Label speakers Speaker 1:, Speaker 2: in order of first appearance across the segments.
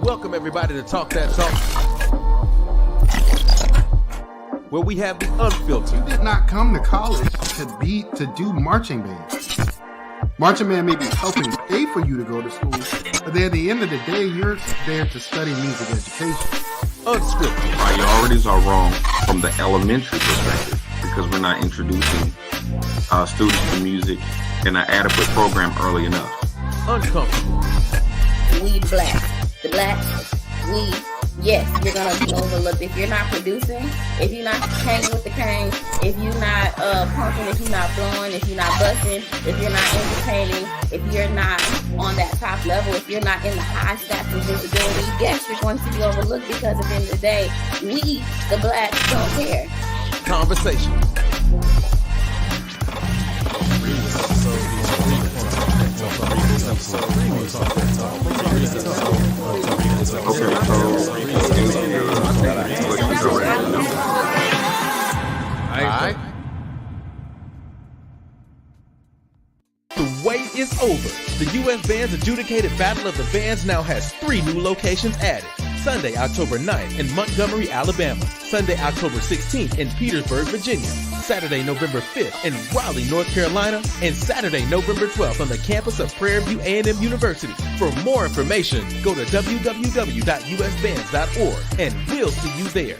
Speaker 1: Welcome everybody to Talk That Talk, where we have the unfiltered.
Speaker 2: You did not come to college to do marching band. Marching band may be helping pay for you to go to school, but at the end of the day, you're there to study music education.
Speaker 1: Unscripted.
Speaker 3: Priorities are wrong from the elementary perspective because we're not introducing students to music in an adequate program early enough.
Speaker 1: Uncomfortable.
Speaker 4: We the blacks, we, yes, you're gonna be overlooked if you're not producing, if you're not hanging with the cane, if you're not pumping, if you're not blowing, if you're not busting, if you're not entertaining, if you're not on that top level, if you're not in the high stats of visibility, yes, you're going to be overlooked because at the end of the day, we, the blacks, don't care.
Speaker 1: Conversation. Alright. The wait is over. The U.S. Band's adjudicated Battle of the Bands now has 3 new locations added. Sunday, October 9th in Montgomery, Alabama. Sunday, October 16th in Petersburg, Virginia. Saturday, November 5th in Raleigh, North Carolina. And Saturday, November 12th on the campus of Prairie View A&M University. For more information, go to www.usbands.org and we'll see you there.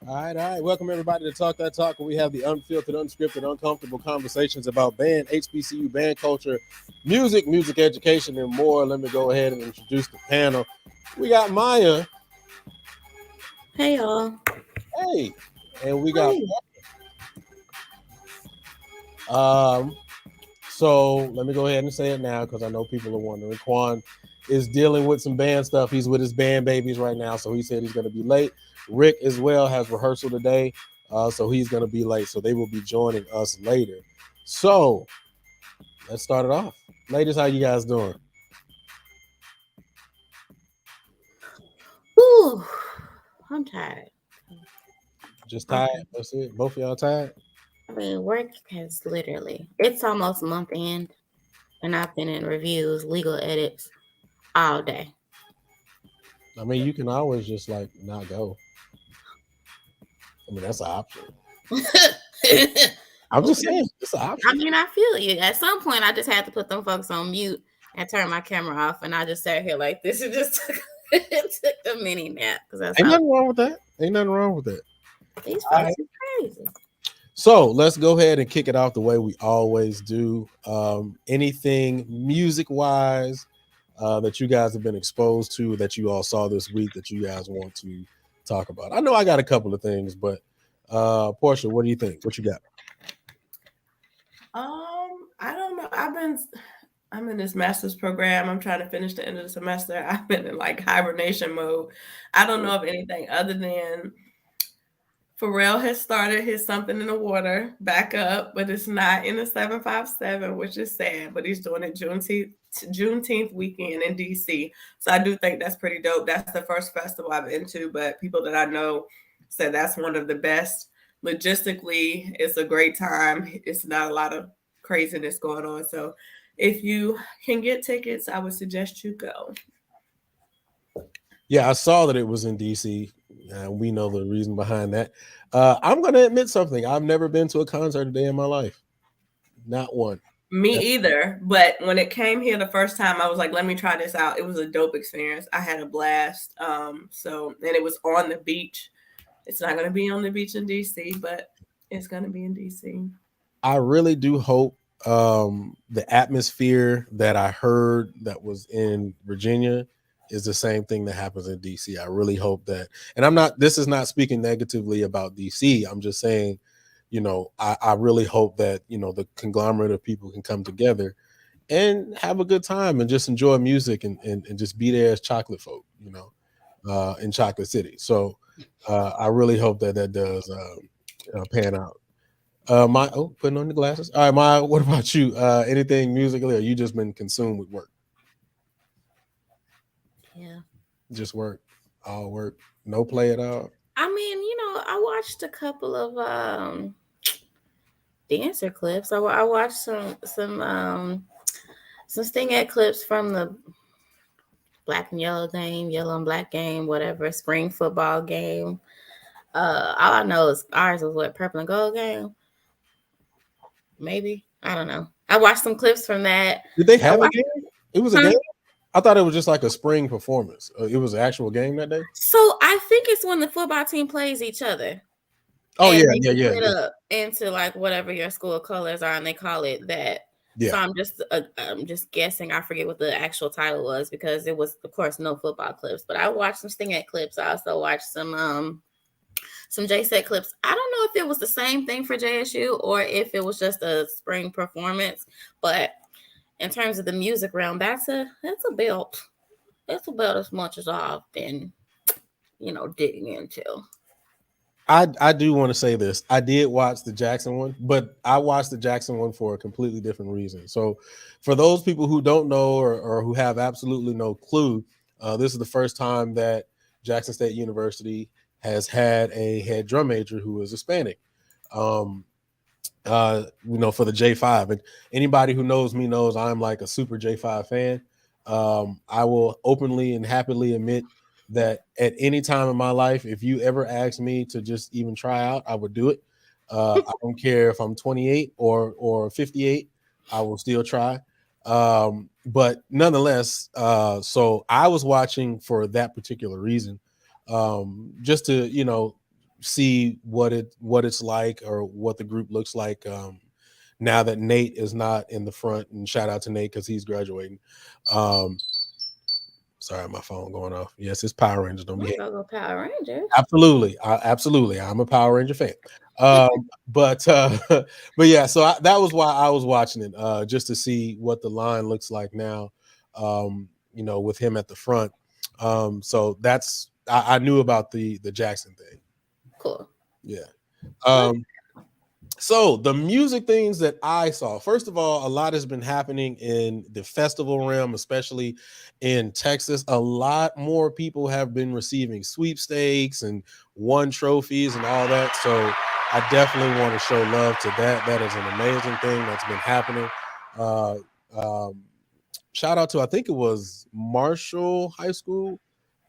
Speaker 5: All right. Welcome everybody to Talk That Talk, where we have the unfiltered, unscripted, uncomfortable conversations about band, HBCU band culture, music education, and more. Let me go ahead and introduce the panel. We got Maya.
Speaker 4: Hey, y'all.
Speaker 5: Hey. And we got so let me go ahead and say it now because I know people are wondering. Quan is dealing with some band stuff. He's with his band babies right now, so he said he's going to be late. Rick as well has rehearsal today, so he's going to be late. So they will be joining us later. So let's start it off. Ladies, how you guys doing?
Speaker 4: Ooh, I'm tired.
Speaker 5: Just tired? That's it? Both of y'all tired?
Speaker 4: I mean, work has literally, it's almost month end, and I've been in reviews, legal edits all day.
Speaker 5: I mean, you can always just like not go. I mean, that's an option. I'm just saying, it's an option.
Speaker 4: I mean, I feel you. At some point, I just had to put them folks on mute and turn my camera off, and I just sat here like this and just took a mini nap.
Speaker 5: Ain't nothing wrong with that. Ain't nothing wrong with that.
Speaker 4: These folks are crazy.
Speaker 5: So let's go ahead and kick it off the way we always do. Anything music-wise that you guys have been exposed to, that you all saw this week, that you guys want to talk about? I know I got a couple of things, but Portia, what do you think? What you got?
Speaker 6: I don't know. I'm in this master's program. I'm trying to finish the end of the semester. I've been in like hibernation mode. I don't know of anything other than Pharrell has started his Something in the Water back up, but it's not in the 757, which is sad, but he's doing it Juneteenth weekend in DC. So I do think that's pretty dope. That's the first festival I've been to, but people that I know said that's one of the best. Logistically, it's a great time. It's not a lot of craziness going on. So if you can get tickets, I would suggest you go.
Speaker 5: Yeah, I saw that it was in DC. We know the reason behind that. I'm going to admit something. I've never been to a concert a day in my life. Not one.
Speaker 6: Me either. But when it came here the first time, I was like, let me try this out. It was a dope experience. I had a blast. And it was on the beach. It's not going to be on the beach in DC, but it's going to be in DC. I
Speaker 5: really do hope the atmosphere that I heard that was in Virginia is the same thing that happens in DC. I really hope that, and this is not speaking negatively about DC. I'm just saying, I really hope that, the conglomerate of people can come together and have a good time and just enjoy music and just be there as chocolate folk, in Chocolate City. So I really hope that does pan out. Putting on the glasses. All right, Maya, what about you? Anything musically, or you just been consumed with work?
Speaker 4: Yeah.
Speaker 5: Just work, all work, no play at all.
Speaker 4: I mean, I watched a couple of dancer clips. I watched some stingette clips from the black and yellow game, yellow and black game, whatever, spring football game. All I know is ours was what, purple and gold game? Maybe. I don't know. I watched some clips from that.
Speaker 5: Did they
Speaker 4: I
Speaker 5: have a
Speaker 4: watched,
Speaker 5: game? It was a game. I thought it was just like a spring performance. It was an actual game that day.
Speaker 4: So I think it's when the football team plays each other.
Speaker 5: Oh
Speaker 4: and
Speaker 5: yeah,
Speaker 4: they
Speaker 5: yeah,
Speaker 4: split
Speaker 5: yeah.
Speaker 4: up into like whatever your school colors are, and they call it that.
Speaker 5: Yeah.
Speaker 4: So I'm just guessing. I forget what the actual title was because it was, of course, no football clips. But I watched some Stingate clips. I also watched some JSET clips. I don't know if it was the same thing for JSU or if it was just a spring performance. But in terms of the music realm, that's a belt. It's about as much as I've been, digging into.
Speaker 5: I do want to say this. I did watch the Jackson one, but I watched the Jackson one for a completely different reason. So, for those people who don't know or who have absolutely no clue, this is the first time that Jackson State University has had a head drum major who is Hispanic. For the J5, and anybody who knows me knows I'm like a super J5 fan. I will openly and happily admit that at any time in my life, if you ever ask me to just even try out, I would do it. I don't care if I'm 28 or 58, I will still try. But nonetheless, so I was watching for that particular reason, just to see what it's like or what the group looks like. Now that Nate is not in the front, and shout out to Nate because he's graduating. Sorry, my phone going off. Yes, it's Power Rangers. Don't be
Speaker 4: go Power Rangers.
Speaker 5: Absolutely, absolutely. I'm a Power Ranger fan. But yeah. So that was why I was watching it, just to see what the line looks like now. With him at the front. So that's I knew about the Jackson thing.
Speaker 4: Cool.
Speaker 5: Yeah. So the music things that I saw, first of all, a lot has been happening in the festival realm, especially in Texas. A lot more people have been receiving sweepstakes and won trophies and all that. So I definitely want to show love to that. That is an amazing thing that's been happening. Shout out to, I think it was Marshall High School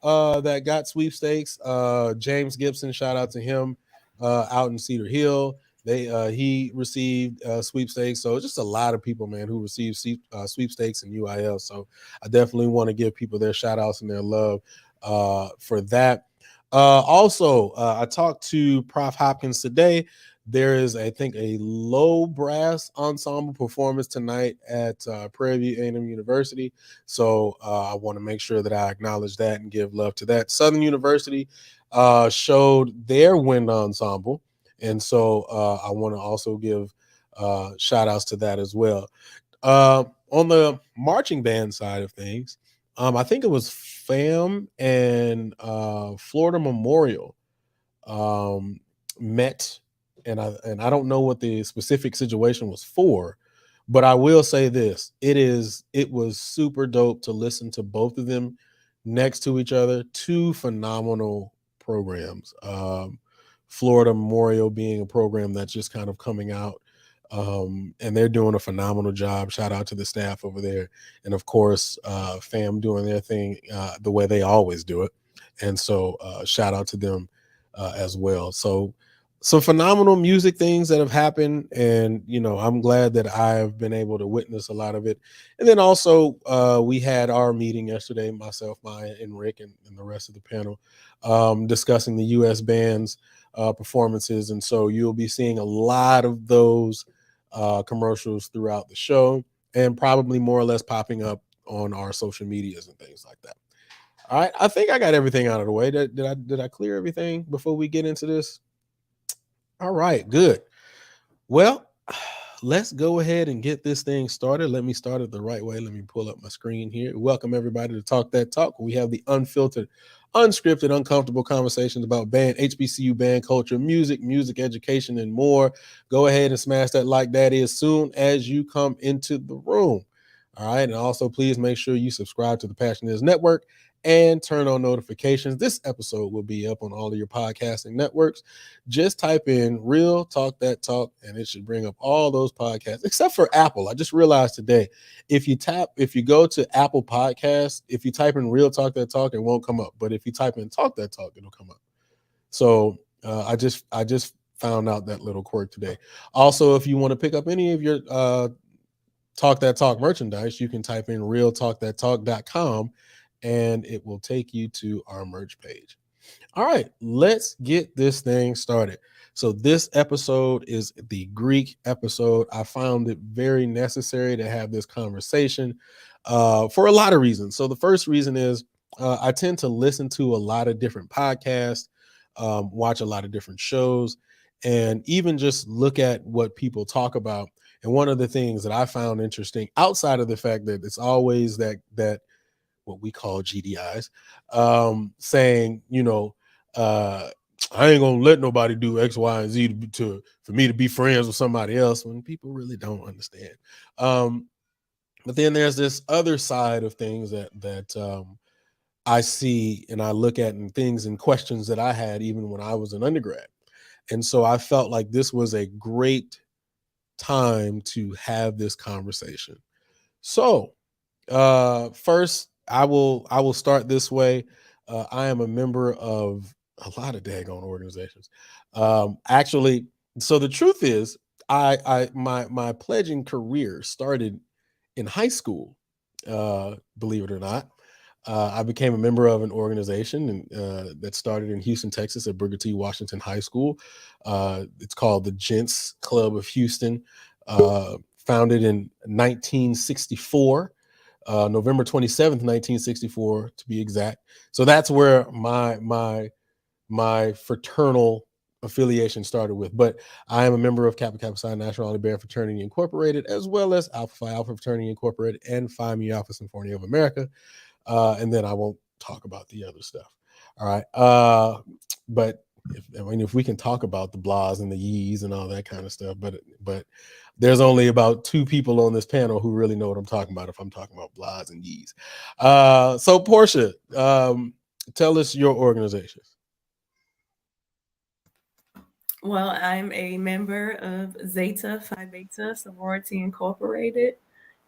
Speaker 5: that got sweepstakes. James Gibson, shout out to him out in Cedar Hill. He received sweepstakes. So just a lot of people, man, who received sweepstakes and UIL. So I definitely want to give people their shout outs and their love for that. Also, I talked to Prof. Hopkins today. There is, I think, a low brass ensemble performance tonight at Prairie View A&M University. So I want to make sure that I acknowledge that and give love to that. Southern University showed their wind ensemble. And so I want to also give shout outs to that as well. On the marching band side of things, I think it was FAM and Florida Memorial met, and I don't know what the specific situation was for, but I will say this: it was super dope to listen to both of them next to each other. Two phenomenal programs. Florida Memorial being a program that's just kind of coming out, and they're doing a phenomenal job. Shout out to the staff over there, and of course, FAM doing their thing the way they always do it. And so, shout out to them as well. So, some phenomenal music things that have happened, and I'm glad that I've been able to witness a lot of it. And then also, we had our meeting yesterday, myself, Maya, and Rick, and the rest of the panel, discussing the U.S. band's performances. And so you'll be seeing a lot of those commercials throughout the show, and probably more or less popping up on our social medias and things like that. All right, I think I got everything out of the way. Did I clear everything before we get into this? All right, good. Well, let's go ahead and get this thing started. Let me start it the right way. Let me pull up my screen here. Welcome everybody to Talk That Talk. We have the unfiltered, unscripted, uncomfortable conversations about band, HBCU band culture, music education, and more. Go ahead and smash that like daddy as soon as you come into the room. All right. And also, please make sure you subscribe to the Passion Is Network and turn on notifications. This episode will be up on all of your podcasting networks. Just type in Real Talk That Talk, and it should bring up all those podcasts, except for Apple. I just realized today, if you go to Apple Podcasts, if you type in Real Talk That Talk, it won't come up. But if you type in Talk That Talk, it'll come up. So I just found out that little quirk today. Also, if you want to pick up any of your Talk That Talk merchandise, you can type in realtalkthattalk.com and it will take you to our merch page. All right, let's get this thing started. So this episode is the Greek episode. I found it very necessary to have this conversation for a lot of reasons. So the first reason is I tend to listen to a lot of different podcasts, watch a lot of different shows, and even just look at what people talk about. And one of the things that I found interesting, outside of the fact that it's always that what we call GDIs, saying, I ain't gonna let nobody do X, Y, and Z for me to be friends with somebody else, when people really don't understand. But then there's this other side of things that I see and I look at, and things and questions that I had even when I was an undergrad. And so I felt like this was a great time to have this conversation. So first, I will start this way. I am a member of a lot of daggone organizations. Actually, so the truth is, my pledging career started in high school. Believe it or not, I became a member of an organization that started in Houston, Texas, at Booker T. Washington High School. It's called the Gents Club of Houston. Founded in 1964. November 27th, 1964, to be exact. So that's where my fraternal affiliation started with. But I am a member of Kappa Kappa Psi National Honor Bear Fraternity Incorporated, as well as Alpha Phi Alpha Fraternity Incorporated and Phi Mu Alpha Symphonia of America. And then I won't talk about the other stuff. All right. But if we can talk about the blahs and the yees and all that kind of stuff, but there's only about 2 people on this panel who really know what I'm talking about if I'm talking about blahs and yees. So Portia, tell us your organization.
Speaker 6: Well, I'm a member of Zeta Phi Beta Sorority Incorporated.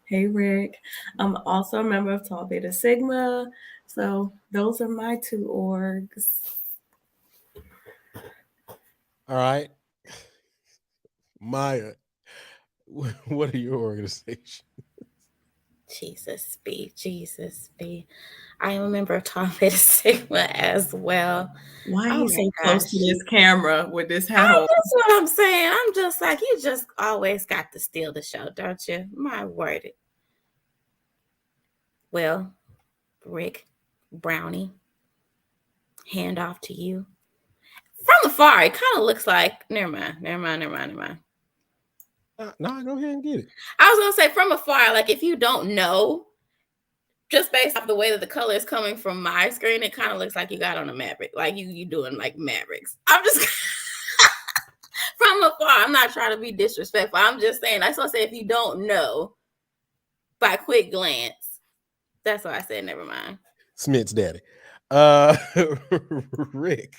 Speaker 6: Hey, Rick. I'm also a member of Tau Beta Sigma. So those are my 2 orgs.
Speaker 5: All right. Maya, what are your organizations?
Speaker 4: Jesus be. I am a member of Tau Beta Sigma as well.
Speaker 6: Why are
Speaker 4: Oh
Speaker 6: you so
Speaker 4: my
Speaker 6: close
Speaker 4: gosh.
Speaker 6: to this camera with this hat on?
Speaker 4: That's what I'm saying. I'm just like, you just always got to steal the show, don't you? My word. Well, Rick, Brownie, hand off to you. From afar, it kind of looks like, never mind.
Speaker 5: No, go ahead and get it.
Speaker 4: I was going to say from afar, like if you don't know, just based off the way that the color is coming from my screen, it kind of looks like you got on a Maverick. Like you doing like Mavericks. I'm just from afar. I'm not trying to be disrespectful. I'm just saying, I just want to say if you don't know by quick glance, that's why I said never mind.
Speaker 5: Smith's daddy. Rick,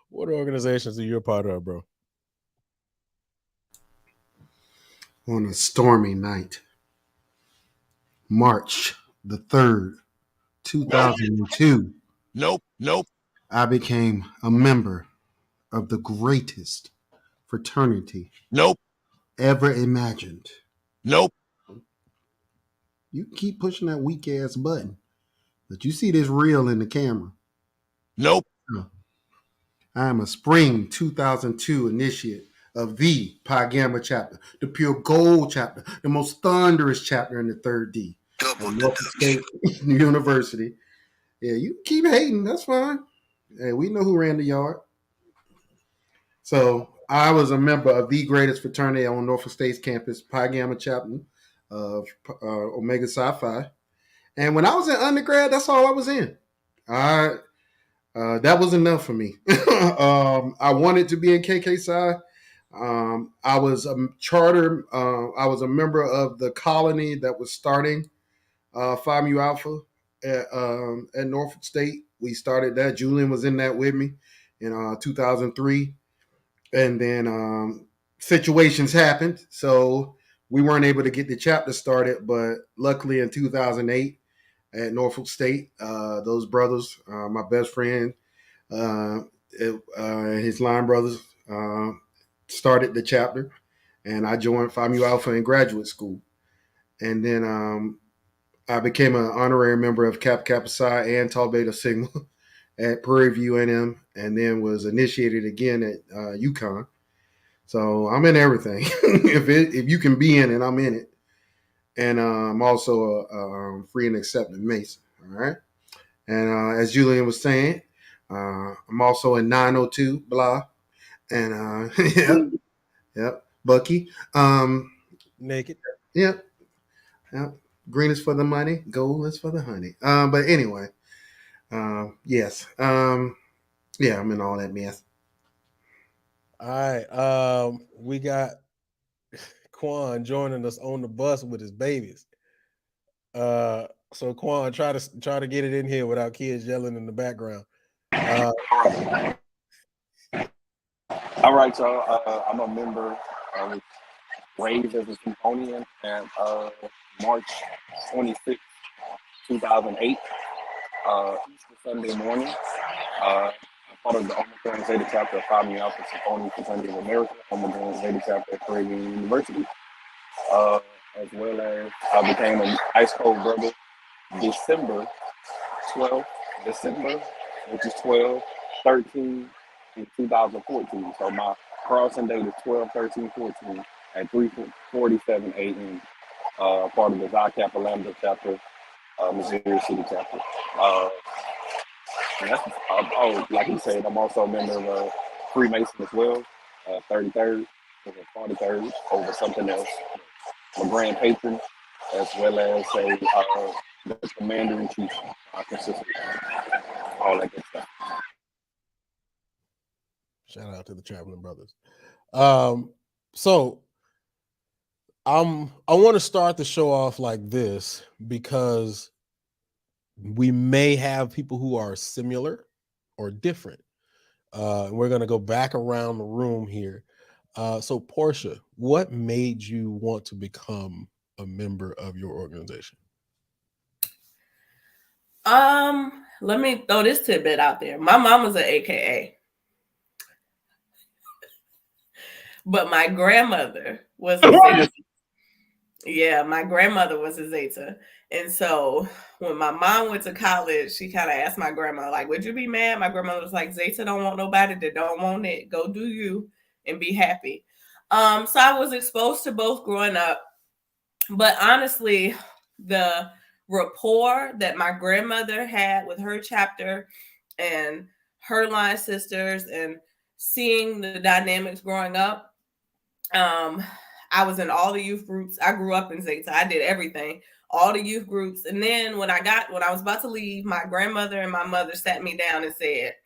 Speaker 5: what organizations are you a part of, bro?
Speaker 2: On a stormy night, March the 3rd, 2002.
Speaker 1: Nope.
Speaker 2: I became a member of the greatest fraternity ever imagined.
Speaker 1: Nope.
Speaker 2: You keep pushing that weak ass button, but you see this reel in the camera.
Speaker 1: Nope.
Speaker 2: I am a spring 2002 initiate of the Pi Gamma chapter, the pure gold chapter, the most thunderous chapter in the 3rd D. Norfolk State University. Yeah, you keep hating. That's fine. Hey, we know who ran the yard. So I was a member of the greatest fraternity on Norfolk State's campus, Pi Gamma chapter of Omega Psi Phi. And when I was in undergrad, that's all I was in. that was enough for me. I wanted to be in KK Psi. I was a charter. I was a member of the colony that was starting Phi Mu Alpha at Norfolk State. We started that. Julian was in that with me in 2003. And then situations happened. So we weren't able to get the chapter started. But luckily in 2008 at Norfolk State, those brothers, my best friend, his line brothers, started the chapter. And I joined Phi Mu Alpha in graduate school. And then I became an honorary member of Kappa Psi and Tau Beta Sigma at Prairie View NM, and then was initiated again at UConn. So I'm in everything. if you can be in it, I'm in it. And I'm also a free and accepted Mason. All right. And as Julian was saying, I'm also in 902 blah. And yep, Bucky.
Speaker 5: Naked.
Speaker 2: Yep. Green is for the money, gold is for the honey. But anyway, yes. Yeah, I'm in all that mess.
Speaker 5: All right. We got Quan joining us on the bus with his babies. So Quan, try to get it in here without kids yelling in the background.
Speaker 7: All right, so I'm a member raised as a Symphonian and March 26, 2008, Easter Sunday morning. I'm part of the Omicron Zeta chapter of Phi Mu Alpha Symphonian Fraternity of America, Omicron Zeta chapter at Prairie View University, as well as I became an ice cold brother December 12th, which is 12, 13, in 2014. So my crossing date is 12/13/14 at 3:47 a.m. Part of the Xi Kappa Lambda chapter, Missouri City chapter. Like he said, I'm also a member of Freemason as well. 33rd, 43rd over something else. I'm a grand patron as well as the commander in chief. Consistent, all that good stuff.
Speaker 5: Shout out to the Traveling Brothers. So I want to start the show off like this because we may have people who are similar or different. We're going to go back around the room here. So Portia, what made you want to become a member of your organization?
Speaker 6: Let me throw this tidbit out there. My mom was an AKA. But my grandmother was a Zeta. Yeah, my grandmother was a Zeta. And so when my mom went to college, she kind of asked my grandma, like, would you be mad? My grandmother was like, Zeta don't want nobody that don't want it. Go do you and be happy. So I was exposed to both growing up. But honestly, the rapport that my grandmother had with her chapter and her line sisters and seeing the dynamics growing up, I was in all the youth groups. I grew up in Zeta. I did everything, all the youth groups. And then when I was about to leave, my grandmother and my mother sat me down and said,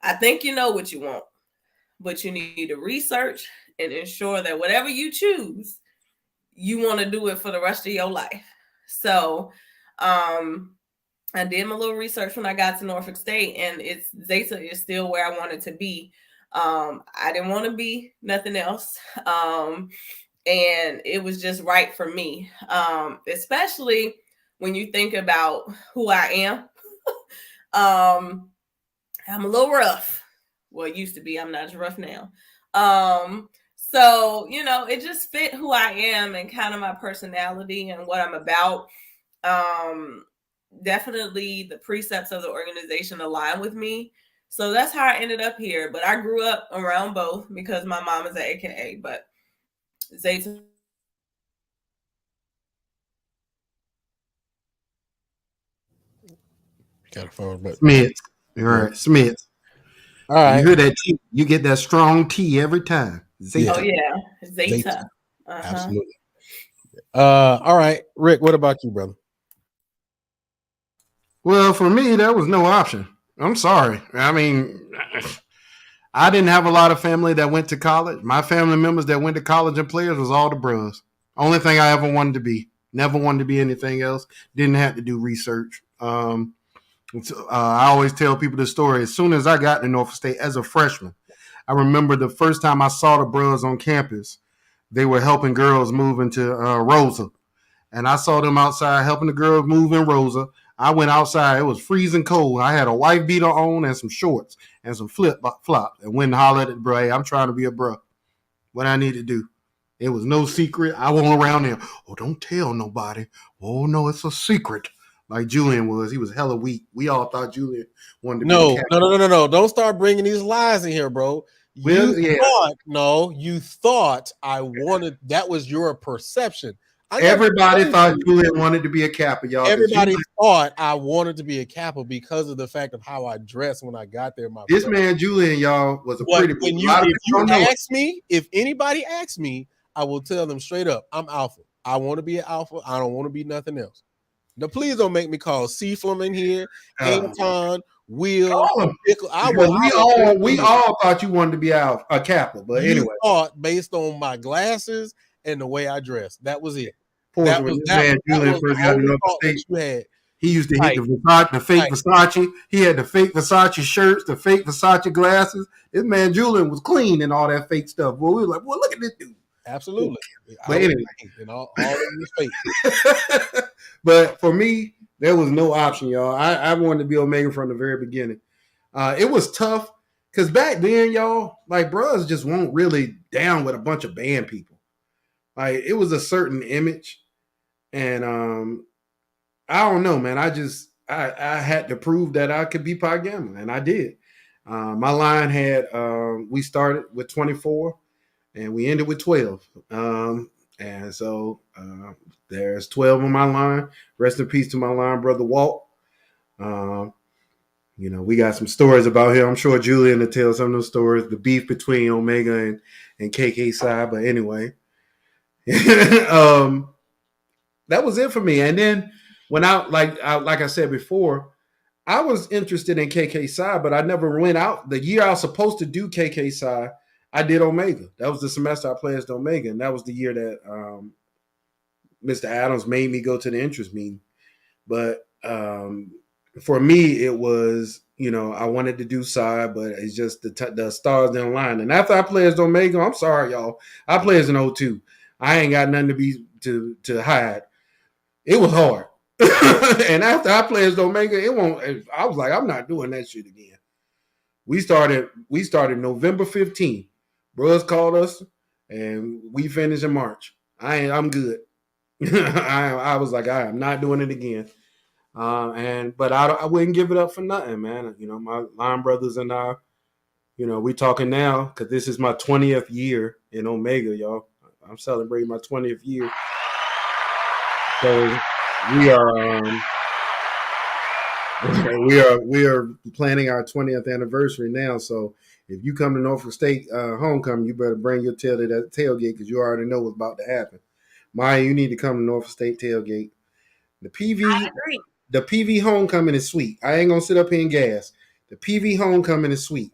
Speaker 6: I think you know what you want, but you need to research and ensure that whatever you choose, you want to do it for the rest of your life. So I did my little research when I got to Norfolk State, and Zeta is still where I wanted to be. I didn't want to be nothing else. And it was just right for me. Especially when you think about who I am. I'm a little rough. Well, it used to be. I'm not as rough now. So, it just fit who I am and kind of my personality and what I'm about. Definitely the precepts of the organization align with me. So that's how I ended up here. But I grew up around both because my mom is an AKA. But Zeta.
Speaker 5: Got a phone, but
Speaker 2: Smiths. All right, Smiths.
Speaker 5: All right.
Speaker 2: You hear that T? You get that strong T every time. Zeta.
Speaker 6: Oh yeah, Zeta.
Speaker 5: Absolutely. All right, Rick. What about you, brother?
Speaker 2: Well, for me, there was no option. I'm sorry. I mean, I didn't have a lot of family that went to college. My family members that went to college and players was all the bros. Only thing I ever wanted to be. Never wanted to be anything else. Didn't have to do research. I always tell people the story. As soon as I got to Norfolk State as a freshman, I remember the first time I saw the bros on campus. They were helping girls move into Rosa. And I saw them outside helping the girls move in Rosa. I went outside. It was freezing cold. I had a white beater on and some shorts and some flip flop and went and hollered at bro. Hey, I'm trying to be a bro. What I need to do. It was no secret. I went around there. Oh, don't tell nobody. Oh, no, it's a secret. Like Julian was. He was hella weak. We all thought Julian wanted to be a captain.
Speaker 5: No. Don't start bringing these lies in here, bro. You thought I wanted, that was your perception.
Speaker 2: Everybody thought Julian wanted to be a Kappa, y'all.
Speaker 5: Everybody thought I wanted to be a Kappa because of the fact of how I dressed when I got there.
Speaker 2: This man Julian, y'all, was a pretty.
Speaker 5: If anybody asks me, I will tell them straight up, I'm alpha. I want to be an alpha. I don't want to be nothing else. Now, please don't make me call Seaflum in here, Anton, Will.
Speaker 2: We all thought you wanted to be a Kappa, but
Speaker 5: you
Speaker 2: anyway,
Speaker 5: thought based on my glasses and the way I dressed. That was it.
Speaker 2: Julian first got to Norfolk State. He used to hit the fake Versace. He had the fake Versace shirts, the fake Versace glasses. This man Julian was clean and all that fake stuff. Well, we were like, well, look at this dude.
Speaker 5: Absolutely.
Speaker 2: But anyway,
Speaker 5: and all of it was fake.
Speaker 2: But for me, there was no option, y'all. I wanted to be Omega from the very beginning. It was tough because back then, y'all, like bros just weren't really down with a bunch of band people. Like it was a certain image, and I don't know, man. I had to prove that I could be Pi Gamma, and I did. My line had we started with 24, and we ended with 12. And so there's 12 on my line. Rest in peace to my line brother Walt. We got some stories about him. I'm sure Julian will tell some of those stories. The beef between Omega and KK Psi. But anyway, that was it for me. And then when like I said before, I was interested in KK Psi, but I never went out. The year I was supposed to do KK Psi, I did Omega. That was the semester I pledged Omega, and that was the year that Mr. Adams made me go to the interest meeting. But for me, it was, I wanted to do Psi, but it's just the stars didn't align. And after I pledged Omega, I'm sorry, y'all, I pledged in 02. I ain't got nothing to hide. It was hard. And after I pledged Omega, I was like, I'm not doing that shit again. We started November 15th. Bros called us, and we finished in March. I'm good. I was like, I am not doing it again. But I wouldn't give it up for nothing, man. My line brothers and I, we talking now because this is my 20th year in Omega, y'all. I'm celebrating my 20th year. So we are planning our 20th anniversary now. So if you come to Norfolk State homecoming, you better bring your tail to that tailgate because you already know what's about to happen. Maya, you need to come to Norfolk State tailgate. The PV homecoming is sweet. I ain't gonna sit up here and gas. The PV homecoming is sweet,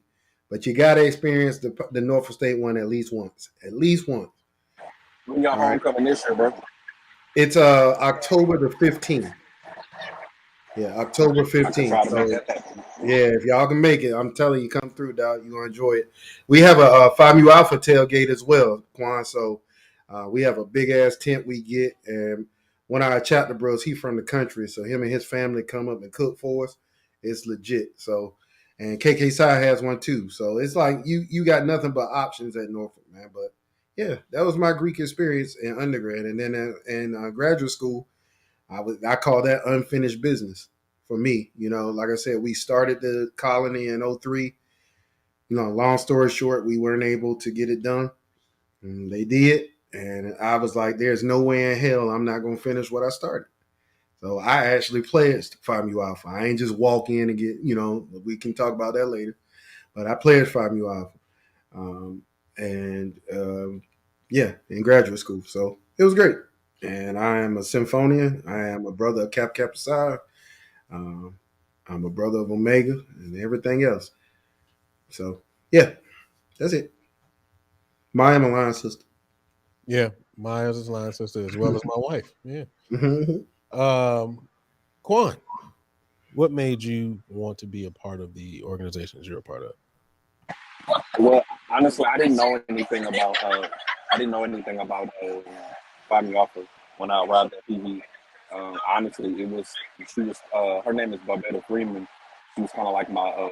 Speaker 2: but you gotta experience the Norfolk State one at least once. At least once.
Speaker 7: When y'all homecoming this year, bro?
Speaker 2: It's October the 15th. Yeah, October 15th. So, yeah, if y'all can make it, I'm telling you, come through, dog. You're going to enjoy it. We have a Phi Mu Alpha tailgate as well, Quan. So we have a big-ass tent we get. And one of our chapter bros, he from the country. So him and his family come up and cook for us. It's legit. So, and KK Psi has one too. So it's like you got nothing but options at Norfolk, man. But, yeah, that was my Greek experience in undergrad. And then in graduate school, I call that unfinished business for me. Like I said, we started the colony in 03. Long story short, we weren't able to get it done. And they did. And I was like, there's no way in hell I'm not going to finish what I started. So I actually pledged Phi Mu Alpha. I ain't just walk in and get, we can talk about that later. But I pledged Phi Mu Alpha. In graduate school. So it was great. And I am a symphonian. I am a brother of Kappa Kappa Psi. I'm a brother of Omega and everything else. So yeah, that's it. Maya, my line sister.
Speaker 5: Yeah, Maya's line sister as well as my wife. Yeah.
Speaker 2: Mhm.
Speaker 5: Quan, what made you want to be a part of the organizations you're a part of?
Speaker 7: Well, honestly, I didn't know anything about Finding Offer when I arrived at PV. Honestly, she was her name is Barbetta Freeman. She was kind of like my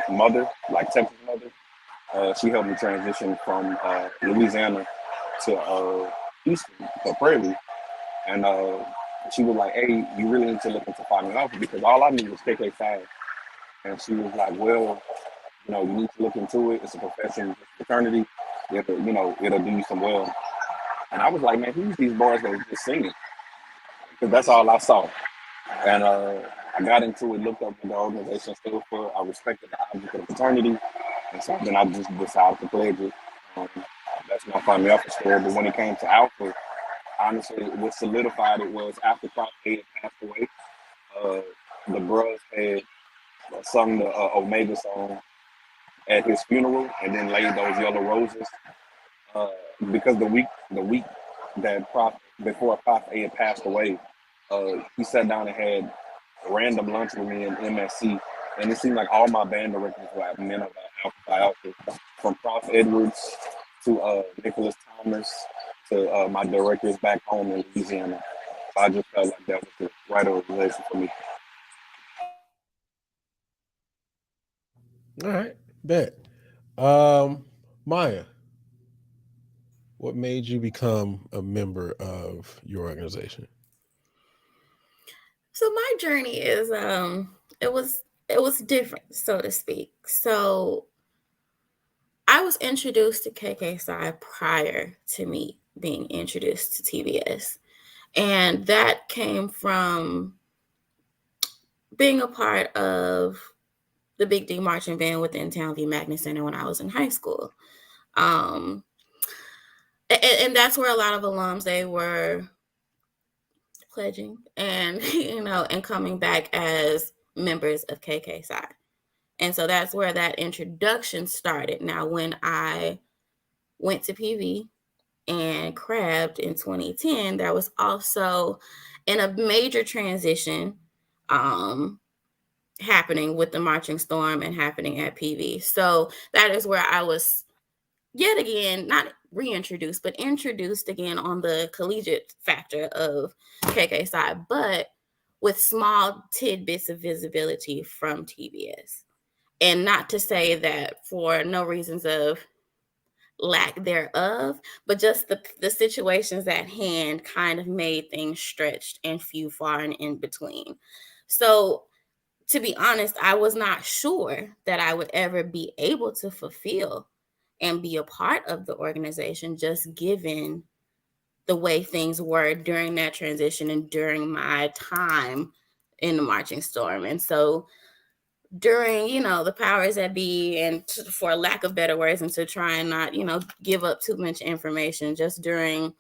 Speaker 7: mother, like Texas mother. She helped me transition from Louisiana to Houston, to Prairie, and she was like, "Hey, you really need to look into Finding Offer because all I knew was KK5." And she was like, "Well, you need to look into it. It's a profession, fraternity. It'll do you some well." And I was like, "Man, who's these boys that was just singing?" Because that's all I saw. And I got into it, looked up what the organization stood for. I respected the object of the fraternity. And so then I just decided to pledge it. Um, that's my Find Me Alpha story. But when it came to Alpha, honestly, what solidified it was after Prof. A had passed away, the bros had sung the Omega song at his funeral and then laid those yellow roses. Uh, because the week that before Prof A had passed away, he sat down and had a random lunch with me in MSC, and it seemed like all my band directors were men of Alpha Phi Alpha, from Prof Edwards to Nicholas Thomas to my directors back home in Louisiana. So I just felt like that was the right organization for me.
Speaker 5: All right, bet. Maya, what made you become a member of your organization?
Speaker 4: So my journey is it was different, so to speak. So I was introduced to KK Psi prior to me being introduced to TBS. And that came from being a part of the Big D marching band within Town View Magnet Center when I was in high school. And that's where a lot of alums, they were pledging and, and coming back as members of KK Psi. And so that's where that introduction started. Now, when I went to PV and crabbed in 2010, there was also in a major transition happening with the Marching Storm and happening at PV. So that is where I was yet again, not reintroduced, but introduced again on the collegiate factor of KK Psi, but with small tidbits of visibility from TBS. And not to say that for no reasons of lack thereof, but just the situations at hand kind of made things stretched and few far and in between. So to be honest, I was not sure that I would ever be able to fulfill and be a part of the organization, just given the way things were during that transition and during my time in the Marching Storm. And so during, the powers that be, and for lack of better words, and to try and not, give up too much information, just during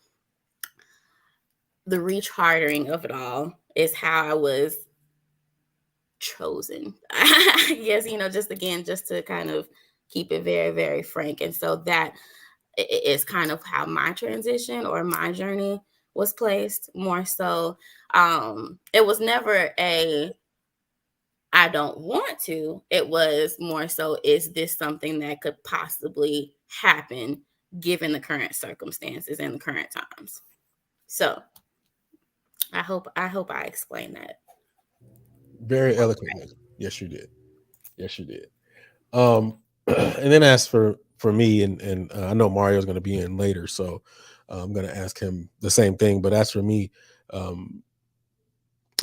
Speaker 4: the rechartering of it all is how I was chosen. I guess, just to kind of keep it very, very frank. And so that is kind of how my transition or my journey was placed more so. It was never I don't want to. It was more so, is this something that could possibly happen given the current circumstances and the current times? So I hope I explained that.
Speaker 5: Very eloquently. Yes, you did. Yes, you did. And then as for me, and I know Mario's going to be in later, so I'm going to ask him the same thing. But as for me,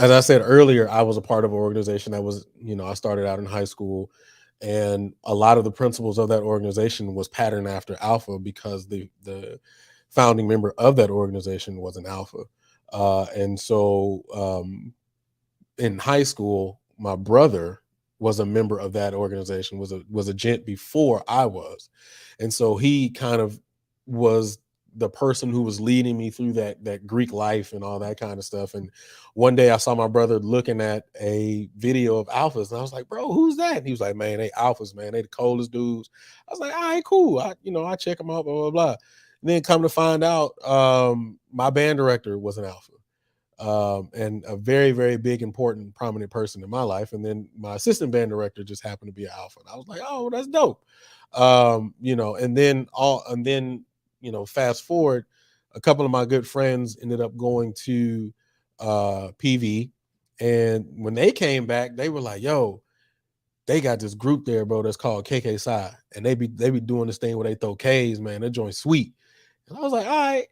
Speaker 5: as I said earlier, I was a part of an organization that was, I started out in high school, and a lot of the principles of that organization was patterned after Alpha because the founding member of that organization was an Alpha. And so in high school, my brother was a member of that organization, was a gent before I was. And so he kind of was the person who was leading me through that Greek life and all that kind of stuff. And one day I saw my brother looking at a video of alphas, and I was like, bro, who's that? And he was like, man, they alphas, man. They the coldest dudes. I was like, all right, cool. I check them out, blah, blah, blah. And then come to find out, my band director was an alpha. And a very, very big, important, prominent person in my life. And then my assistant band director just happened to be an alpha. And I was like, oh, that's dope. And then fast forward, a couple of my good friends ended up going to PV. And when they came back, they were like, yo, they got this group there, bro, that's called KK Psi. And they be doing this thing where they throw K's, man. They're joint sweet. And I was like, all right,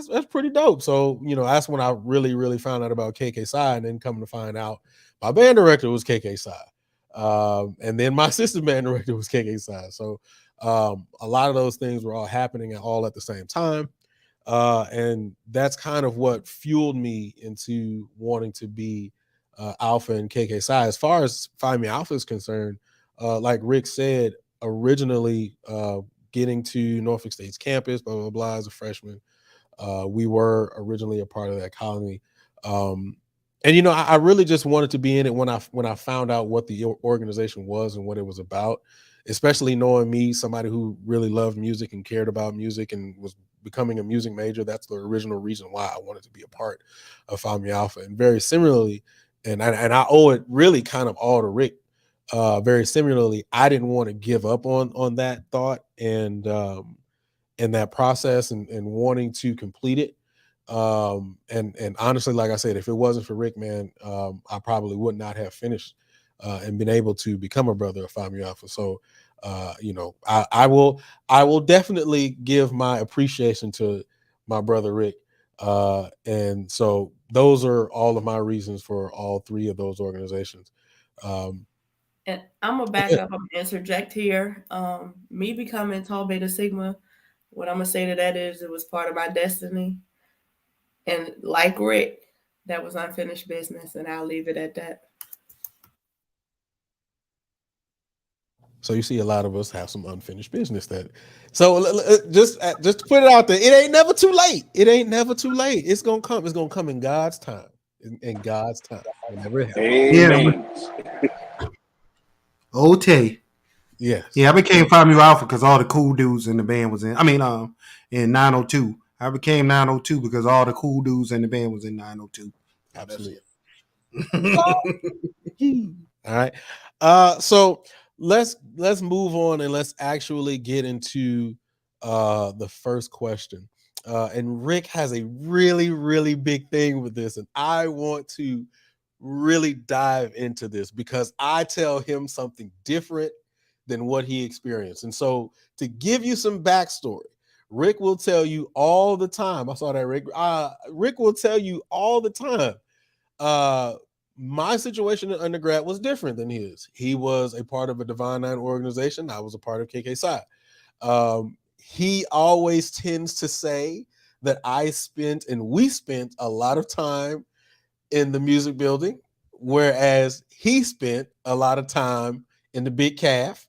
Speaker 5: that's pretty dope. So, that's when I really, really found out about KK Psi, and then coming to find out my band director was KK Psi. And then my assistant band director was KK Psi. So a lot of those things were all happening all at the same time. And that's kind of what fueled me into wanting to be alpha and KK Psi. As far as Find Me Alpha is concerned, like Rick said, originally getting to Norfolk State's campus, blah, blah, blah, as a freshman, we were originally a part of that colony. And I really just wanted to be in it when I found out what the organization was and what it was about, especially knowing me, somebody who really loved music and cared about music and was becoming a music major. That's the original reason why I wanted to be a part of Find Me Alpha. And very similarly, and I owe it really kind of all to Rick. Very similarly, I didn't want to give up on that thought and that process and wanting to complete it. And honestly, like I said, if it wasn't for Rick, man, I probably would not have finished and been able to become a brother of Find Me Alpha. So, I will definitely give my appreciation to my brother Rick. And so those are all of my reasons for all three of those organizations.
Speaker 6: And I'm gonna back up. I'm gonna interject here. Me becoming Tau Beta Sigma, what I'm gonna say to that is it was part of my destiny. And like Rick, that was unfinished business, and I'll leave it at that.
Speaker 5: So you see, a lot of us have some unfinished business. Just to put it out there, it ain't never too late. It ain't never too late. It's gonna come. It's gonna come in God's time. In God's time, whenever it happens.
Speaker 7: Amen.
Speaker 2: Okay.
Speaker 5: Yes.
Speaker 2: Yeah, I became Find Me Alpha because all the cool dudes in the band was in 902. I became 902 because all the cool dudes in the band was in 902.
Speaker 5: Absolutely. All right. So let's move on and let's actually get into the first question. And Rick has a really, really big thing with this, and I want to really dive into this because I tell him something different than what he experienced. And so to give you some backstory, Rick will tell you all the time. I saw that, Rick. Rick will tell you all the time. My situation in undergrad was different than his. He was a part of a Divine Nine organization. I was a part of KK Psi. He always tends to say that we spent a lot of time in the music building, whereas he spent a lot of time in the big calf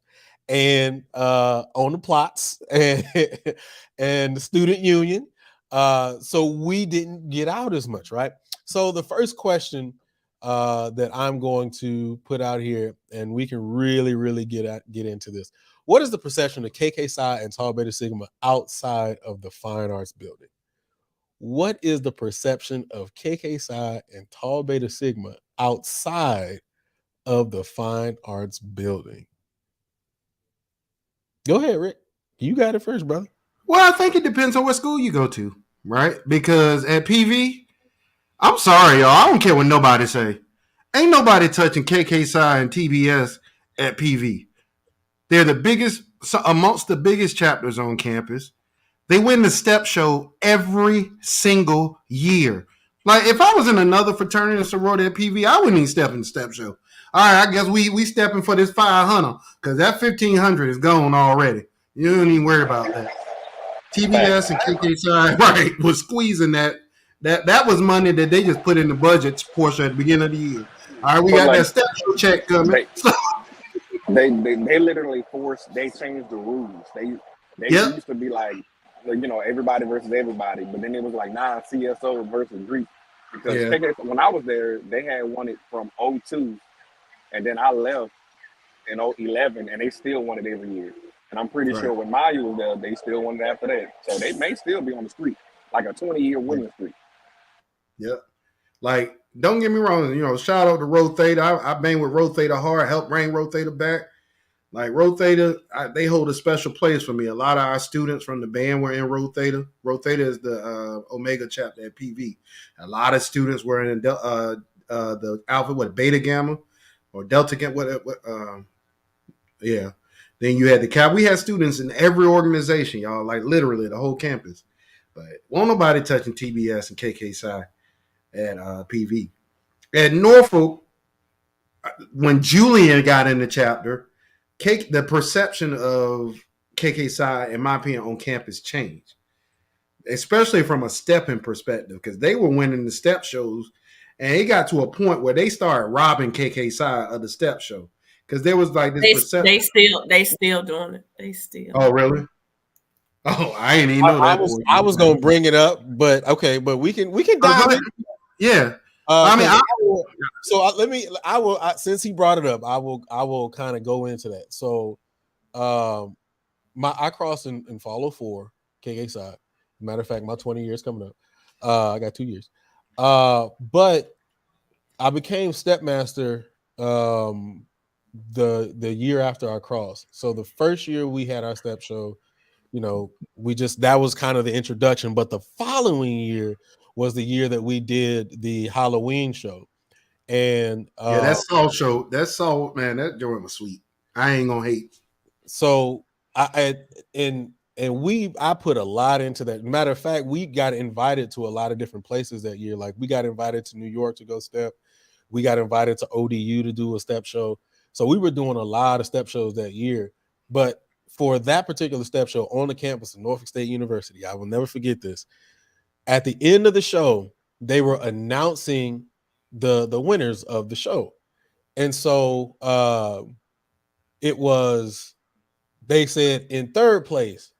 Speaker 5: and on the plots and the student union. So we didn't get out as much, right? So the first question that I'm going to put out here, and we can really, really get into this. What is the perception of KK Psi and Tau Beta Sigma outside of the Fine Arts building? What is the perception of KK Psi and Tau Beta Sigma outside of the Fine Arts building? Go ahead, Rick. You got it first, brother.
Speaker 2: Well, I think it depends on what school you go to, right? Because at PV, I'm sorry, y'all. I don't care what nobody say. Ain't nobody touching KK Psi and TBS at PV. They're the biggest, amongst the biggest chapters on campus. They win the step show every single year. Like, if I was in another fraternity or sorority at PV, I wouldn't even step in the step show. All right, I guess we stepping for this 500 because that 1,500 is gone already. You don't even worry about that. TBS and KK Psi, right, was squeezing that. That was money that they just put in the budget portion at the beginning of the year. All right, we got that step show check coming.
Speaker 7: They literally changed the rules. They used to be like, everybody versus everybody. But then it was like CSO versus Greek because
Speaker 2: Yeah.
Speaker 7: when I was there, they had won it from '02, and then I left in '11, and they still won it every year. And I'm pretty
Speaker 2: Right.
Speaker 7: sure when Maya was there, they still won it after that. So they may still be on the streak, like a 20-year winning streak.
Speaker 2: Yep. Like, don't get me wrong, shout out to Rotator. I bang with Rotator hard, help bring Rotator back. Like Rotator, they hold a special place for me. A lot of our students from the band were in Rotator. Rotator is the Omega chapter at PV. A lot of students were in the Alpha, Beta Gamma or Delta Gamma. Yeah. Then you had the Cap. We had students in every organization, y'all, like literally the whole campus. But won't nobody touching TBS and KK Psi at PV. At Norfolk, when Julian got in the chapter, the perception of KK Psi, in my opinion, on campus changed, especially from a stepping perspective, because they were winning the step shows, and it got to a point where they started robbing KK Psi of the step show because there was like this perception.
Speaker 6: They still doing it. They still.
Speaker 2: Oh, really? Oh, I didn't even know that.
Speaker 5: I was gonna bring it up, but okay, but we can dive in.
Speaker 2: Yeah.
Speaker 5: Since he brought it up, I will kind of go into that. So, I crossed and follow 4 KK Psi. Matter of fact, my 20 years coming up. I got 2 years. But I became stepmaster the year after I crossed. So the first year we had our step show, that was kind of the introduction. But the following year was the year that we did the Halloween show. And
Speaker 2: that Soul show, that Soul, man, that joint was sweet. I ain't gonna hate.
Speaker 5: So I put a lot into that. Matter of fact, we got invited to a lot of different places that year. Like we got invited to New York to go step. We got invited to ODU to do a step show. So we were doing a lot of step shows that year. But for that particular step show on the campus of Norfolk State University, I will never forget this. At the end of the show, they were announcing the winners of the show. And so they said in third place,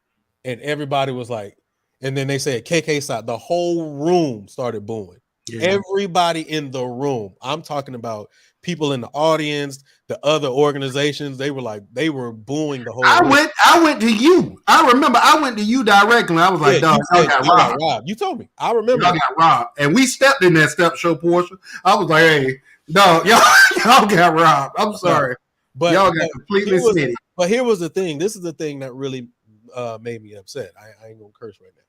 Speaker 5: and everybody was like, and then they said KK Psi. The whole room started booing. Yeah. Everybody in the room. I'm talking about people in the audience, the other organizations. They were booing the whole room.
Speaker 2: I went to you. I remember I went to you directly. I was like, dog, y'all got robbed.
Speaker 5: You told me. I remember.
Speaker 2: Y'all got robbed. And we stepped in that step show portion. I was like, hey, dog, y'all got robbed. I'm sorry. But y'all got completely snitty.
Speaker 5: But here was the thing. This is the thing that really made me upset. I ain't gonna curse right now.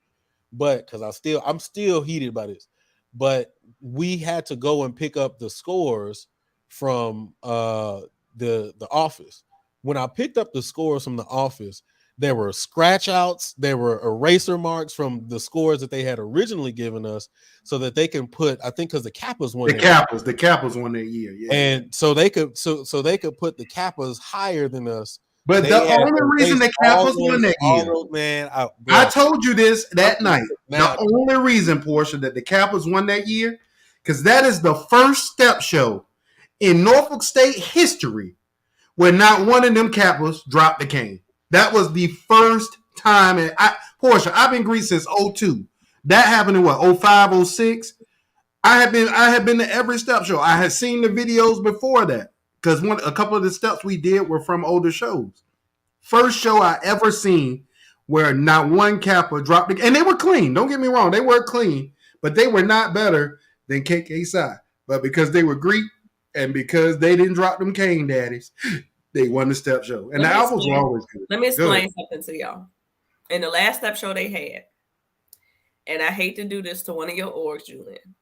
Speaker 5: But because I'm still heated by this. But we had to go and pick up the scores from the office. When I picked up the scores from the office, there were scratch outs, there were eraser marks from the scores that they had originally given us, so that they can put, I think, because the Kappas won.
Speaker 2: The Kappas won that year, yeah.
Speaker 5: And so they could they could put the Kappas higher than us.
Speaker 2: But the only reason the Kappas won that year, I told you this that night. The only reason, Portia, that the Kappas won that year, because that is the first step show in Norfolk State history where not one of them Kappas dropped the cane. That was the first time. And Portia, I've been Greek since 02. That happened in what, 05, 06? I had been to every step show. I had seen the videos before that because a couple of the steps we did were from older shows. First show I ever seen where not one Kappa dropped the, and they were clean. Don't get me wrong, they were clean, but they were not better than KK Psi. But because they were Greek and because they didn't drop them cane daddies, they won the step show. And the albums were always good.
Speaker 6: Let me explain something to y'all. In the last step show they had, and I hate to do this to one of your orgs, Julian,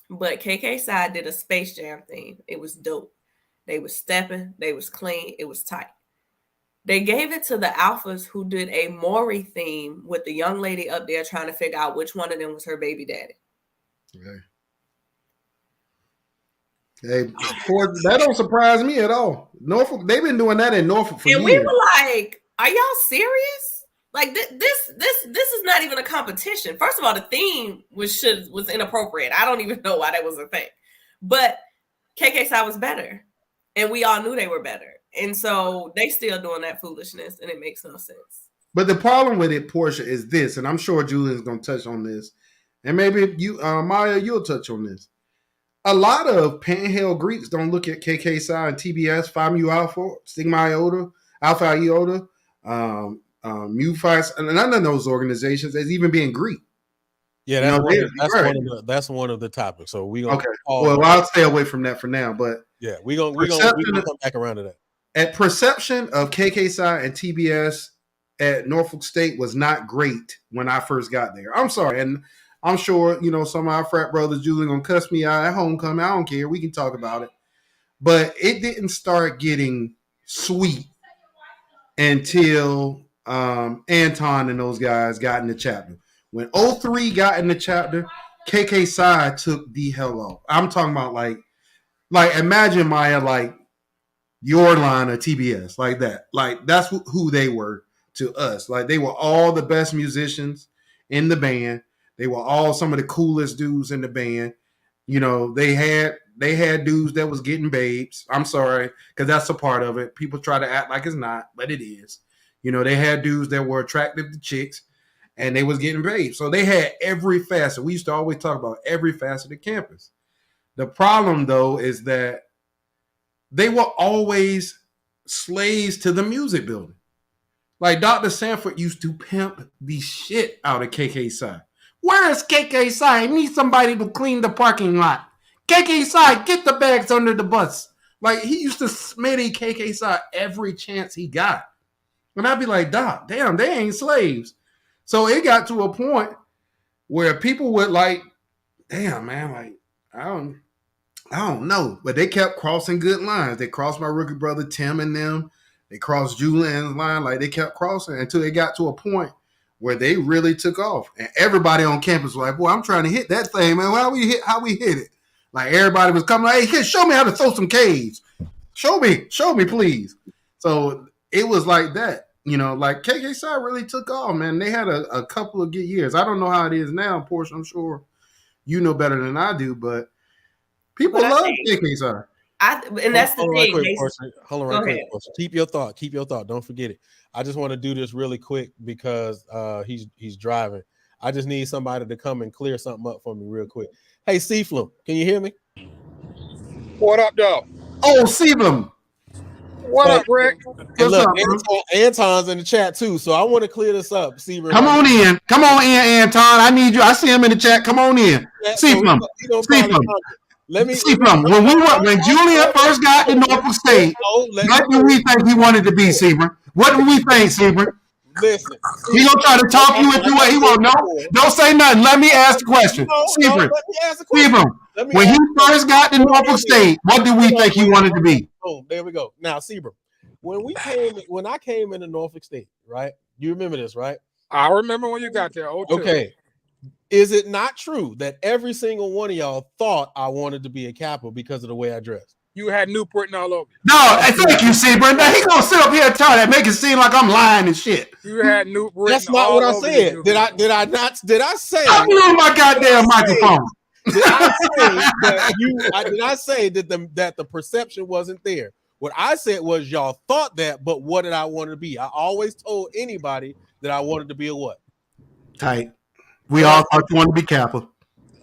Speaker 6: but KK Psi did a Space Jam theme. It was dope. They was stepping. They was clean. It was tight. They gave it to the Alphas who did a Maury theme with the young lady up there trying to figure out which one of them was her baby daddy.
Speaker 2: Okay. Hey, that don't surprise me at all. Norfolk, they've been doing that in Norfolk for years.
Speaker 6: And we were like, are y'all serious? Like this is not even a competition. First of all, the theme was inappropriate. I don't even know why that was a thing. But KK Psi was better. And we all knew they were better. And so they still doing that foolishness, and it makes no sense.
Speaker 2: But the problem with it, Portia, is this, and I'm sure Julian's going to touch on this, and maybe you, Maya, you'll touch on this. A lot of Panhandle Greeks don't look at KK Psi and TBS, Phi Mu Alpha, Sigma Iota, Alpha Iota, Mu Phi, and none of those organizations as even being Greek.
Speaker 5: Yeah, that's one of the topics. So we gonna
Speaker 2: Well, I'll stay away from that for now. But
Speaker 5: yeah, we gonna come back around to that.
Speaker 2: At perception of KK Psi and TBS at Norfolk State was not great when I first got there. I'm sorry, and I'm sure some of our frat brothers, Julian, gonna cuss me out at homecoming. I don't care. We can talk about it, but it didn't start getting sweet until Anton and those guys got in the chapter. When 03 got in the chapter, KK Psi took the hell off. I'm talking about like imagine Maya, like your line of TBS, like that. Like that's who they were to us. Like they were all the best musicians in the band. They were all some of the coolest dudes in the band. They had dudes that was getting babes. I'm sorry, because that's a part of it. People try to act like it's not, but it is. They had dudes that were attractive to chicks. And they was getting paid. So they had every facet. We used to always talk about every facet of campus. The problem, though, is that they were always slaves to the music building. Like Dr. Sanford used to pimp the shit out of KK Psi. Where is KK Psi? I need somebody to clean the parking lot. KK Psi, get the bags under the bus. Like he used to smitty KK Psi every chance he got. And I'd be like, Doc, damn, they ain't slaves. So it got to a point where people would like, damn, man, like, I don't know. But they kept crossing good lines. They crossed my rookie brother Tim and them. They crossed Julian's line. Like they kept crossing until they got to a point where they really took off. And everybody on campus was like, boy, I'm trying to hit that thing, man. How we hit it? Like everybody was coming like, hey, show me how to throw some K's. Show me, please. So it was like that. Like KK Psi really took off, man. They had a couple of good years. I don't know how it is now, Portia. I'm sure you know better than I do, but people love KK Psi.
Speaker 6: And that's the thing.
Speaker 5: Hold on, right quick. Keep your thought. Don't forget it. I just want to do this really quick because he's driving. I just need somebody to come and clear something up for me real quick. Hey, Seaflum, can you hear me?
Speaker 8: What up, though?
Speaker 2: Oh, Seaflum.
Speaker 8: What up, Rick?
Speaker 5: And look, Anton's in the chat too, so I want to clear this up.
Speaker 2: Come on in, Anton. I need you. I see him in the chat. Come on in. Seaflum. When Julian first got to Norfolk State, what do we think he wanted to be, Seabron? What do we think, Seabron?
Speaker 5: Listen,
Speaker 2: he gonna try to talk you into what he won't know. Don't say nothing. Let me ask the question. Seabron, when he first got to Norfolk State, what do we think he wanted to be?
Speaker 5: Oh, there we go. Now, Seabron, when I came into Norfolk State, right? You remember this, right?
Speaker 8: I remember when you got there.
Speaker 5: Okay. Is it not true that every single one of y'all thought I wanted to be a Kappa because of the way I dressed?
Speaker 8: You had Newport all over.
Speaker 2: No, thank you, Seabron. Now he gonna sit up here and tell that, make it seem like I'm lying and shit.
Speaker 8: You had Newport.
Speaker 5: That's not what I said. Did I say?
Speaker 2: I blew my goddamn microphone.
Speaker 5: Did I say that the perception wasn't there? What I said was y'all thought that, but what did I want to be? I always told anybody that I wanted to be a what?
Speaker 2: Tight. We all thought you wanted to be Kappa.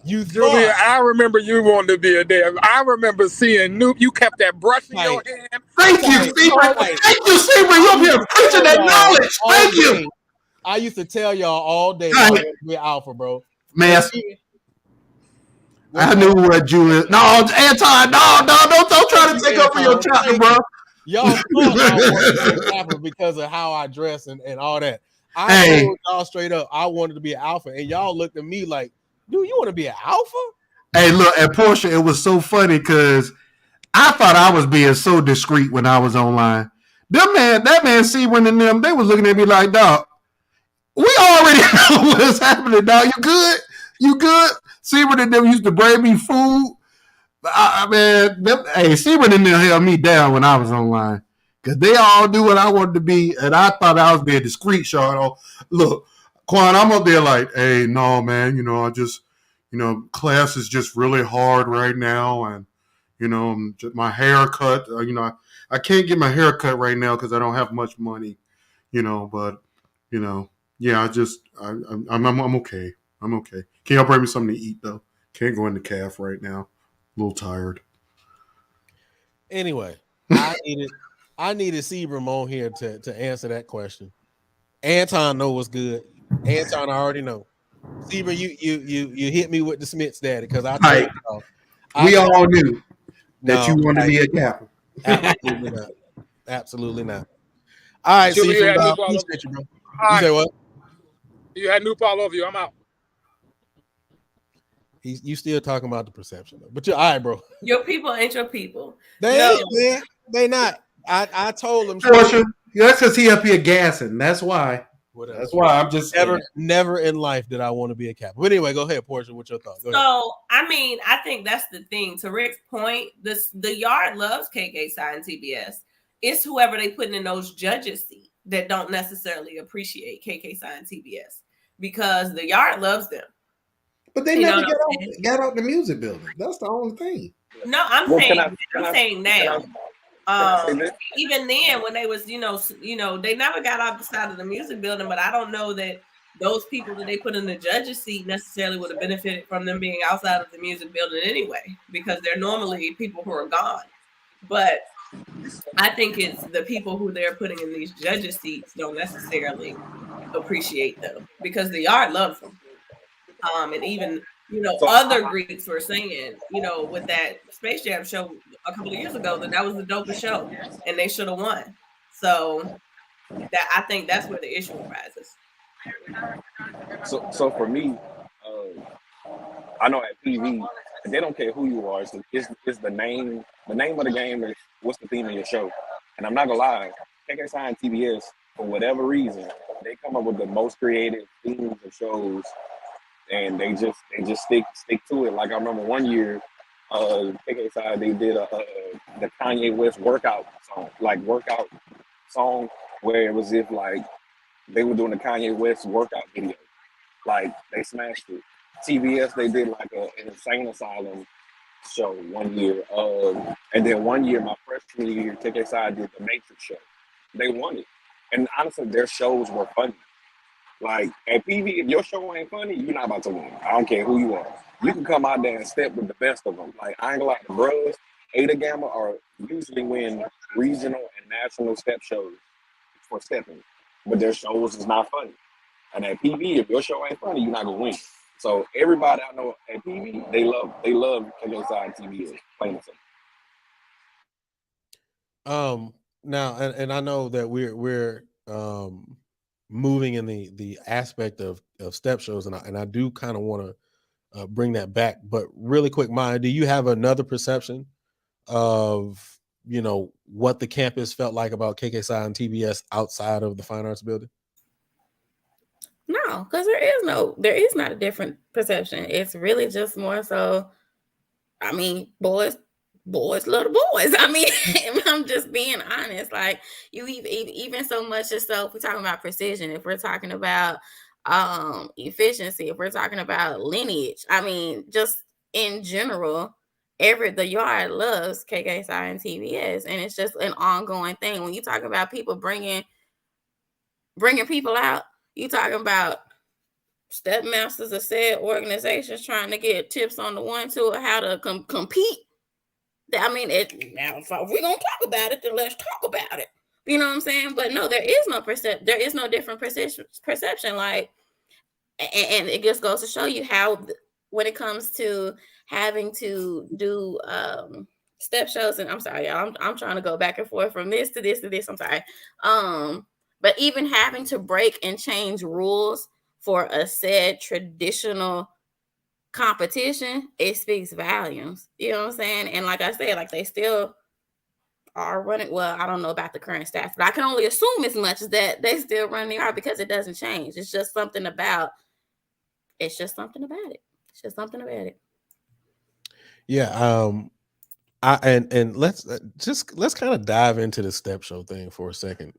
Speaker 8: Julia, I remember you wanted to be a damn. I remember seeing Noop. You kept that brush in your hand.
Speaker 2: Thank you, Seabron. Thank you, Seabron. You're here preaching that knowledge. Thank you.
Speaker 5: I used to tell y'all all day I wanted to be alpha, bro.
Speaker 2: Man, I knew what Julia. No, Anton. No, don't try to take up for your chapter, bro.
Speaker 5: Y'all thought I wanted to be alpha because of how I dress and all that. I told y'all straight up I wanted to be an alpha, and y'all looked at me like, dude, you want to be an alpha?
Speaker 2: Hey, look, at Portia, it was so funny because I thought I was being so discreet when I was online. That man, Seabron and them, they was looking at me like, dog, we already know what's happening, dog. You good? Seabron and them used to bring me food. Seabron and them held me down when I was online. Because they all knew what I wanted to be, and I thought I was being discreet, Sean. Look, Quan, I'm up there like, hey, no, man, I just, class is just really hard right now, and, my haircut, I can't get my hair cut right now because I don't have much money, but, Yeah, I'm okay. I'm okay. Can y'all bring me something to eat though? Can't go in the calf right now. A little tired.
Speaker 5: Anyway, I needed Seabram on here to answer that question. Anton know what's good. Anton, I already know. Seabram, you hit me with the Smiths daddy because I told y'all.
Speaker 2: We all knew that you wanted to be a Kappa.
Speaker 5: Absolutely not. Absolutely not. All right,
Speaker 8: Sugar, you had
Speaker 5: Seabram,
Speaker 8: New Paul
Speaker 5: appreciate you, bro.
Speaker 8: All
Speaker 5: You say
Speaker 8: right.
Speaker 5: what?
Speaker 8: You had New Paul over you. I'm out.
Speaker 5: You still talking about the perception though. But you're all right, bro.
Speaker 6: Your people ain't your people.
Speaker 5: They
Speaker 6: No.
Speaker 5: ain't, man. They not. I told them.
Speaker 2: Portia, that's because he up here gassing. That's why.
Speaker 5: Whatever.
Speaker 2: That's why I'm just
Speaker 5: never in life did I want to be a Kappa. But anyway, go ahead, Portia. What's your thought? Go ahead.
Speaker 6: So I mean, I think that's the thing. To Rick's point, the yard loves KK Sci and TBS. It's whoever they put in those judges seat that don't necessarily appreciate KK Sci and TBS because the yard loves them.
Speaker 2: But they never got out the music building. That's the only thing.
Speaker 6: No, I'm saying now. Even then, when they was, they never got off the side of the music building, but I don't know that those people that they put in the judges seat necessarily would have benefited from them being outside of the music building anyway, because they're normally people who are gone. But I think it's the people who they're putting in these judges seats don't necessarily appreciate them because the yard loves them. And even other Greeks were saying, with that Space Jam show a couple of years ago, that was the dopest show, and they should have won. So that I think that's where the issue arises.
Speaker 7: So for me, I know at PV, they don't care who you are. It's the name. The name of the game is what's the theme of your show. And I'm not gonna lie, KK Sci and TBS, for whatever reason, they come up with the most creative themes of shows. And they just stick to it. Like I remember one year, KK Sci, they did the Kanye West workout song where it was if like they were doing the Kanye West workout video, like they smashed it. TBS, they did like an insane asylum show one year, and then one year my freshman year, KK Sci did the Matrix show. They won it, and honestly, their shows were funny. Like at PV, if your show ain't funny, you're not about to win. I don't care who you are. You can come out there and step with the best of them. Like I ain't gonna lie, the Bros, Ada Gamma are usually win regional and national step shows for stepping, but their shows is not funny. And at PV, if your show ain't funny, you're not gonna win. So everybody I know at PV, they love KK Sci and TBS, plain and simple.
Speaker 5: Now, and I know that we're moving in the aspect of step shows, and I do kind of want to bring that back. But really quick, Maya, do you have another perception of what the campus felt like about KK Sci and TBS outside of the Fine Arts Building?
Speaker 4: No, because there is not a different perception. It's really just more so, I mean, boys love the boys. I mean, I'm just being honest. Like you even so much as so if we're talking about precision, if we're talking about efficiency, if we're talking about lineage, I mean, just in general, the yard loves KK Sci and TBS, and it's just an ongoing thing. When you talk about people bringing people out, you talking about step masters of said organizations trying to get tips on the 1, 2 of how to compete. I mean, now if we're gonna talk about it, then let's talk about it. You know what I'm saying? But no, there is no different perception. Like, and it just goes to show you how when it comes to having to do step shows, and I'm sorry, y'all, I'm trying to go back and forth from this to this to this. I'm sorry. But even having to break and change rules for a said traditional competition, it speaks volumes. You know what I'm saying? And like I said, like they still are running. Well, I don't know about the current staff, but I can only assume as much as that they still run the art because it doesn't change. It's just something about it. It's just something about it.
Speaker 5: Yeah. And let's kind of dive into the step show thing for a second.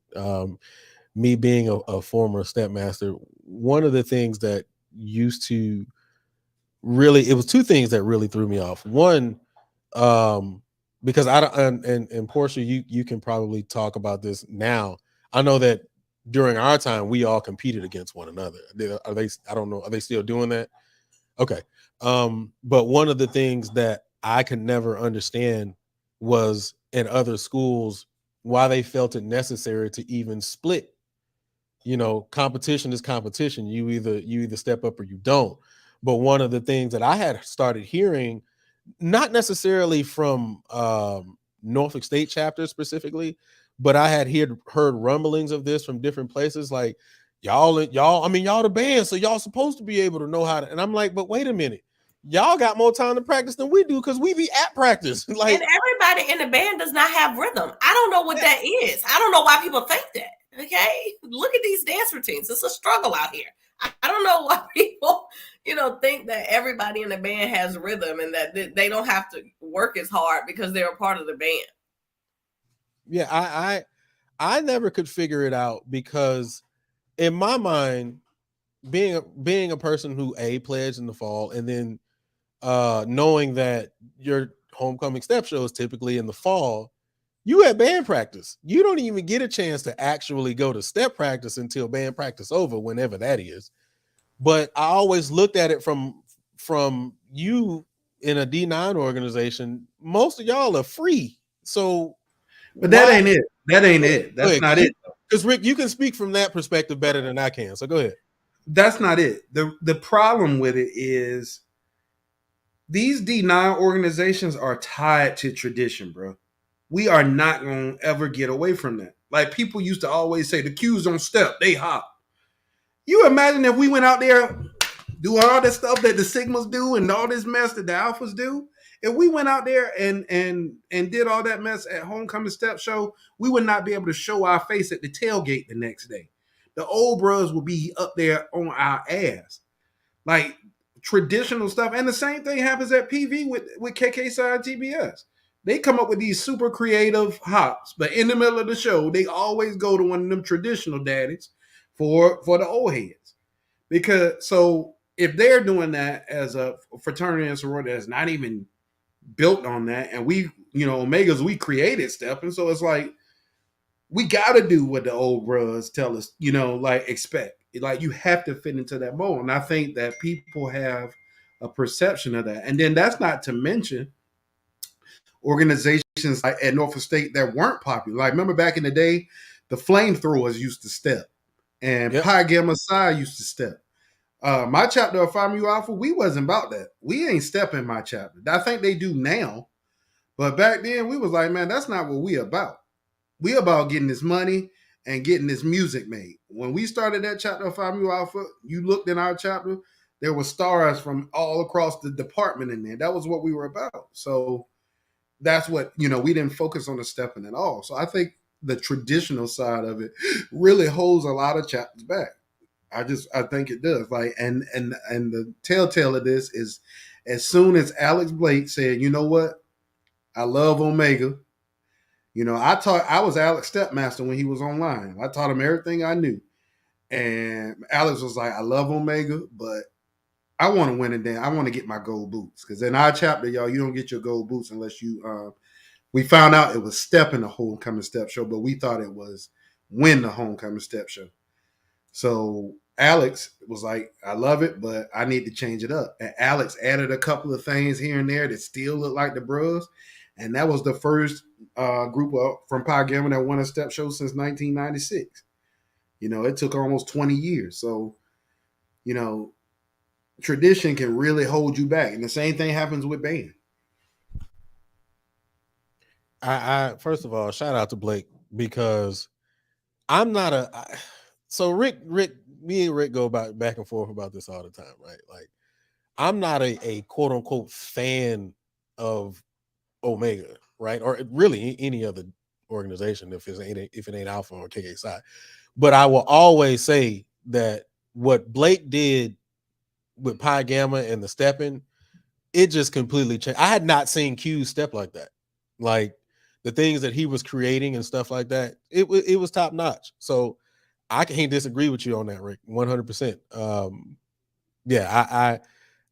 Speaker 5: Me being a former step master, one of the things that used to it was two things that really threw me off. One, because I don't, and Portia, you can probably talk about this now. I know that during our time, we all competed against one another. Are they? I don't know. Are they still doing that? Okay. But one of the things that I could never understand was in other schools why they felt it necessary to even split. Competition is competition. You either step up or you don't. But one of the things that I had started hearing, not necessarily from Norfolk State chapter specifically, but I had heard rumblings of this from different places, like y'all, y'all the band, so y'all supposed to be able to know how to. And I'm like, but wait a minute, y'all got more time to practice than we do because we be at practice. Like,
Speaker 6: and everybody in the band does not have rhythm. I don't know what that is. I don't know why people think that. Okay, look at these dance routines. It's a struggle out here. I don't know why people, think that everybody in the band has rhythm and that they don't have to work as hard because they're a part of the band.
Speaker 5: Yeah, I never could figure it out because in my mind, being a person who pledged in the fall and then knowing that your homecoming step show is typically in the fall, you at band practice. You don't even get a chance to actually go to step practice until band practice over, whenever that is. But I always looked at it from you in a D9 organization. Most of y'all are free. So,
Speaker 2: but that ain't it. That ain't it. That's not it.
Speaker 5: Because Rick, you can speak from that perspective better than I can. So go ahead.
Speaker 2: That's not it. The problem with it is these D9 organizations are tied to tradition, bro. We are not going to ever get away from that. Like people used to always say, the Qs don't step, they hop. You imagine if we went out there doing all this stuff that the Sigmas do and all this mess that the Alphas do. If we went out there and did all that mess at homecoming step show, we would not be able to show our face at the tailgate the next day. The old bros will be up there on our ass. Like traditional stuff. And the same thing happens at PV with KK Side TBS. They come up with these super creative hops, but in the middle of the show, they always go to one of them traditional daddies for the old heads. Because so if they're doing that as a fraternity and sorority that's not even built on that, and we, Omegas, we created step, and so it's like we got to do what the old bros tell us, expect. Like you have to fit into that mold, and I think that people have a perception of that. And then that's not to mention organizations like at Norfolk State that weren't popular. Like remember back in the day, the flamethrowers used to step, and Pi Gamma Psi used to step. My chapter of Phi Mu Alpha, we wasn't about that. We ain't stepping my chapter. I think they do now, but back then we was like, man, that's not what we about. We about getting this money and getting this music made. When we started that chapter of Phi Mu Alpha, you looked in our chapter, there were stars from all across the department in there. That was what we were about. So that's what, we didn't focus on the stepping at all. So I think the traditional side of it really holds a lot of chapters back. I think it does. Like, and the telltale of this is as soon as Alex Blake said, you know what? I love Omega. I was Alex stepmaster when he was online. I taught him everything I knew. And Alex was like, I love Omega, but I want to win it then. I want to get my gold boots. Because in our chapter, y'all, you don't get your gold boots unless you we found out it was step in the homecoming step show, but we thought it was win the homecoming step show. So Alex was like, I love it, but I need to change it up. And Alex added a couple of things here and there that still look like the bros. And that was the first group from Pi Gamma that won a step show since 1996. It took almost 20 years. So, tradition can really hold you back. And the same thing happens with band.
Speaker 5: I first of all, shout out to Blake because I'm not so Rick, me and Rick go back and forth about this all the time, right? Like, I'm not a quote unquote fan of Omega, right? Or really any other organization if it ain't Alpha or KK Psi. But I will always say that what Blake did with Pi Gamma and the stepping, it just completely changed. I had not seen Q step like that. Like the things that he was creating and stuff like that, it was top notch. So I can't disagree with you on that, Rick. 100%. Yeah,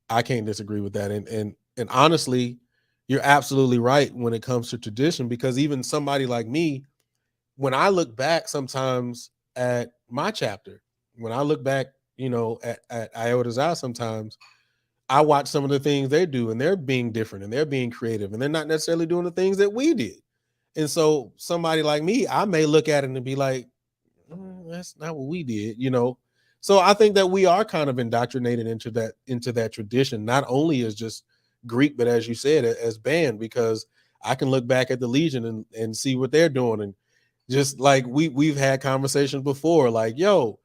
Speaker 5: I can't disagree with that. And honestly, you're absolutely right when it comes to tradition, because even somebody like me, when I look back, sometimes at my chapter, when I look back, at Iota's Eye, sometimes I watch some of the things they do, and they're being different and they're being creative, and they're not necessarily doing the things that we did. And so somebody like me, I may look at it and be like, that's not what we did, So I think that we are kind of indoctrinated into that tradition, not only as just Greek, but as you said, as band, because I can look back at the Legion and see what they're doing. And just like we've had conversations before, like, yo,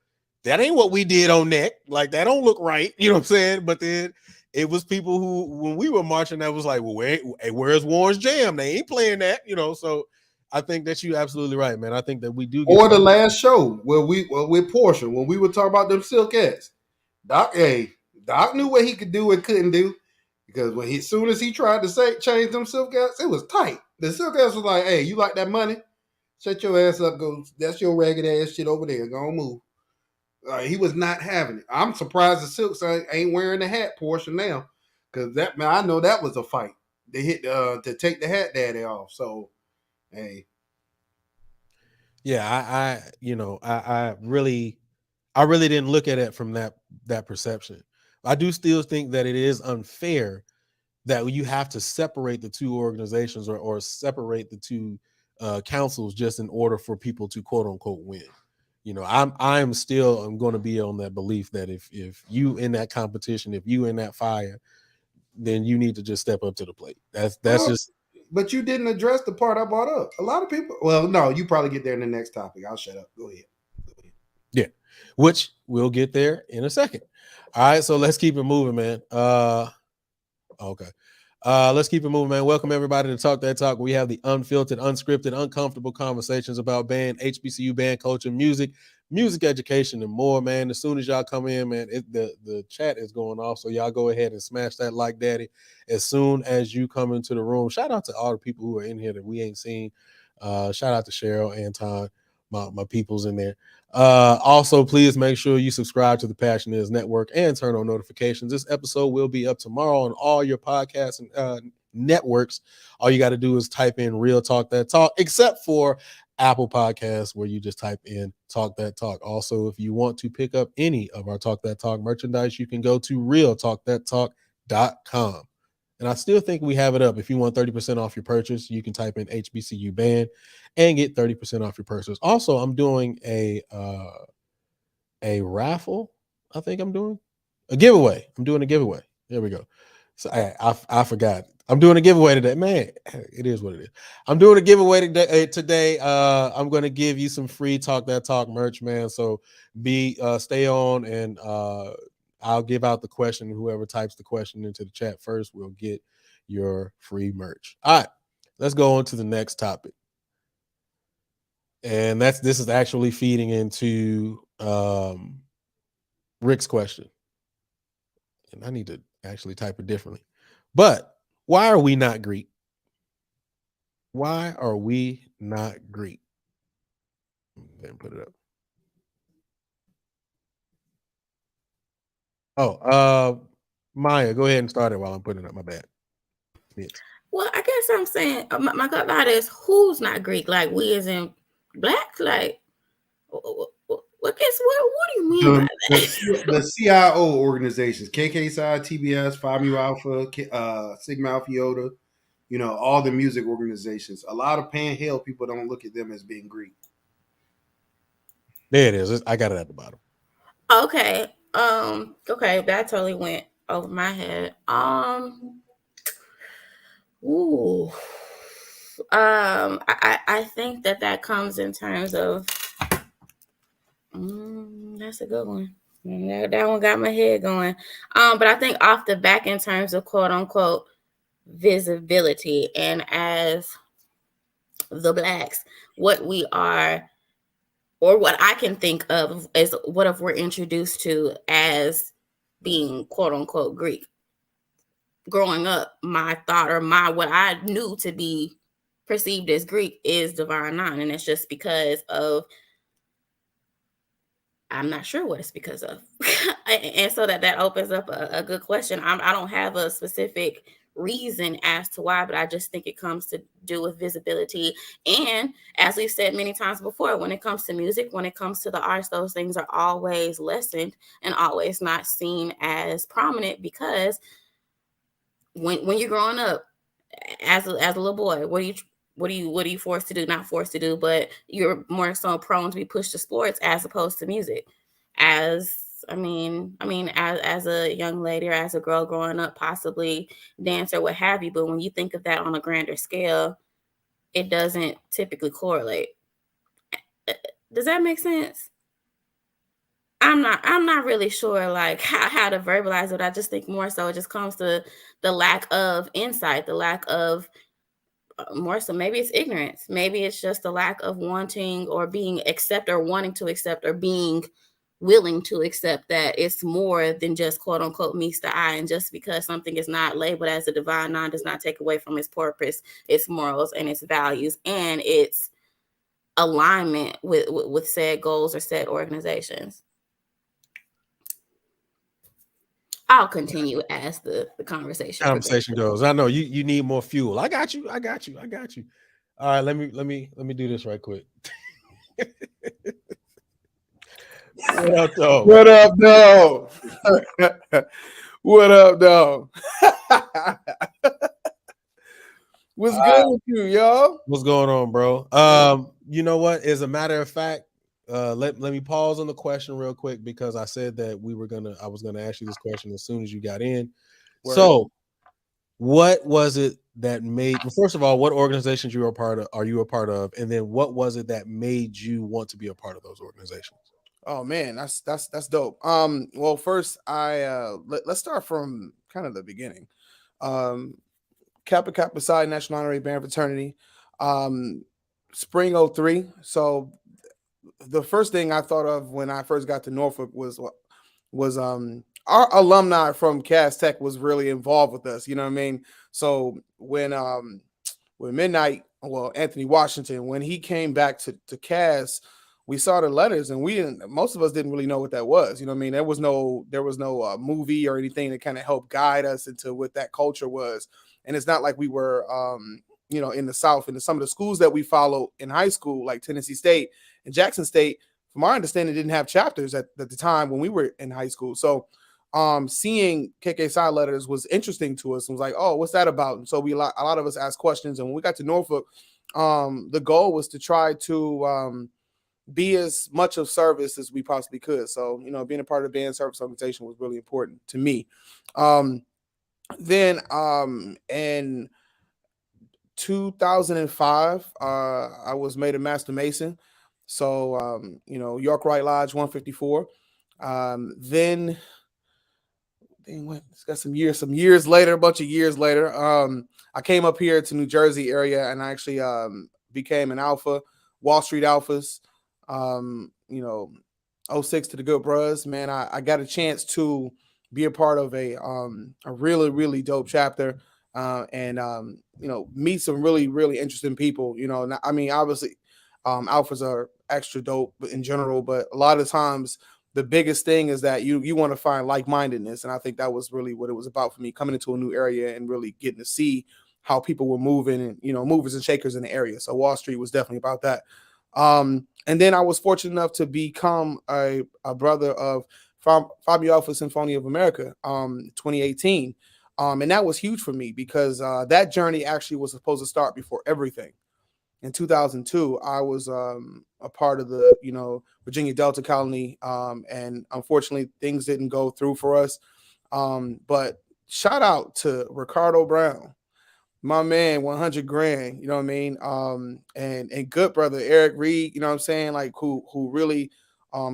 Speaker 5: that ain't what we did on neck. Like, that don't look right. You know what I'm saying? But then it was people who, when we were marching, that was like, well, where's Warren's Jam? They ain't playing that, So I think that you're absolutely right, man. I think that we do.
Speaker 2: Or the last show where with Portia, when we were talking about them Silkettes, Doc knew what he could do and couldn't do, because as soon as he tried to change them Silkettes, it was tight. The Silkettes was like, "Hey, you like that money? Shut your ass up. Go. That's your ragged ass shit over there. Go on, move." He was not having it. I'm surprised the Silks ain't wearing the hat Portia now, because that, man, I know that was a fight. They hit to take the hat daddy off. So, hey.
Speaker 5: Yeah, I really didn't look at it from that perception. I do still think that it is unfair that you have to separate the two organizations or separate the two councils just in order for people to quote unquote win. I'm going to be on that belief that if you in that competition, if you in that fire, then you need to just step up to the plate. That's just.
Speaker 2: But you didn't address the part I brought up. A lot of people. Well, no, you probably get there in the next topic. I'll shut up. Go ahead.
Speaker 5: Yeah, which we'll get there in a second. All right, so let's keep it moving, man. Okay. Let's keep it moving, man. Welcome everybody to Talk That Talk. We have the unfiltered, unscripted, uncomfortable conversations about band, HBCU band culture, music education, and more, man. As soon as y'all come in, man, the chat is going off, so y'all go ahead and smash that like daddy as soon as you come into the room. Shout out to all the people who are in here that we ain't seen. Shout out to Cheryl, Anton, my people's in there. Also, please make sure you subscribe to the Passion Is Network and turn on notifications. This episode will be up tomorrow on all your podcasts and networks. All you got to do is type in Real Talk That Talk, except for Apple Podcasts, where you just type in Talk That Talk. Also, if you want to pick up any of our Talk That Talk merchandise, you can go to realtalkthattalk.com. And I still think we have it up. If you want 30% off your purchase, you can type in HBCU band and get 30% off your purchase. Also, I'm doing a raffle. I think I'm doing a giveaway. There we go. So I forgot. I'm doing a giveaway today. Man, it is what it is. I'm doing a giveaway today. I'm going to give you some free Talk That Talk merch, man. So stay on, and I'll give out the question. Whoever types the question into the chat first will get your free merch. All right, let's go on to the next topic. And this is actually feeding into Rick's question. And I need to actually type it differently. But why are we not Greek? Why are we not Greek? Then put it up. Oh, Maya, go ahead and start it while I'm putting it up. My bad.
Speaker 4: Yeah. Well, I guess I'm saying my thought is, who's not Greek? Like, we as in black? Like, what do you mean by that?
Speaker 2: The CIO organizations, KK-Psi, TBS, Phi Mu Alpha, Sigma Alpha Iota, all the music organizations. A lot of Pan Hell people don't look at them as being Greek.
Speaker 5: There it is. I got it at the bottom.
Speaker 4: Okay. Okay, that totally went over my head. I think that comes in terms of that's a good one. That one got my head going. But I think off the back, in terms of quote unquote visibility, and as the blacks, what we are, or what I can think of is what if we're introduced to as being quote unquote Greek. Growing up, my thought, or what I knew to be perceived as Greek is Divine Nine, and it's just because of, I'm not sure what it's because of. And so that opens up a good question. I don't have a specific reason as to why, but I just think it comes to do with visibility. And as we've said many times before, when it comes to music, when it comes to the arts, those things are always lessened and always not seen as prominent, because when you're growing up as a little boy, what are you forced to do? Not forced to do, but you're more so prone to be pushed to sports as opposed to music. As a young lady or as a girl growing up, possibly dance or what have you, but when you think of that on a grander scale, it doesn't typically correlate. Does that make sense? I'm not really sure like how to verbalize it. I just think more so it just comes to the lack of insight, the lack of more so maybe it's ignorance. Maybe it's just the lack of wanting or being accept or wanting to accept or being willing to accept that it's more than just quote unquote meets the eye. And just because something is not labeled as a divine nine does not take away from its purpose, its morals, and its values, and its alignment with said goals or said organizations. I'll continue as the conversation
Speaker 5: goes. I know you need more fuel. I got you. All right, let me do this right quick. What up, though?
Speaker 9: What up, though? What up, though? What's good with you, y'all?
Speaker 5: What's going on, bro? You know what? As a matter of fact, let me pause on the question real quick, because I said that I was gonna ask you this question as soon as you got in. Word. So what was it that made, well, first of all, what organizations are you a part of? And then what was it that made you want to be a part of those organizations?
Speaker 9: Oh man, that's dope. Well, first let's start from kind of the beginning. Kappa Kappa Psi National Honorary Band Fraternity, spring 03. So the first thing I thought of when I first got to Norfolk was our alumni from Cass Tech was really involved with us. You know what I mean? So when Midnight, well, Anthony Washington, when he came back to Cass, we saw the letters, and most of us didn't really know what that was. You know what I mean? There was no movie or anything that kind of helped guide us into what that culture was. And it's not like we were, in the South, and some of the schools that we follow in high school, like Tennessee State and Jackson State, from our understanding, didn't have chapters at the time when we were in high school. So seeing KKSI letters was interesting to us. It was like, oh, what's that about? And so a lot of us asked questions. And when we got to Norfolk, the goal was to try to be as much of service as we possibly could. So, being a part of the band service organization was really important to me. Then in 2005, I was made a Master Mason. So, York Rite Lodge 154. Then it's got some years later, a bunch of years later, I came up here to New Jersey area, and I actually became an Alpha, Wall Street Alphas. 06 to the Good Bros. Man, I got a chance to be a part of a really, really dope chapter, and meet some really, really interesting people. Obviously, Alphas are extra dope in general, but a lot of times the biggest thing is that you want to find like-mindedness. And I think that was really what it was about for me, coming into a new area and really getting to see how people were moving and, movers and shakers in the area. So Wall Street was definitely about that. And then I was fortunate enough to become a brother of Phi Alpha Symphony of America, 2018. And that was huge for me because that journey actually was supposed to start before everything. In 2002, I was a part of the, Virginia Delta Colony. And unfortunately, things didn't go through for us. But shout out to Ricardo Brown, my man, 100 grand, you know what I mean? And good brother, Eric Reed, you know what I'm saying? Like who really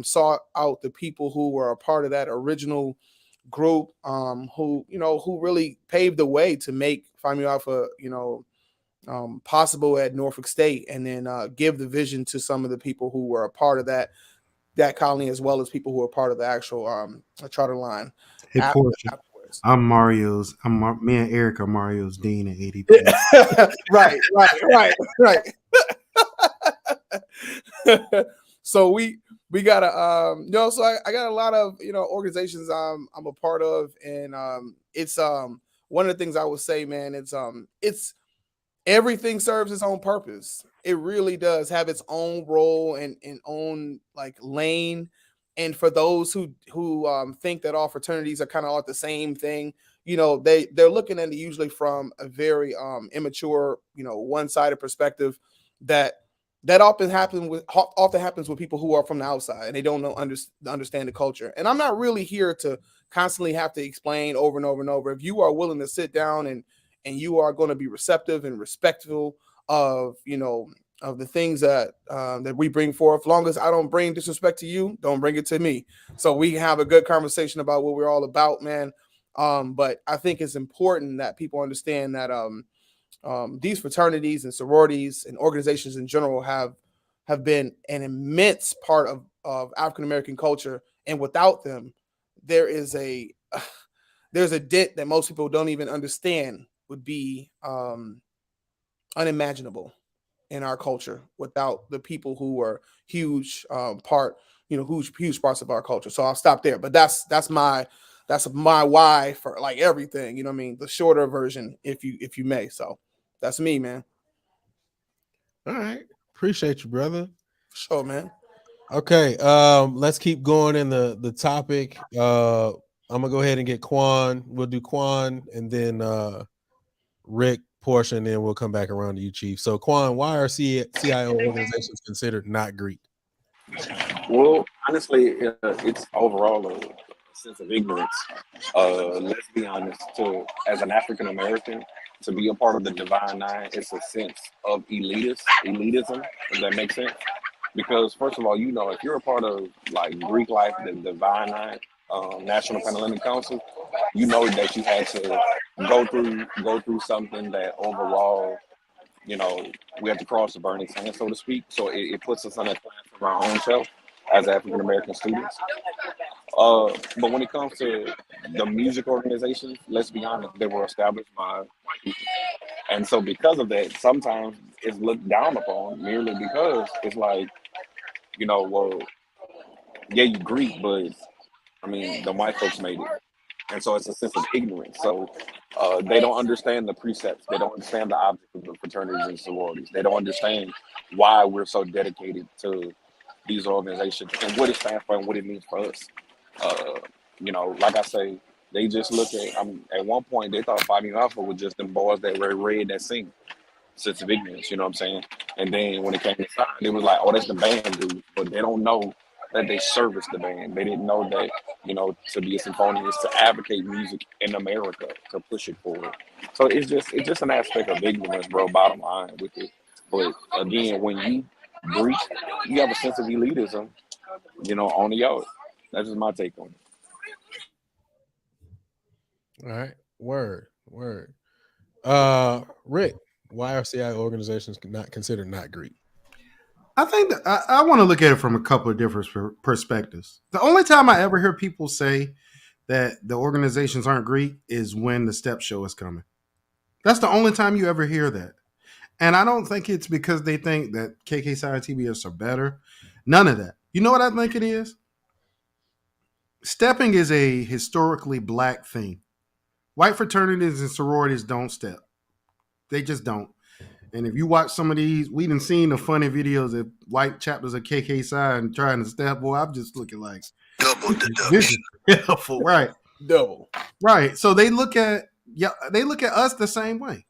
Speaker 9: sought out the people who were a part of that original group, who really paved the way to make Phi Mu Alpha, possible at Norfolk State, and then give the vision to some of the people who were a part of that colony, as well as people who are part of the actual charter line.
Speaker 2: Hey, Portia, me and Eric are Mario's dean at ADP.
Speaker 9: Right. So we got so I got a lot of organizations I'm a part of, and it's one of the things I would say, man, it's everything serves its own purpose. It really does have its own role and own like lane. And for those who think that all fraternities are kind of all the same thing, they're looking at it usually from a very immature, one-sided perspective that often happens with people who are from the outside and they don't understand the culture. And I'm not really here to constantly have to explain over and over and over. If you are willing to sit down and you are going to be receptive and respectful of of the things that we bring forth, as long as I don't bring disrespect to you, don't bring it to me. So we have a good conversation about what we're all about, man. But I think it's important that people understand that these fraternities and sororities and organizations in general have been an immense part of African-American culture. And without them, there's a dent that most people don't even understand would be unimaginable in our culture without the people who are huge huge parts of our culture. So I'll stop there. But that's my why for like everything, what I mean? The shorter version, if you may. So that's me, man.
Speaker 5: All right. Appreciate you, brother.
Speaker 9: For sure, man.
Speaker 5: Okay. Let's keep going in the topic. I'm gonna go ahead and get Quan. We'll do Quan and then Rick portion, and then we'll come back around to you, Chief. So Quan, why are CIO organizations considered not Greek?
Speaker 7: Well, honestly, it's overall a sense of ignorance. Let's be honest, as an African American, to be a part of the Divine Nine, it's a sense of elitism, if that makes sense. Because first of all, if you're a part of like GreekLife, the Divine Nine, National Panhellenic Council, you know that you had to go through something that overall, we have to cross the burning sand, so to speak. So it puts us on a class of our own self as African American students. But when it comes to the music organizations, let's be honest, they were established by white people. And so because of that, sometimes it's looked down upon merely because it's like, well, yeah, you Greek, but I mean, the white folks made it. And so it's a sense of ignorance. So they don't understand the precepts. They don't understand the object of the fraternities and sororities. They don't understand why we're so dedicated to these organizations and what it stands for and what it means for us. Like I say, they just look at one point, they thought Fighting Alpha was just them boys that wear red that sing. Sense of ignorance, you know what I'm saying? And then when it came to sign, it was like, oh, that's the band dude. But they don't know that they service the band. They didn't know that, to be a symphonian is to advocate music in America, to push it forward. So it's just an aspect of ignorance, bro, bottom line with it. But again, when you Greek, you have a sense of elitism, on the oath. That's just my take on it.
Speaker 5: All right. Word. Rick, why are CIO organizations not considered not Greek?
Speaker 2: I think that I want to look at it from a couple of different perspectives. The only time I ever hear people say that the organizations aren't Greek is when the step show is coming. That's the only time you ever hear that. And I don't think it's because they think that KK Psi and TBS are better. None of that. You know what I think it is? Stepping is a historically black thing. White fraternities and sororities don't step. They just don't. And if you watch some of these, we done seen the funny videos of white chapters of KK Psi and trying to step. Boy, I'm just looking like double the this is pitiful, right?
Speaker 9: Double.
Speaker 2: Right. So they look at us the same way.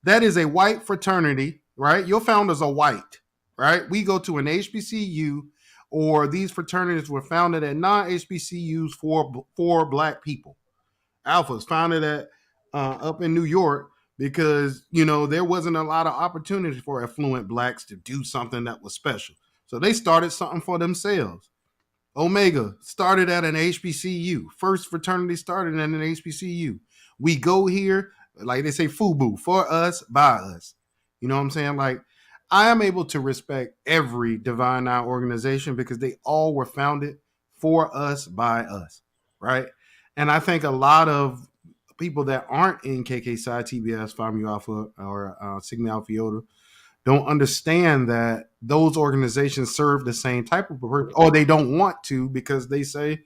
Speaker 2: That is a white fraternity, right? Your founders are white, right? We go to an HBCU, or these fraternities were founded at non-HBCUs for black people. Alpha's founded at up in New York because, there wasn't a lot of opportunity for affluent blacks to do something that was special. So they started something for themselves. Omega started at an HBCU. First fraternity started at an HBCU. We go here, like they say, FUBU, for us, by us. You know what I'm saying? Like, I am able to respect every Divine Nine organization because they all were founded for us, by us, right? And I think a lot of people that aren't in KK Psi, TBS, Phi Mu Alpha, or Sigma Alpha Iota don't understand that those organizations serve the same type of purpose, or they don't want to because they say,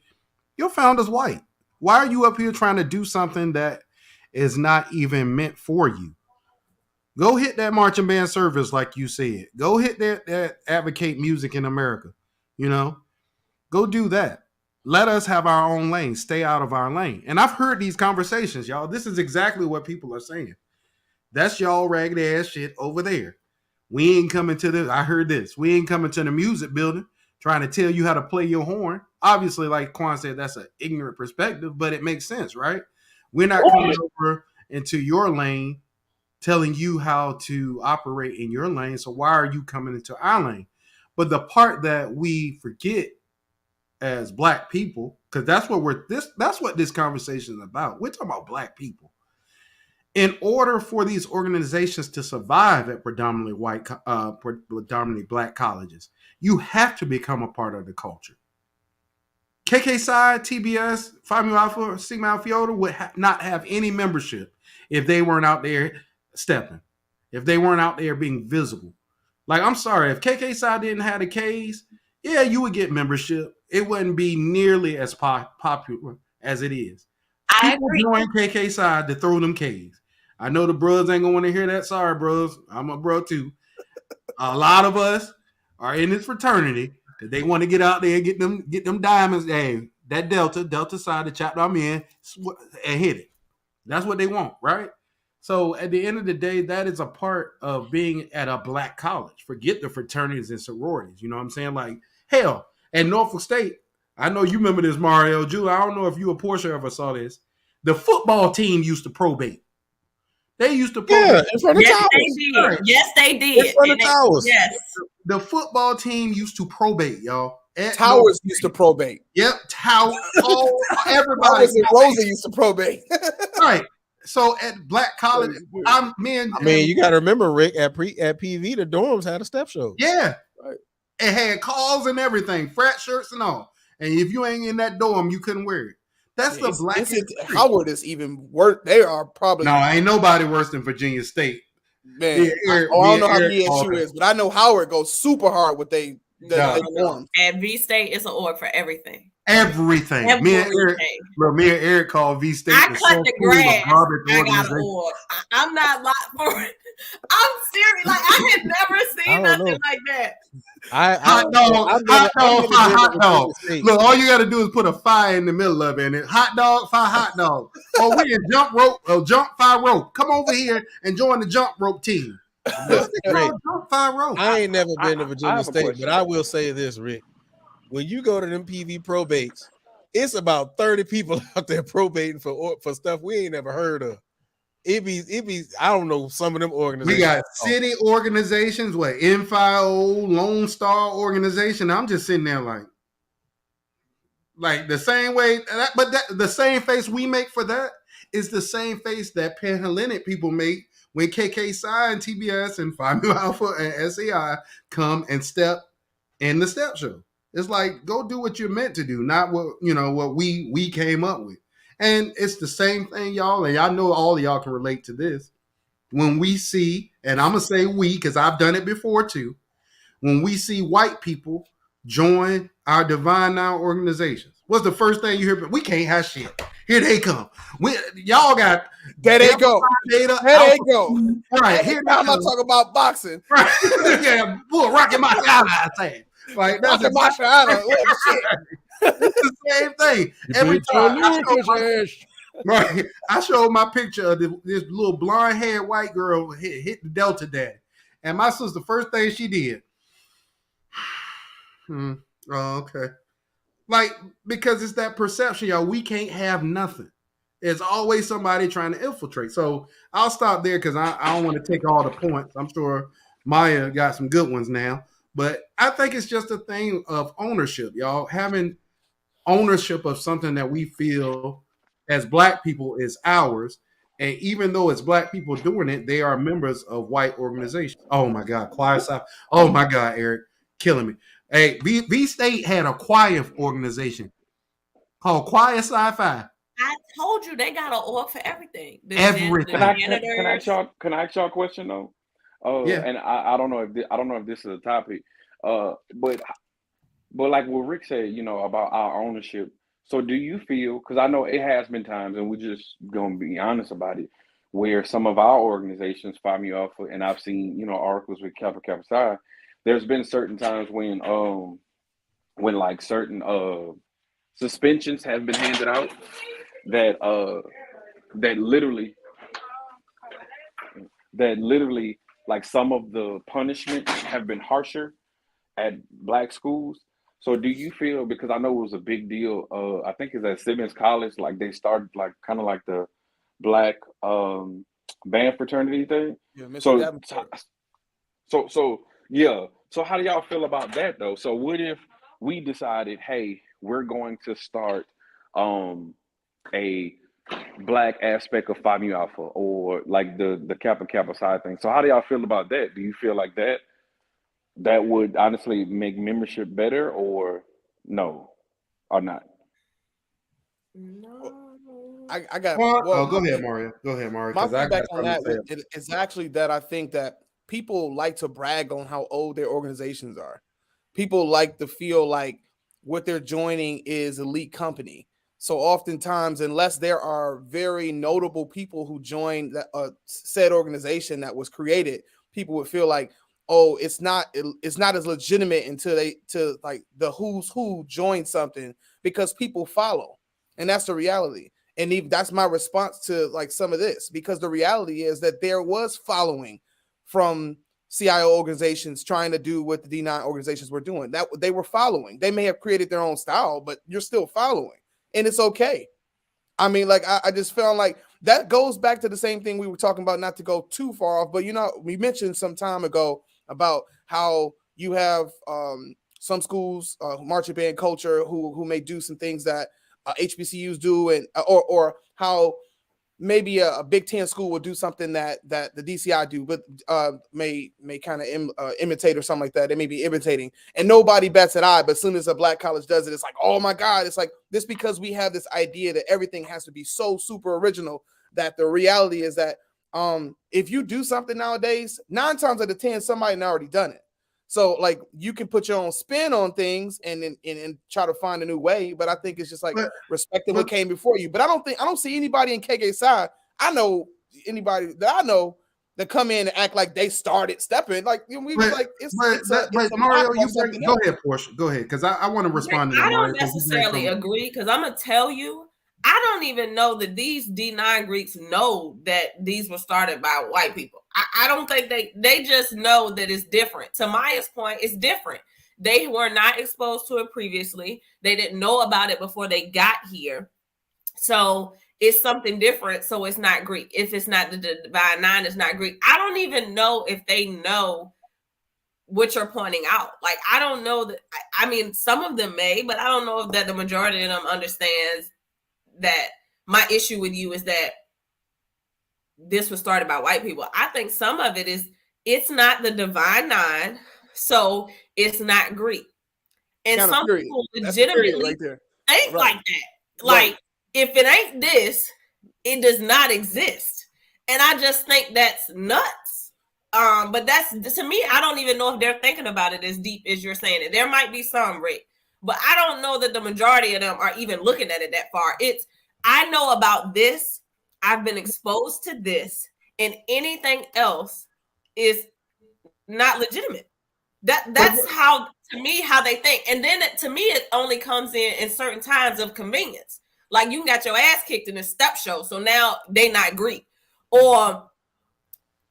Speaker 2: your founder's white. Why are you up here trying to do something that is not even meant for you. Go hit that marching band service, like you said. Go hit that advocate music in America. You know, go do that. Let us have our own lane. Stay out of our lane. And I've heard these conversations, y'all. This is exactly what people are saying. That's y'all ragged ass shit over there. We ain't coming to the, I heard this. We ain't coming to the music building trying to tell you how to play your horn. Obviously, like Quan said, that's an ignorant perspective, but it makes sense, right? We're not coming over into your lane telling you how to operate in your lane. So why are you coming into our lane? But the part that we forget as Black people, because that's what this conversation is about. We're talking about Black people. In order for these organizations to survive at predominantly Black colleges, you have to become a part of the culture. KK Psi, TBS, Phi Mu Alpha, Sigma Alpha Iota would not have any membership if they weren't out there stepping, if they weren't out there being visible. Like, I'm sorry, if KK Psi didn't have the Ks, yeah, you would get membership. It wouldn't be nearly as popular as it is. People join KK Psi to throw them Ks. I know the bros ain't gonna want to hear that. Sorry, bros. I'm a bro too. A lot of us are in this fraternity because they want to get out there and get them diamonds. Hey, that Delta side, the chapter I'm in, and hit it. That's what they want, right? So at the end of the day, that is a part of being at a Black college. Forget the fraternities and sororities. You know what I'm saying? Like, hell, at Norfolk State, I know you remember this, Mario. Julie, I don't know if you or Portia ever saw this. The football team used to probate. They used to probate.
Speaker 5: In front of towers.
Speaker 6: They did. Right. Yes, they did.
Speaker 5: In front of towers.
Speaker 6: Yes.
Speaker 2: The football team used to probate, y'all.
Speaker 9: Towers used to probate.
Speaker 2: Yep, towers. Everybody.
Speaker 9: Towers and Rosa used to probate.
Speaker 2: Right. So at Black college, I mean,
Speaker 5: you got to remember, Rick, at PV, the dorms had a step show.
Speaker 2: Yeah, right. It had calls and everything, frat shirts and all. And if you ain't in that dorm, you couldn't wear it. That's the Black.
Speaker 9: Howard is even worse. They are probably
Speaker 2: ain't nobody worse than Virginia State.
Speaker 9: Man, I don't know how VSU is, but I know Howard goes super hard with they dorms.
Speaker 6: At V State, it's an org for everything.
Speaker 2: Everything. Me and Eric called V State.
Speaker 6: I cut the grass. I got an org. I'm not locked for it. I'm serious. Like, I had never seen nothing like that.
Speaker 2: Hot dog. Look, all you got to do is put a fire in the middle of it. And hot dog, fire, hot dog. Oh, we in jump fire rope. Come over here and join the jump rope team. Jump fire rope.
Speaker 5: I ain't never been to Virginia State, but I will say this, Rick. When you go to them PV probates, it's about 30 people out there probating for stuff we ain't never heard of. It be I don't know, some of them organizations.
Speaker 2: We got city organizations, NFIO, Lone Star organization. I'm just sitting there like the same way, the same face we make for that is the same face that Panhellenic people make when KK Psi and TBS and Phi Mu Alpha and SAI come and step in the step show. It's like, go do what you're meant to do, not what we came up with. And it's the same thing, y'all. And I know all of y'all can relate to this. When we see, and I'm going to say we, because I've done it before too. When we see white people join our Divine Now organizations, what's the first thing you hear? We can't have shit. Here they come. Y'all got.
Speaker 9: There they go.
Speaker 2: Data,
Speaker 9: there they go.
Speaker 2: Right. Here
Speaker 9: I'm not talking about boxing.
Speaker 2: Right. Yeah. Bull Rocky Machado, I say. Like, that's
Speaker 9: Rocky Machado.
Speaker 2: It's the same thing. Every time I showed my picture of this little blonde haired white girl hit the Delta Daddy. And my sister, first thing she did. Oh, okay. Like, because it's that perception, y'all. We can't have nothing. There's always somebody trying to infiltrate. So I'll stop there because I don't want to take all the points. I'm sure Maya got some good ones now. But I think it's just a thing of ownership, y'all. Having ownership of something that we feel as Black people is ours. And even though it's Black people doing it, they are members of white organizations. Oh, my God. Choir Sci. Oh, my God, Eric. Killing me. Hey, V State had a choir organization called Choir Sci-Fi.
Speaker 6: I told you they got an org for everything.
Speaker 2: Everything.
Speaker 7: Can I ask y'all a question though? Yeah. And I don't know if this is a topic. But like what Rick said, about our ownership. So do you feel, because I know it has been times, and we're just going to be honest about it, where some of our organizations, FAMU Alpha, and I've seen, articles with Kappa Kappa Psi, there's been certain times when like certain suspensions have been handed out that that literally like some of the punishments have been harsher at Black schools. So do you feel, because I know it was a big deal, I think it's at Simmons College, like they started like kind of like the Black band fraternity thing.
Speaker 9: Yeah, Mr.
Speaker 7: So
Speaker 9: Davenport.
Speaker 7: so yeah. So how do y'all feel about that though? So what if we decided, hey, we're going to start a Black aspect of Phi Mu Alpha, or like the Kappa Kappa side thing? So how do y'all feel about that? Do you feel like that would honestly make membership better, or no, or not?
Speaker 6: No.
Speaker 9: I got
Speaker 2: Go ahead, Mario. Go ahead, Mario.
Speaker 9: My
Speaker 2: Because I
Speaker 9: feedback
Speaker 2: got
Speaker 9: on that
Speaker 2: something to say.
Speaker 9: is actually that I think that people like to brag on how old their organizations are. People like to feel like what they're joining is elite company. So oftentimes, unless there are very notable people who join that said organization that was created, people would feel like, oh, it's not as legitimate until like the who's who join something, because people follow, and that's the reality. And even that's my response to like some of this, because the reality is that there was following from CIO organizations trying to do what the D9 organizations were doing. That they were following. They may have created their own style, but you're still following, and it's okay. I mean, like I just felt like that goes back to the same thing we were talking about, not to go too far off, but we mentioned some time ago about how you have some schools, marching band culture, who may do some things that HBCUs do, and or how maybe a Big Ten school will do something that the DCI do, but may kind of imitate or something like that. They may be imitating, and nobody bats an eye. But as soon as a Black college does it, it's like, oh my God! It's like this, because we have this idea that everything has to be so super original. That the reality is that if you do something nowadays, 9 times out of 10, somebody already done it. So like you can put your own spin on things and try to find a new way. But I think it's just like respecting what came before you. But I don't see anybody in KK side. I know anybody that I know that come in and act like they started stepping. Like
Speaker 2: Mario, go ahead, Portia. Go ahead, because I want to respond to that.
Speaker 6: I don't necessarily agree, because I'm gonna tell you, I don't even know that these D9 Greeks know that these were started by white people. I don't think they just know that it's different. To Maya's point, it's different. They were not exposed to it previously. They didn't know about it before they got here. So it's something different. So it's not Greek. If it's not the Divine Nine, it's not Greek. I don't even know if they know what you're pointing out. Like, I don't know that. I mean, some of them may, but I don't know if that the majority of them understands that my issue with you is that this was started by white people. I think some of it is, it's not the Divine Nine, so it's not Greek. And some people legitimately think like that. Like, if it ain't this, it does not exist. And I just think that's nuts. But that's, to me, I don't even know if they're thinking about it as deep as you're saying it. There might be some, Rick, but I don't know that the majority of them are even looking at it that far. I know about this. I've been exposed to this, and anything else is not legitimate. That's how, to me, how they think. And then to me, it only comes in certain times of convenience. Like, you got your ass kicked in a step show, so now they not Greek, or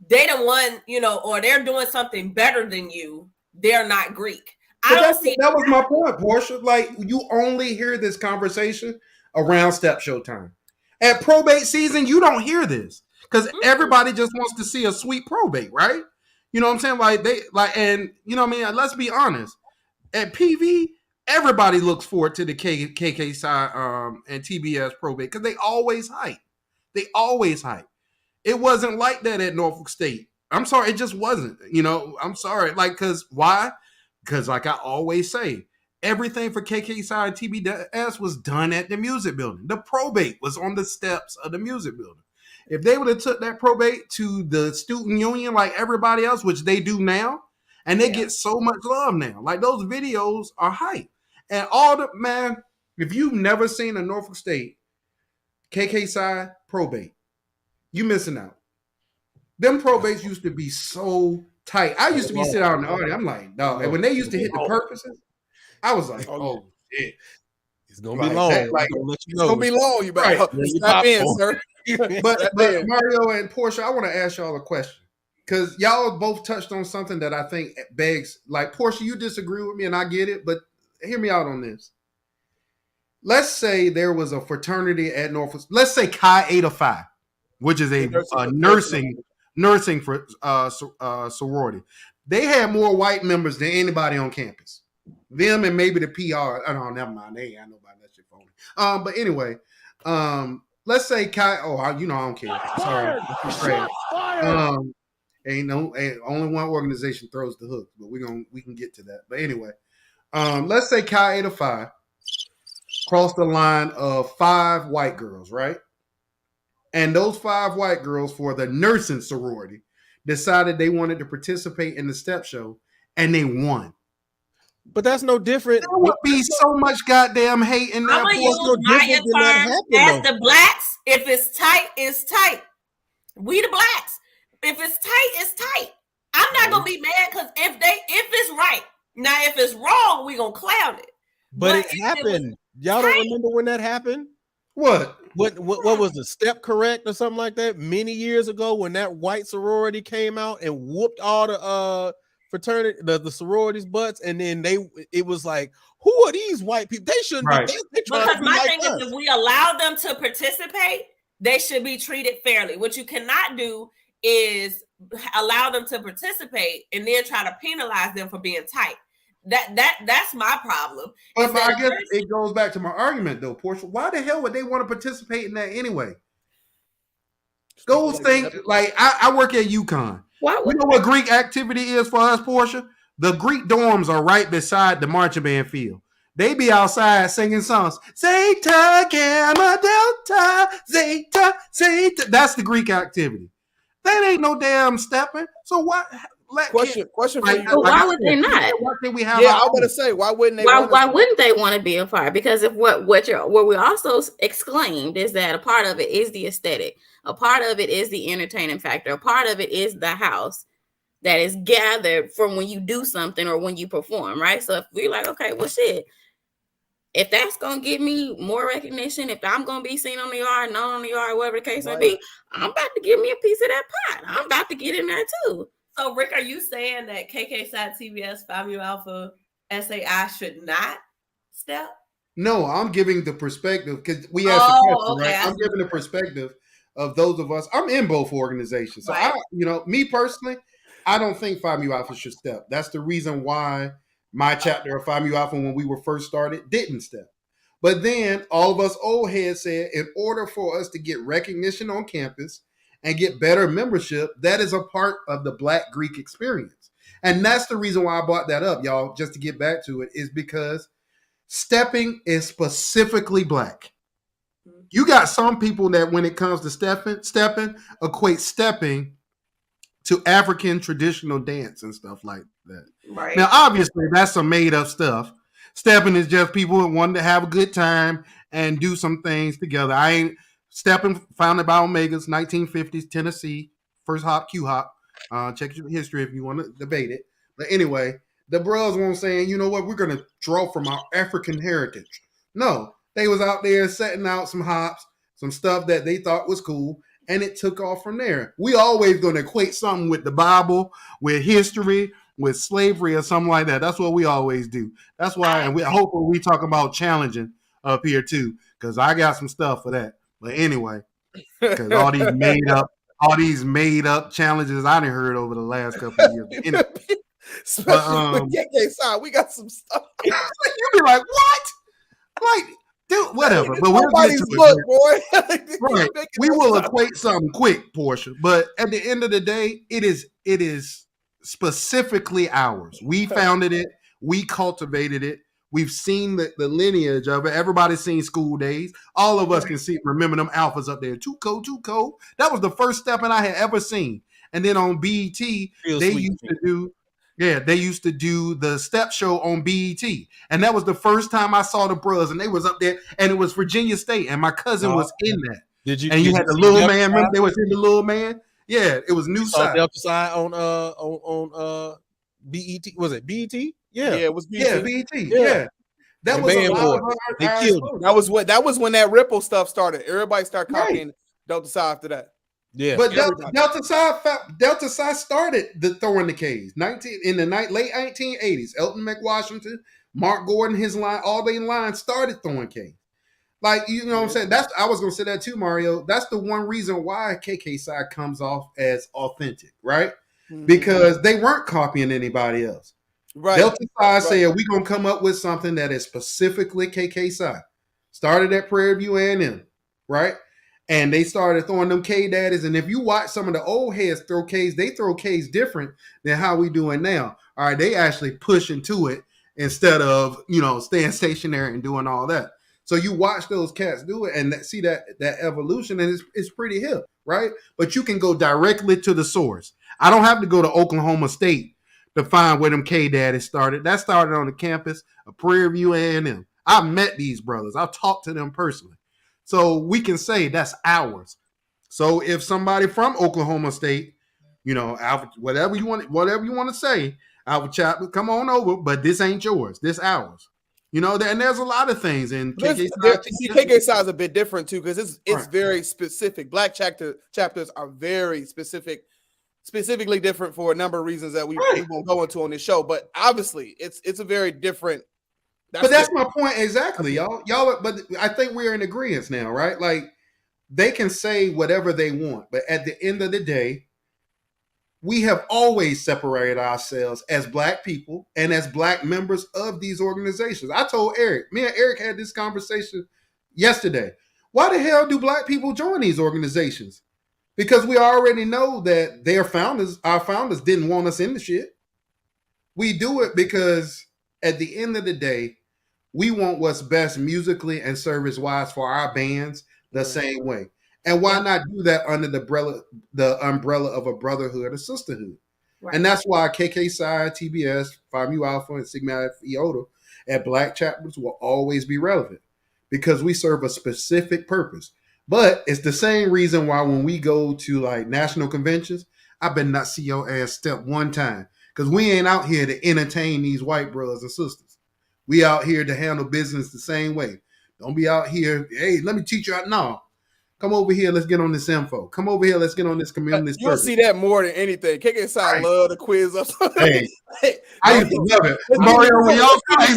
Speaker 6: they the one, or they're doing something better than you. They're not Greek.
Speaker 2: That was my point, Portia. Like, you only hear this conversation around step show time. At probate season, you don't hear this, because everybody just wants to see a sweet probate, right? You know what I'm saying? And you know what I mean? Let's be honest. At PV, everybody looks forward to the KK side and TBS probate, because they always hype. It wasn't like that at Norfolk State. I'm sorry, it just wasn't. I'm sorry. Like, because why? Because like I always say, everything for KK side TBS was done at the music building. The probate was on the steps of the music building. If they would have took that probate to the student union like everybody else, which they do now, and they get so much love now. Like, those videos are hype. And If you've never seen a Norfolk State KK side probate, you missing out. Them probates used to be so tight. I used to be sitting out in the audience. I'm like, dog. And when they used to hit the purposes, I was like, oh shit.
Speaker 5: It's gonna be long.
Speaker 2: Like,
Speaker 9: it's gonna be long. You better step in, sir.
Speaker 2: but Mario and Portia, I want to ask y'all a question. Because y'all both touched on something that I think begs, like, Portia, you disagree with me, and I get it, but hear me out on this. Let's say there was a fraternity at Norfolk. Let's say Chi Eta Phi, which is a nursing for sorority. They had more white members than anybody on campus. Them and maybe the PR. Oh, never mind. They ain't nobody. That shit phony. But anyway, let's say Chi. Oh, I don't care. Sorry. Ain't only one organization throws the hook, but we can get to that. But anyway, let's say Chi Eta Phi crossed the line of 5 white girls, right? And those 5 white girls for the nursing sorority decided they wanted to participate in the step show, and they won.
Speaker 5: But that's no different.
Speaker 2: There would be so much goddamn hate in there.
Speaker 6: I'm gonna use my term as the blacks. If it's tight, it's tight. We the blacks. If it's tight, it's tight. I'm not gonna be mad because if it's right. Now, if it's wrong, we gonna clown it.
Speaker 5: But it happened. Y'all don't remember when that happened?
Speaker 2: What
Speaker 5: was the step correct or something like that many years ago when that white sorority came out and whooped all the fraternity the sororities butts, and then it was like, who are these white people? They shouldn't be.
Speaker 6: Because my thing is, if we allow them to participate, they should be treated fairly. What you cannot do is allow them to participate and then try to penalize them for being tight. That's my problem.
Speaker 2: But I guess it goes back to my argument, though, Portia. Why the hell would they want to participate in that anyway? Those things, like I work at UConn. You know what Greek activity is for us, Portia? The Greek dorms are right beside the marching band field. They be outside singing songs. Zeta, Gamma, Delta, Zeta, Zeta. That's the Greek activity. That ain't no damn stepping. So what?
Speaker 9: Question for you.
Speaker 4: Why would they not?
Speaker 9: I was going to say, why wouldn't they?
Speaker 4: Why wouldn't they want to be a part? Because of what we also exclaimed is that a part of it is the aesthetic, a part of it is the entertaining factor, a part of it is the house that is gathered from when you do something or when you perform, right? So if we're like, okay, well, shit, if that's gonna give me more recognition, if I'm gonna be seen on the yard, known on the yard, whatever the case may be, I'm about to give me a piece of that pot. I'm about to get in there too.
Speaker 6: So, Rick, are you saying that KK Side CBS, Phi Mu Alpha, SAI should not step?
Speaker 2: No, I'm giving the perspective because we asked the question, right? I'm giving the perspective of those of us. I'm in both organizations. So, me personally, I don't think Phi Mu Alpha should step. That's the reason why my chapter of Phi Mu Alpha, when we were first started, didn't step. But then all of us old heads said, in order for us to get recognition on campus and get better membership, that is a part of the Black Greek experience. And that's the reason why I brought that up, y'all, just to get back to it, is because stepping is specifically Black. You got some people that when it comes to stepping equate stepping to African traditional dance and stuff like that. Right. Now, obviously, that's some made up stuff. Stepping is just people wanting to have a good time and do some things together. Stepping, founded by Omegas, 1950s, Tennessee, first hop, Q hop. Check your history if you want to debate it. But anyway, the bros weren't saying, you know what, we're going to draw from our African heritage. No, they was out there setting out some hops, some stuff that they thought was cool, and it took off from there. We always going to equate something with the Bible, with history, with slavery or something like that. That's what we always do. That's why, and hopefully we talk about challenging up here too, because I got some stuff for that. But anyway, because all these made up challenges I done heard over the last couple of years. Anyway,
Speaker 9: especially with KK side, we got some stuff.
Speaker 2: You be like, what? Like, dude, whatever. But we'll get to
Speaker 9: it, boy.
Speaker 2: Right. We will equate something quick, Portia. But at the end of the day, it is specifically ours. We founded it. We cultivated it. We've seen the lineage of it. Everybody's seen School Days. All of us can remember them alphas up there. Too cold. That was the first stepping I had ever seen. And then on BET, they used to do Yeah, they used to do the step show on BET. And that was the first time I saw the bros, and they was up there, and it was Virginia State, and my cousin was in that.
Speaker 5: Did you?
Speaker 2: And you
Speaker 5: did
Speaker 2: had the
Speaker 5: see
Speaker 2: little
Speaker 5: Delta
Speaker 2: man.
Speaker 5: Psi?
Speaker 2: Remember they was in the little man? Yeah, it was
Speaker 5: You
Speaker 2: New
Speaker 5: saw
Speaker 2: Side.
Speaker 5: Delta Psi on BET. Was it BET? Yeah,
Speaker 9: it was BT.
Speaker 2: Yeah, BET. Yeah. That
Speaker 5: And
Speaker 2: was a
Speaker 5: Band
Speaker 2: lot
Speaker 5: Boy.
Speaker 2: of
Speaker 5: They
Speaker 2: our
Speaker 5: killed
Speaker 2: exposure.
Speaker 9: That was when that Ripple stuff started. Everybody started copying Delta Psi after that.
Speaker 5: Yeah,
Speaker 2: But Delta Psi started the throwing the K's. In the late 1980s. Elton McWashington, Mark Gordon, his line, all they lines started throwing K's. Like, you know what I'm saying? I was gonna say that too, Mario. That's the one reason why KK side comes off as authentic, right?
Speaker 9: Mhm.
Speaker 2: Because they weren't copying anybody else.
Speaker 9: Right.
Speaker 2: Delta Psi said we're gonna come up with something that is specifically KK side. Started at Prairie View A&M, right? And they started throwing them K daddies. And if you watch some of the old heads throw K's, they throw K's different than how we doing now. All right, they actually push into it instead of, you know, staying stationary and doing all that. So you watch those cats do it and see that evolution, and it's pretty hip, right? But you can go directly to the source. I don't have to go to Oklahoma State to find where them K daddies started. That started on the campus of Prairie View A&M. I've met these brothers. I've talked to them personally. So we can say that's ours. So if somebody from Oklahoma State, you know, whatever you want to say, Alpha Chapter, come on over, but this ain't yours. This ours. You know, and there's a lot of things in KK
Speaker 9: Psi is a bit different too, because it's very specific. Black chapters are very specifically different for a number of reasons that we won't go into on this show. But obviously, it's a very different.
Speaker 2: That's my point exactly, y'all. But I think we're in agreement now, right? Like, they can say whatever they want, but at the end of the day, we have always separated ourselves as Black people and as Black members of these organizations. I told Eric, me and Eric had this conversation yesterday. Why the hell do Black people join these organizations? Because we already know that our founders didn't want us in the shit. We do it because at the end of the day, we want what's best musically and service-wise for our bands the same way. And why not do that under the umbrella of a brotherhood or sisterhood? Right. And that's why KK Psi, TBS, Phi Mu Alpha, and Sigma Alpha Iota at Black chapters will always be relevant because we serve a specific purpose. But it's the same reason why when we go to like national conventions, I better not see your ass step one time, because we ain't out here to entertain these white brothers and sisters. We out here to handle business the same way. Don't be out here, hey, let me teach you how. No. Come over here, let's get on this info. Come over here, let's get on this community.
Speaker 9: You'll see that more than anything. KK Psi love to quiz us.
Speaker 2: Hey, I used to love it. Mario, when y'all I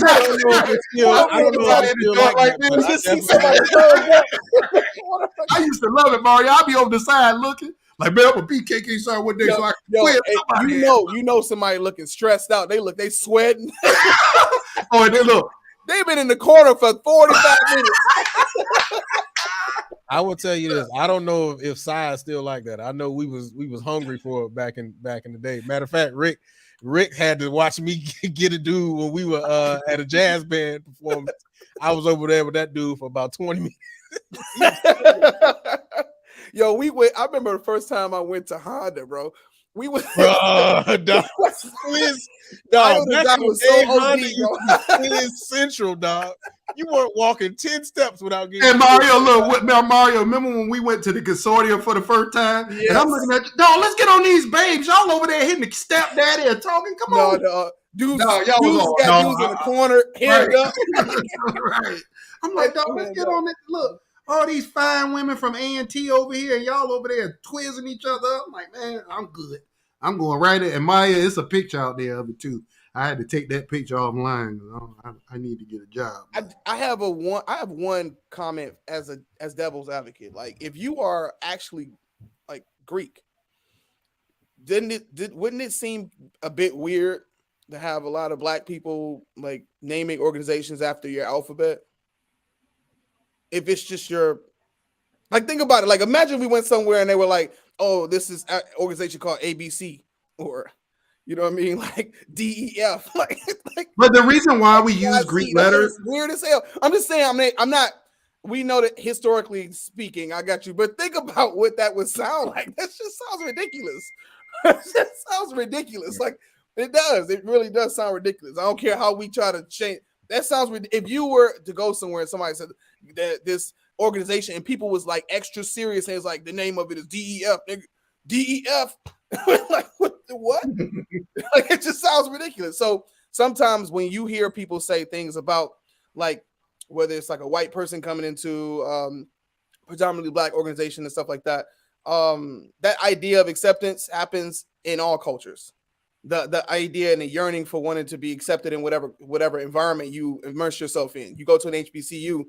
Speaker 2: used to love it, Mario. I'll be over the side looking. Like, man, I'm gonna beat KK Psi one day so I can quiz somebody.
Speaker 9: You know somebody looking stressed out. They sweating.
Speaker 2: Oh, and they look.
Speaker 9: They've been in the corner for 45 minutes.
Speaker 5: I will tell you this. I don't know if Psi is still like that. I know we was hungry for it back in the day. Matter of fact, Rick had to watch me get a dude when we were at a jazz band performance. I was over there with that dude for about 20 minutes.
Speaker 9: Yo, I remember the first time I went to Honda, bro. We went.
Speaker 5: Dog, that was so OD, Central, dog. You weren't walking 10 steps without getting.
Speaker 2: And Mario, look, Mario, remember when we went to the consortium for the first time? Yes. And I'm looking at you, dog, let's get on these babes. Y'all over there hitting the stepdaddy and talking. Come on.
Speaker 9: Dudes in the corner, hair up.
Speaker 2: Right. I'm like, dog, let's get on it. Look, all these fine women from A&T over here, and y'all over there twizzing each other up. I'm like, man, I'm good. I'm going right in. And Maya, it's a picture out there of it too. I had to take that picture offline. I need to get a job.
Speaker 9: I have one comment as devil's advocate. Like, if you are actually like Greek, wouldn't it seem a bit weird to have a lot of Black people like naming organizations after your alphabet? If it's just your, like, think about it. Like, imagine we went somewhere and they were like, "Oh, this is an organization called ABC," or, you know what I mean, like DEF. Like.
Speaker 2: But the reason why we use Greek letters,
Speaker 9: weird as hell. I'm just saying. I'm not. We know that historically speaking, I got you. But think about what that would sound like. That just sounds ridiculous. That sounds ridiculous. Like, It does. It really does sound ridiculous. I don't care how we try to change. That sounds ridiculous. If you were to go somewhere and somebody said that this organization and people was like extra serious and it's like the name of it is DEF, nigga. DEF. Like what? Like it just sounds ridiculous. So sometimes when you hear people say things about like whether it's like a white person coming into predominantly black organization and stuff like that, that idea of acceptance happens in all cultures. The idea and the yearning for wanting to be accepted in whatever environment you immerse yourself in. You go to an HBCU,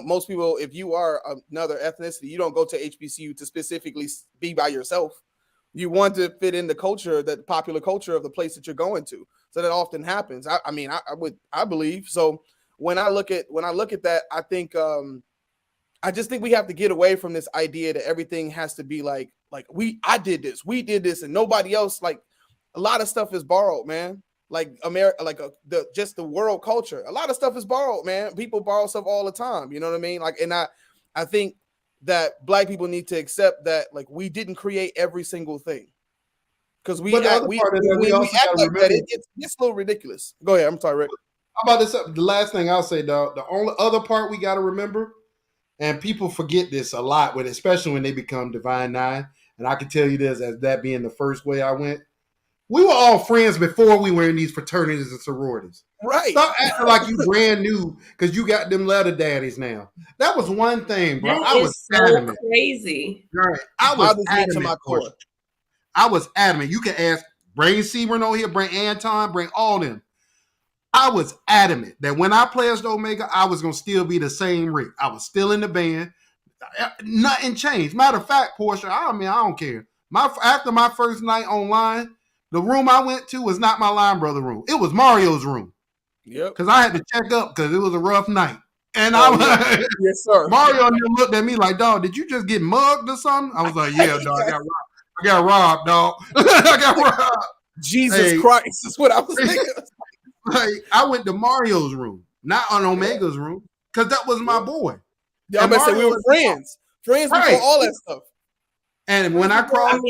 Speaker 9: most people, if you are another ethnicity, you don't go to HBCU to specifically be by yourself. You want to fit in the culture, the popular culture of the place that you're going to. So that often happens. I believe. So when I look at that, I think I just think we have to get away from this idea that everything has to be like I did this, we did this, and nobody else. Like a lot of stuff is borrowed, man. Like America, like just the world culture. A lot of stuff is borrowed, man. People borrow stuff all the time. You know what I mean? Like, and I think that black people need to accept that like we didn't create every single thing. Because we act like that, it gets a little ridiculous. Go ahead. I'm sorry, Rick.
Speaker 2: How about this? The last thing I'll say, dog. The only other part we got to remember, and people forget this a lot, especially when they become Divine Nine. And I can tell you this, as that being the first way I went, we were all friends before we were in these fraternities and sororities.
Speaker 9: Right.
Speaker 2: Stop acting like you brand new because you got them letter daddies now. That was one thing, bro.
Speaker 6: That is so crazy.
Speaker 2: Right. I was adamant. I was adamant. You can ask, bring Sebring over here, bring Anton, bring all them. I was adamant that when I pledged Omega, I was going to still be the same Rick. I was still in the band. Nothing changed. Matter of fact, Portia, I don't care. After my first night online, the room I went to was not my line brother room. It was Mario's room.
Speaker 9: Yep.
Speaker 2: Because I had to check up because it was a rough night. And
Speaker 9: yes, sir.
Speaker 2: Mario looked at me like, dog, did you just get mugged or something? I was like, yeah, dog, I got robbed, dog. I got robbed.
Speaker 9: Jesus Christ, is what I was thinking.
Speaker 2: Like, I went to Mario's room, not on Omega's room, because that was my boy.
Speaker 9: Yeah, I'm about to say we were friends. Friends before all that stuff.
Speaker 2: And when I crossed,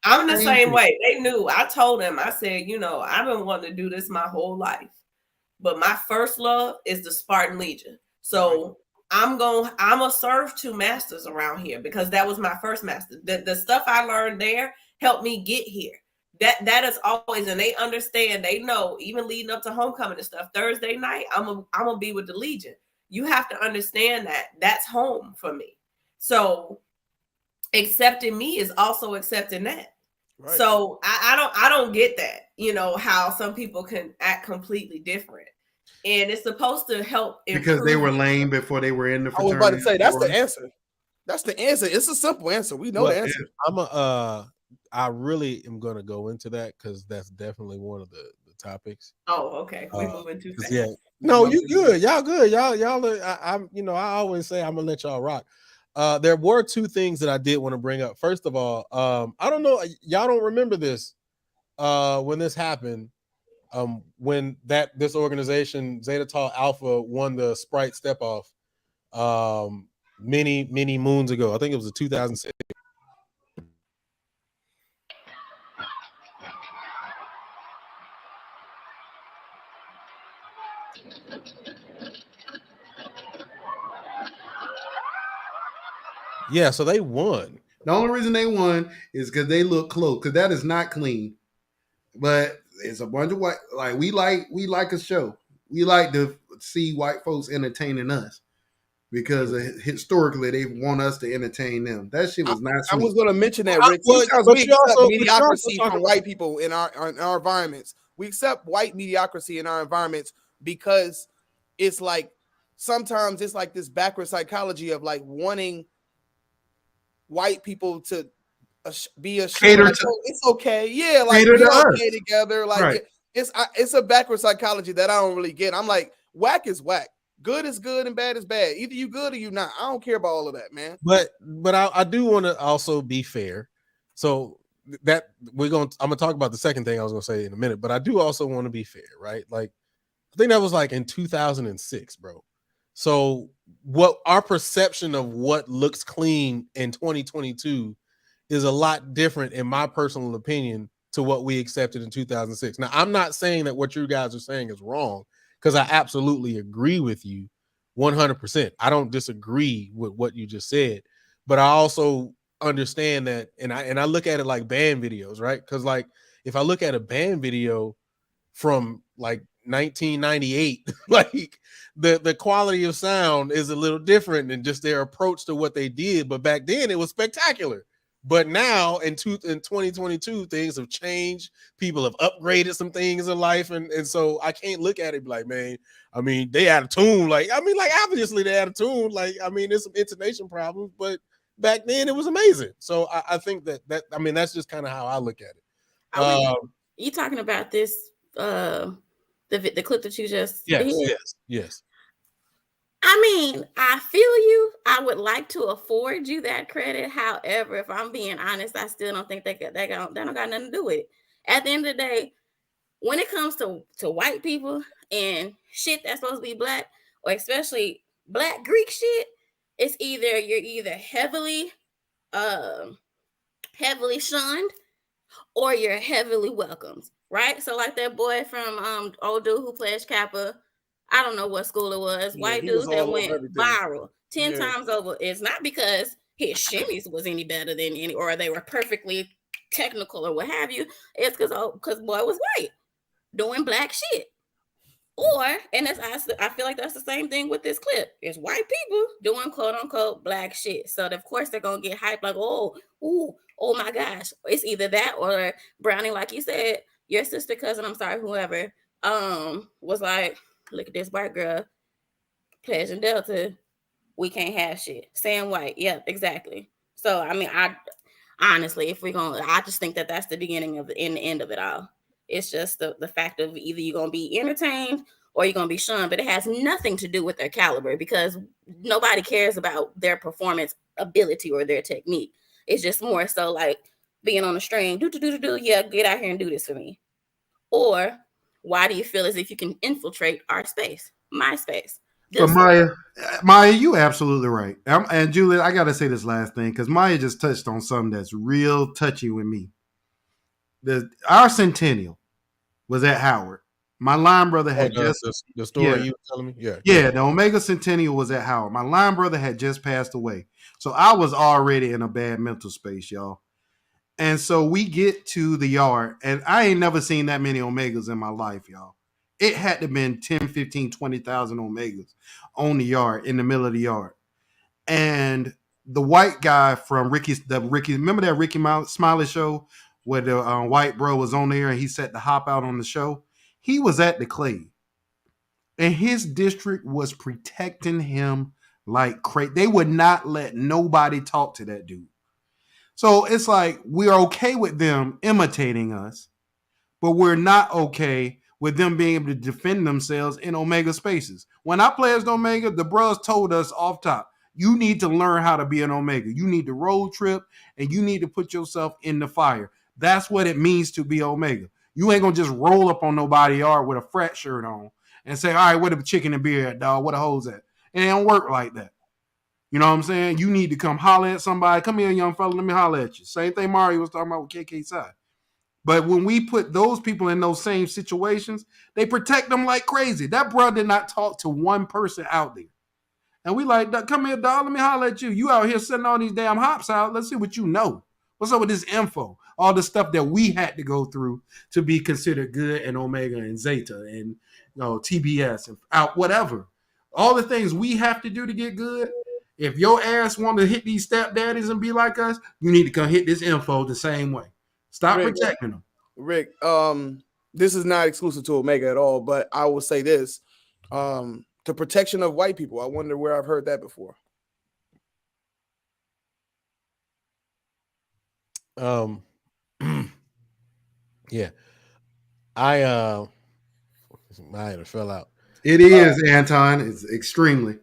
Speaker 6: I'm the same way. They knew. I told them, I said, I've been wanting to do this my whole life. But my first love is the Spartan Legion. So I'm gonna serve two masters around here because that was my first master. The stuff I learned there helped me get here. That is always, and they understand, they know, even leading up to homecoming and stuff, Thursday night, I'm gonna be with the Legion. You have to understand that that's home for me. So accepting me is also accepting that. Right. So I don't get that, how some people can act completely different. And it's supposed to help
Speaker 2: because they were lame before they were in the fraternity.
Speaker 9: I was about to say that's the answer. That's the answer. It's a simple answer. We know the answer.
Speaker 5: I really am gonna go into that because that's definitely one of the topics.
Speaker 6: Oh, okay. We moving too fast.
Speaker 5: Yeah. No, you good. Y'all good. Y'all. I always say I'm gonna let y'all rock. There were two things that I did want to bring up. First of all, I don't know, y'all don't remember this when this happened. When this organization Zeta Tau Alpha won the Sprite Step Off many moons ago. I think it was 2006. Yeah, so they won.
Speaker 2: The only reason they won is because they look close, because that is not clean. But it's a bunch of white, like we like a show. We like to see white folks entertaining us because historically they want us to entertain them. That shit was not sweet.
Speaker 9: I was going to mention that, Rick. Sometimes we accept mediocrity from white people in our environments. We accept white mediocrity in our environments because it's like sometimes it's like this backward psychology of like wanting white people to be ashamed. Like, it's okay. Yeah, like we're okay together. Like right. It's a backward psychology that I don't really get. I'm like, whack is whack. Good is good and bad is bad. Either you good or you not. I don't care about all of that, man.
Speaker 5: But I do want to also be fair. So that I'm gonna talk about the second thing I was gonna say in a minute, but I do also want to be fair, right? Like I think that was like in 2006, bro. So what our perception of what looks clean in 2022 is a lot different, in my personal opinion, to what we accepted in 2006. Now, I'm not saying that what you guys are saying is wrong, because I absolutely agree with you 100%. I don't disagree with what you just said, but I also understand that, and I look at it like band videos, right? Because like if I look at a band video from like 1998, like the quality of sound is a little different than just their approach to what they did. But back then it was spectacular. But now in 2022, things have changed. People have upgraded some things in life. And so I can't look at it like, man, I mean, they had a tune. Like, I mean, like, obviously they had a tune. Like, I mean, there's some intonation problems, but back then it was amazing. So I think that I mean, that's just kind of how I look at it.
Speaker 4: You talking about this, the clip that you just
Speaker 5: Yes.
Speaker 4: I mean, I feel you. I would like to afford you that credit. However, if I'm being honest, I still don't think that don't got nothing to do with it. At the end of the day, when it comes to white people and shit that's supposed to be black, or especially black Greek shit, it's either you're either heavily shunned or you're heavily welcomed, right? So like that boy from old dude who pledged Kappa, I don't know what school it was, white dude that went viral 10 times over. It's not because his shimmies was any better than any, or they were perfectly technical or what have you. It's because boy was white doing black shit. Or, and I feel like that's the same thing with this clip. It's white people doing quote unquote black shit. So of course they're gonna get hyped like, oh my gosh. It's either that or Brownie, like you said, your sister, cousin, I'm sorry, whoever, was like, look at this white girl pledging Delta. We can't have shit. Sam White. Yep, exactly. So I mean, I honestly, I just think that that's the beginning of the end of it all. It's just the fact of either you're going to be entertained or you're going to be shunned, but it has nothing to do with their caliber because nobody cares about their performance ability or their technique. It's just more so like being on a string, yeah, get out here and do this for me. Or why do you feel as if you can infiltrate our space, my space?
Speaker 2: But Maya, you absolutely right. And Juliet, I got to say this last thing because Maya just touched on something that's real touchy with me. Our centennial was at Howard. My line brother had
Speaker 5: the story you were telling me.
Speaker 2: Yeah. The Omega Centennial was at Howard. My line brother had just passed away, so I was already in a bad mental space, y'all. And so we get to the yard, and I ain't never seen that many Omegas in my life, y'all. It had to have been 10, 15, 20,000 Omegas on the yard, in the middle of the yard. And the white guy from remember that Ricky Smiley show where the white bro was on there and he set the hop out on the show? He was at the Clay. And his district was protecting him like crazy. They would not let nobody talk to that dude. So it's like we're okay with them imitating us, but we're not okay with them being able to defend themselves in Omega spaces. When I pledged Omega, the bros told us off top, you need to learn how to be an Omega. You need to road trip and you need to put yourself in the fire. That's what it means to be Omega. You ain't gonna just roll up on nobody yard with a frat shirt on and say, all right, where the chicken and beer at, dog? Where the hoes at? It don't work like that. You know what I'm saying? You need to come holler at somebody. Come here, young fella. Let me holler at you. Same thing Mario was talking about with KK Side. But when we put those people in those same situations, they protect them like crazy. That bro did not talk to one person out there. And we like, come here, dog. Let me holler at you. You out here setting all these damn hops out. Let's see what you know. What's up with this info? All the stuff that we had to go through to be considered good and Omega and Zeta and TBS and out whatever. All the things we have to do to get good. If your ass want to hit these stepdaddies and be like us, you need to come hit this info the same way. Stop protecting them.
Speaker 9: Rick, this is not exclusive to Omega at all, but I will say this. The protection of white people. I wonder where I've heard that before.
Speaker 5: Yeah. I had fell out.
Speaker 2: It is, Anton. It's extremely.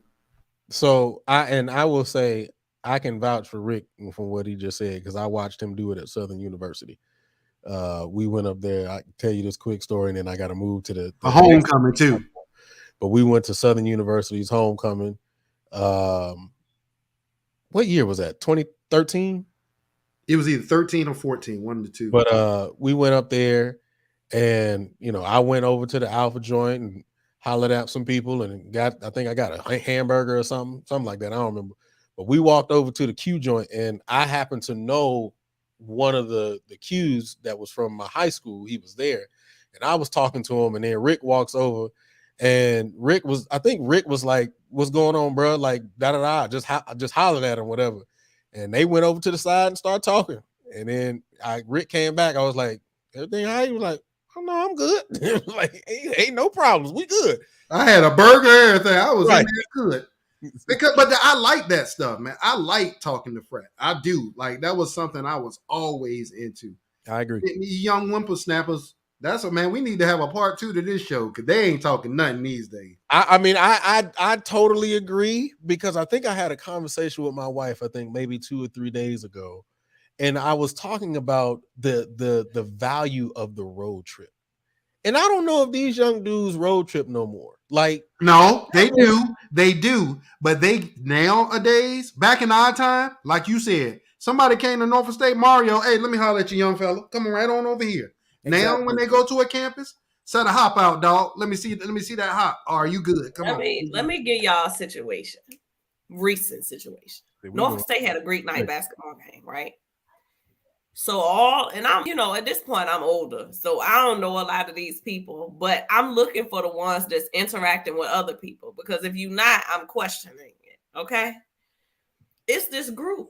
Speaker 5: So I will say I can vouch for Rick from what he just said because I watched him do it at Southern University. We went up there. I can tell you this quick story, and then I got to move to the
Speaker 2: homecoming too.
Speaker 5: But we went to Southern University's homecoming. What year was that? 2013?
Speaker 2: It was either 13 or 14, one of the two.
Speaker 5: But we went up there, and I went over to the Alpha joint and hollered at some people, and I think I got a hamburger or something like that. I don't remember. But we walked over to the Q joint, and I happened to know one of the Qs that was from my high school. He was there, and I was talking to him, and then Rick walks over, and I think Rick was like, "What's going on, bro?" Like da. Just hollered at him, whatever. And they went over to the side and started talking. And then Rick came back. I was like, "Everything all right?" He was like, "Oh no, I'm good." Like, ain't no problems. We good.
Speaker 2: I had a burger, everything. I was in there good. But I like that stuff, man. I like talking to Fred. I do. Like, that was something I was always into.
Speaker 5: I agree.
Speaker 2: Young whippersnappers. That's what, man. We need to have a part 2 to this show because they ain't talking nothing these days.
Speaker 5: I totally agree, because I think I had a conversation with my wife, I think maybe 2 or 3 days ago, and I was talking about the value of the road trip. And I don't know if these young dudes road trip no more. Like,
Speaker 2: no, they do. But they nowadays, back in our time, like you said, somebody came to Norfolk State, Mario. Hey, let me holler at you, young fella. Come right on over here. Exactly. Now, when they go to a campus, set a hop out, dog. Let me see that hop. Are you good? Come on.
Speaker 6: Let me give y'all a situation. Recent situation. Norfolk State had a Greek night basketball game, right? So I'm, at this point I'm older, so I don't know a lot of these people, but I'm looking for the ones that's interacting with other people, because if you're not, I'm questioning it. Okay. It's this group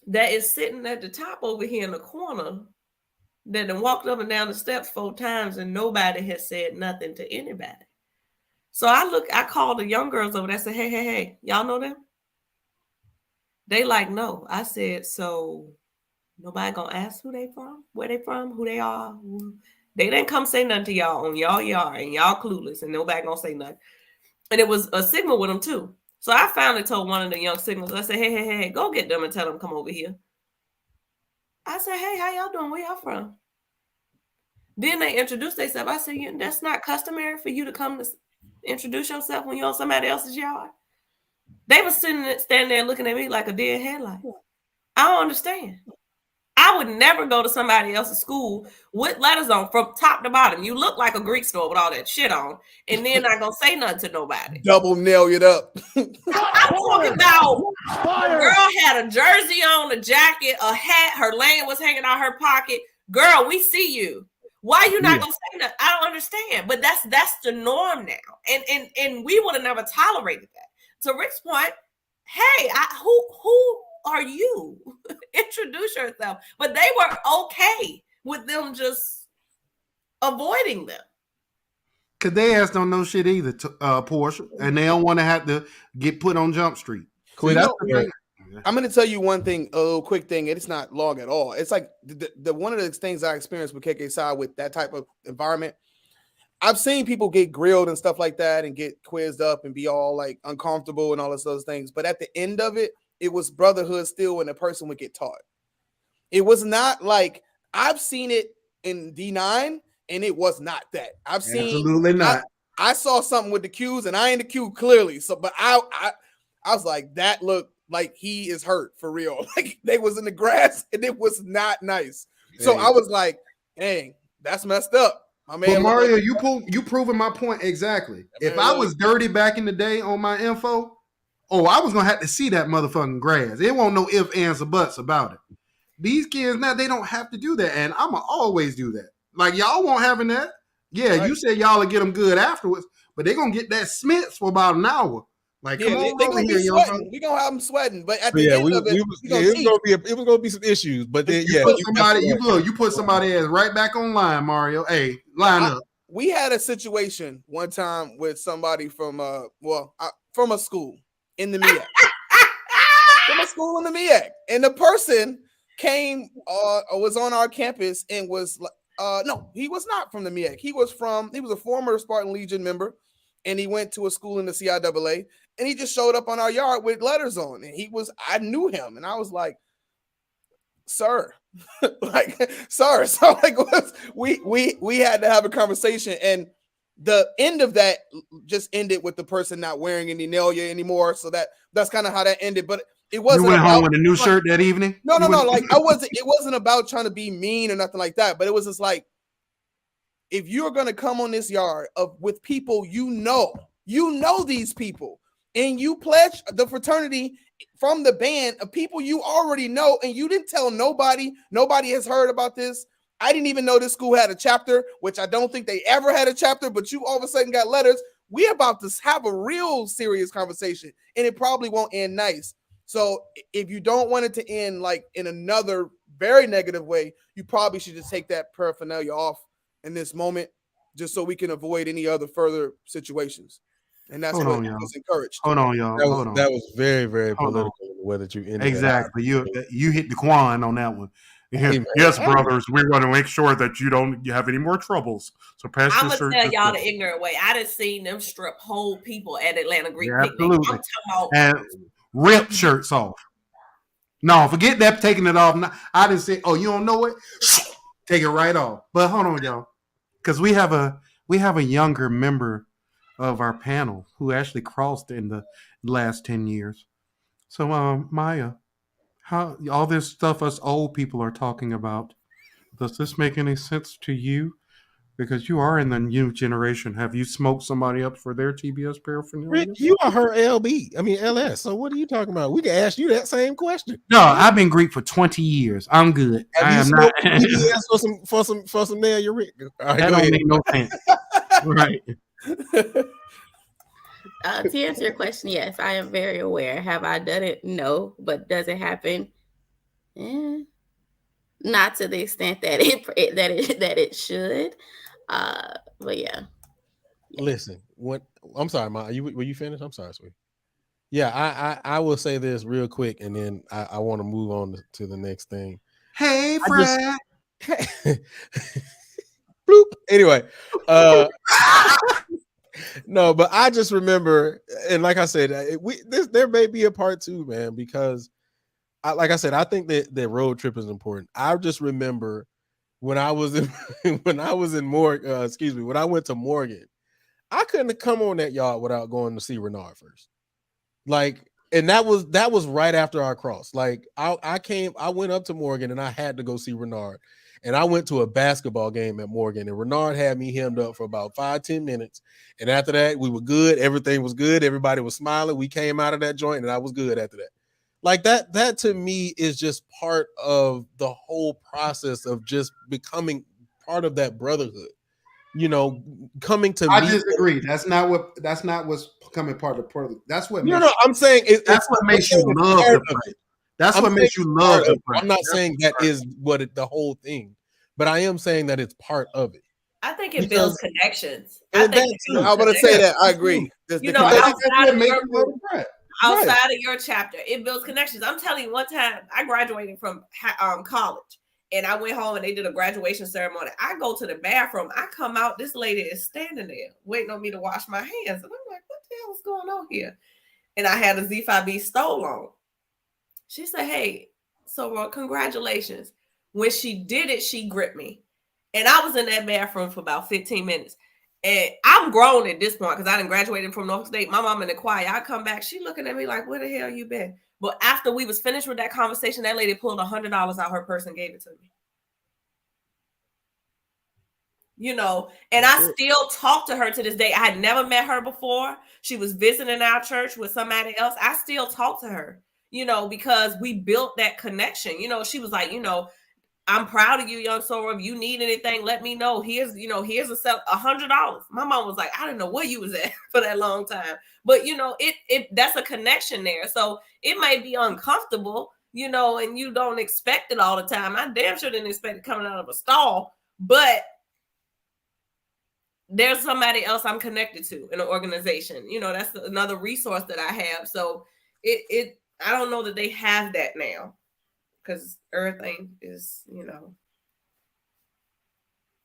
Speaker 6: that is sitting at the top over here in the corner that then walked up and down the steps 4 times and nobody has said nothing to anybody. So I called the young girls over there and said, hey, y'all know them? They like, no. I said, so nobody gonna ask who they from, where they from, who they are. They didn't come say nothing to y'all on y'all yard, and y'all clueless, and nobody gonna say nothing. And it was a signal with them too. So I finally told one of the young signals, I said, hey, go get them and tell them come over here. I said, hey, how y'all doing? Where y'all from? Then they introduced themselves. I said, that's not customary for you to come to introduce yourself when you're on somebody else's yard. They were standing there looking at me like a dead headlight. I don't understand. I would never go to somebody else's school with letters on from top to bottom. You look like a Greek store with all that shit on, and then not gonna say nothing to nobody.
Speaker 9: Double nail it up.
Speaker 6: I'm talking about a girl had a jersey on, a jacket, a hat, her lane was hanging out her pocket. Girl, we see you. Why you not gonna say that? I don't understand. But that's the norm now. And we would have never tolerated that. To Rick's point, hey, who are you? Introduce yourself. But they were okay with them just avoiding them.
Speaker 2: Cause they ass don't know shit either, Portia, and they don't want to have to get put on Jump Street. So
Speaker 9: I'm going to tell you one thing, a quick thing. It's not long at all. It's like the one of the things I experienced with KK with that type of environment. I've seen people get grilled and stuff like that and get quizzed up and be all like uncomfortable and all those things. But at the end of it, it was brotherhood still when a person would get taught. It was not like I've seen it in D9 and it was not that. I've seen
Speaker 2: absolutely not.
Speaker 9: I saw something with the Qs and I ain't the Q clearly. So, but I was like, that looked like he is hurt for real. Like they was in the grass and it was not nice. Dang. So I was like, dang, that's messed up. My man,
Speaker 2: but Mario, you proving my point exactly. If I was dirty back in the day on my info, I was gonna have to see that motherfucking grass. It won't no ifs, ands, or buts about it. These kids now, they don't have to do that, and I'ma always do that. Like y'all won't having that. Yeah, right. You said y'all will get them good afterwards, but they're gonna get that Smiths for about an hour. Like, come on
Speaker 9: they
Speaker 2: over
Speaker 9: here, young. We're gonna have them sweating, but at the end of it,
Speaker 5: it was gonna be some issues. But then,
Speaker 2: you put somebody else right back online, Mario. Hey, line up.
Speaker 9: We had a situation one time with somebody from from a school in the MEAC. From a school in the MEAC, and the person came was on our campus and was no, he was not from the MEAC. He was a former Spartan Legion member, and he went to a school in the CIAA, and he just showed up on our yard with letters on, and I knew him, and I was like, sir, sir. So like we had to have a conversation, and the end of that just ended with the person not wearing any nail anymore. So that's kind of how that ended. But it wasn't.
Speaker 2: You went
Speaker 9: about,
Speaker 2: home with a new shirt that evening?
Speaker 9: No. Like it wasn't about trying to be mean or nothing like that. But it was just like, if you're gonna come on this yard with people you know these people, and you pledge the fraternity from the band of people you already know, and you didn't tell nobody. Nobody has heard about this. I didn't even know this school had a chapter, which I don't think they ever had a chapter, but you all of a sudden got letters. We're about to have a real serious conversation, and it probably won't end nice. So if you don't want it to end like in another very negative way, you probably should just take that paraphernalia off in this moment, just so we can avoid any other further situations. And that's what was encouraged.
Speaker 2: Hold on, y'all.
Speaker 5: That was very, very political in the way that you ended.
Speaker 2: Exactly. You hit the Quan on that one. Yes, brothers, we want to make sure that you don't have any more troubles. So pass
Speaker 6: I'm
Speaker 2: your shirt.
Speaker 6: gonna tell y'all the ignorant way. I done seen them strip whole people at Atlanta Greek picnic.
Speaker 2: Absolutely.
Speaker 6: I'm talking about
Speaker 2: and rip shirts off. No, forget that taking it off. I didn't say, oh, you don't know it? Take it right off. But hold on, y'all. Because we have a younger member of our panel who actually crossed in the last 10 years. So Maya, how all this stuff us old people are talking about, does this make any sense to you? Because you are in the new generation. Have you smoked somebody up for their TBS paraphernalia?
Speaker 5: Rick, you are her LS. So what are you talking about? We can ask you that same question.
Speaker 2: No, I've been Greek for 20 years. I'm good.
Speaker 5: Have you smoked TBS for some nail, Rick? Right,
Speaker 2: that don't make no sense. Right.
Speaker 4: To answer your question, yes, I am very aware. Have I done it? No. But does it happen? Not to the extent that it should. But yeah.
Speaker 5: Listen, I'm sorry, Ma. Were you finished? I'm sorry, sweet. Yeah, I will say this real quick, and then I want to move on to the next thing.
Speaker 2: Hey, Fred.
Speaker 5: Bloop. Anyway, no, but I just remember, and like I said, there may be a part 2, man, because like I said, I think that road trip is important. I just remember when I was in when I went to Morgan, I couldn't come on that yard without going to see Renard first. Like, and that was right after our cross. Like, I went up to Morgan and I had to go see Renard. And I went to a basketball game at Morgan, and Renard had me hemmed up for about 5-10 minutes. And after that, we were good. Everything was good. Everybody was smiling. We came out of that joint, and I was good after that. Like that to me is just part of the whole process of just becoming part of that brotherhood. You know, coming to
Speaker 2: I disagree. That's not what's becoming part of the brotherhood. That's what
Speaker 5: I'm saying
Speaker 2: that's what makes you love the brotherhood. That's what makes you love the brotherhood.
Speaker 5: I'm not saying that is the whole thing, but I am saying that it's part of it.
Speaker 6: I think it builds connections.
Speaker 9: I'm going to say that. I agree.
Speaker 6: Outside of your chapter, it builds connections. I'm telling you, one time I graduated from college, and I went home and they did a graduation ceremony. I go to the bathroom. I come out. This lady is standing there waiting on me to wash my hands, and I'm like, "What the hell is going on here?" And I had a Z5B stole on. She said, "Hey, so congratulations." When she did it, she gripped me, and I was in that bathroom for about 15 minutes. And I'm grown at this point because I done graduated from Norfolk State. My mom in the choir. I come back. She looking at me like, where the hell you been? But after we was finished with that conversation, that lady pulled $100 out her purse and gave it to me. You know, and I still talk to her to this day. I had never met her before. She was visiting our church with somebody else. I still talk to her, you know, because we built that connection. You know, she was like, you know, I'm proud of you, young Sora. If you need anything, let me know. Here's $100. My mom was like, I didn't know where you was at for that long time. But you know, it that's a connection there. So it might be uncomfortable, you know, and you don't expect it all the time. I damn sure didn't expect it coming out of a stall, but there's somebody else I'm connected to in an organization. You know, that's another resource that I have. So I don't know that they have that now. Because everything is, you know,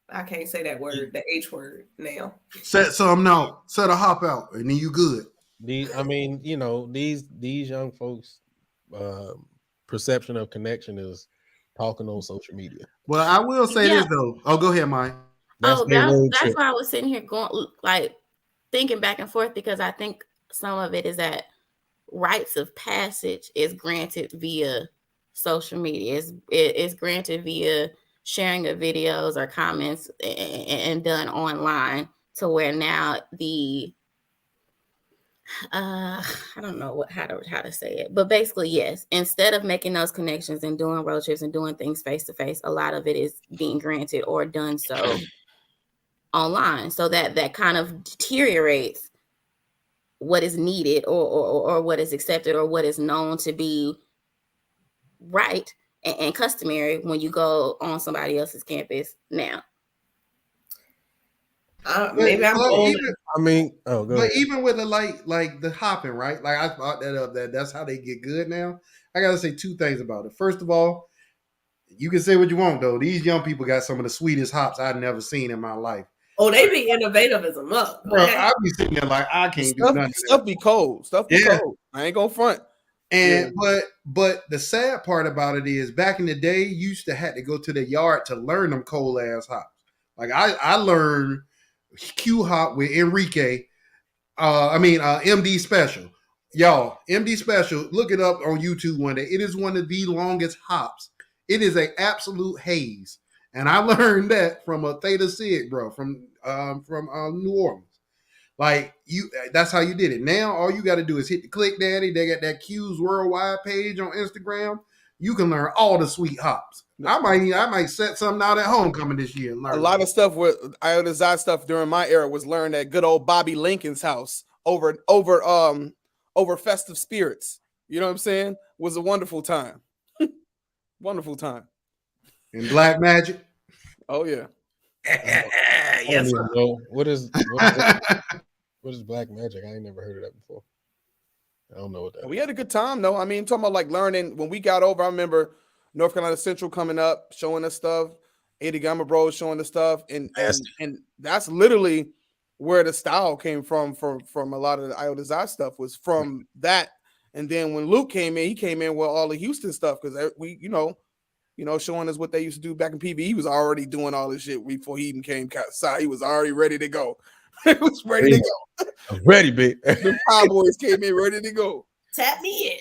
Speaker 6: I can't say that word, the H word now.
Speaker 2: Set some now. Set a hop out, and then you good.
Speaker 5: These young folks' perception of connection is talking on social media.
Speaker 2: Well, I will say this though. Oh, go ahead, Mike.
Speaker 4: That's why I was sitting here going, like, thinking back and forth, because I think some of it is that rites of passage is granted via social media. It's granted via sharing of videos or comments and done online, to where now the I don't know how to say it, but basically, yes, instead of making those connections and doing road trips and doing things face to face, a lot of it is being granted or done so online. So that kind of deteriorates what is needed or what is accepted or what is known to be right and customary when you go on somebody else's campus now.
Speaker 6: Maybe I'm old.
Speaker 5: Go ahead.
Speaker 2: Even with the like the hopping, right? Like I thought that's how they get good now. I gotta say two things about it. First of all, you can say what you want though. These young people got some of the sweetest hops I've never seen in my life.
Speaker 6: Oh, they be innovative as a mug.
Speaker 2: Bro, I be sitting there like I can't do nothing.
Speaker 9: Stuff be cold. Stuff be cold. I ain't gonna front.
Speaker 2: And but the sad part about it is back in the day, you used to have to go to the yard to learn them cold ass hops. Like I learned Q hop with Enrique. MD Special. Y'all, MD Special, look it up on YouTube one day. It is one of the longest hops. It is an absolute haze. And I learned that from a Theta Sig, bro, from New Orleans. Like that's how you did it. Now all you got to do is hit the Click Daddy. They got that Q's Worldwide page on Instagram. You can learn all the sweet hops. I might set something out at homecoming this year and learn.
Speaker 9: A lot of stuff with Iota Zai stuff during my era was learned at good old Bobby Lincoln's house over festive spirits. You know what I'm saying? Was a wonderful time. Wonderful time.
Speaker 2: And Black Magic.
Speaker 9: Oh yeah.
Speaker 5: Yes. What is Black Magic? I ain't never heard of that before. I don't know what that.
Speaker 9: We had a good time though. I mean, talking about like learning when we got over. I remember North Carolina Central coming up, showing us stuff. Eddie Gamma Bros showing us stuff, and that's literally where the style came from a lot of the Iota Zai stuff was from that. And then when Luke came in, he came in with all the Houston stuff because we, showing us what they used to do back in PV. He was already doing all this shit before he even came outside. He was already ready to go. He was ready to go.
Speaker 5: I'm ready, big.
Speaker 9: The Cowboys came in ready to go.
Speaker 6: Tap me in.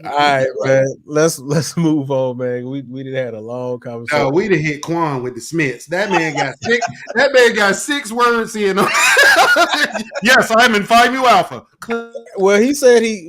Speaker 5: All right, man. Let's move on, man. We done had a long conversation.
Speaker 2: No, we done hit Quan with the Smiths. That man got six. That man got 6 words in. Yes, I'm in Phi Mu Alpha.
Speaker 5: Well, he said he's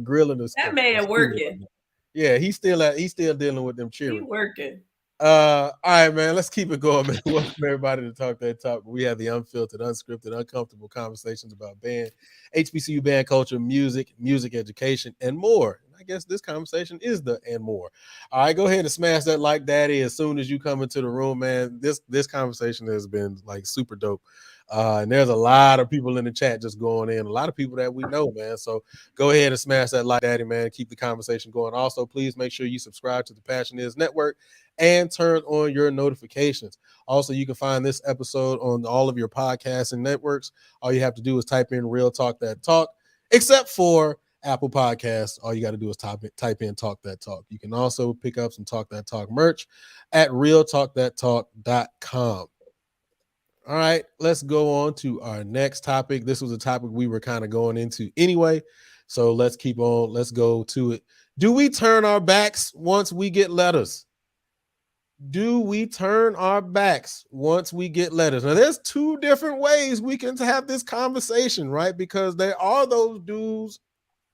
Speaker 5: grilling us.
Speaker 6: That man working.
Speaker 5: Yeah, he's still dealing with them cheering.
Speaker 6: He working.
Speaker 5: All right, man. Let's keep it going, man. Welcome everybody to Talk That Talk. We have the unfiltered, unscripted, uncomfortable conversations about band, HBCU band culture, music education, and more. I guess this conversation is the and more. All right, go ahead and smash that like daddy as soon as you come into the room, man. This conversation has been like super dope. And there's a lot of people in the chat just going in, a lot of people that we know, man. So go ahead and smash that like daddy, man. Keep the conversation going. Also, please make sure you subscribe to the Passion Is Network and turn on your notifications. Also, you can find this episode on all of your podcasts and networks. All you have to do is type in Real Talk That Talk, except for Apple Podcasts. All you got to do is type in Talk That Talk. You can also pick up some Talk That Talk merch at realtalkthattalk.com. All right, let's go on to our next topic. This was a topic we were kind of going into anyway, so let's keep on. Let's go to it. Do we turn our backs once we get letters? Do we turn our backs once we get letters? Now, there's 2 different ways we can have this conversation, right? Because there are those dudes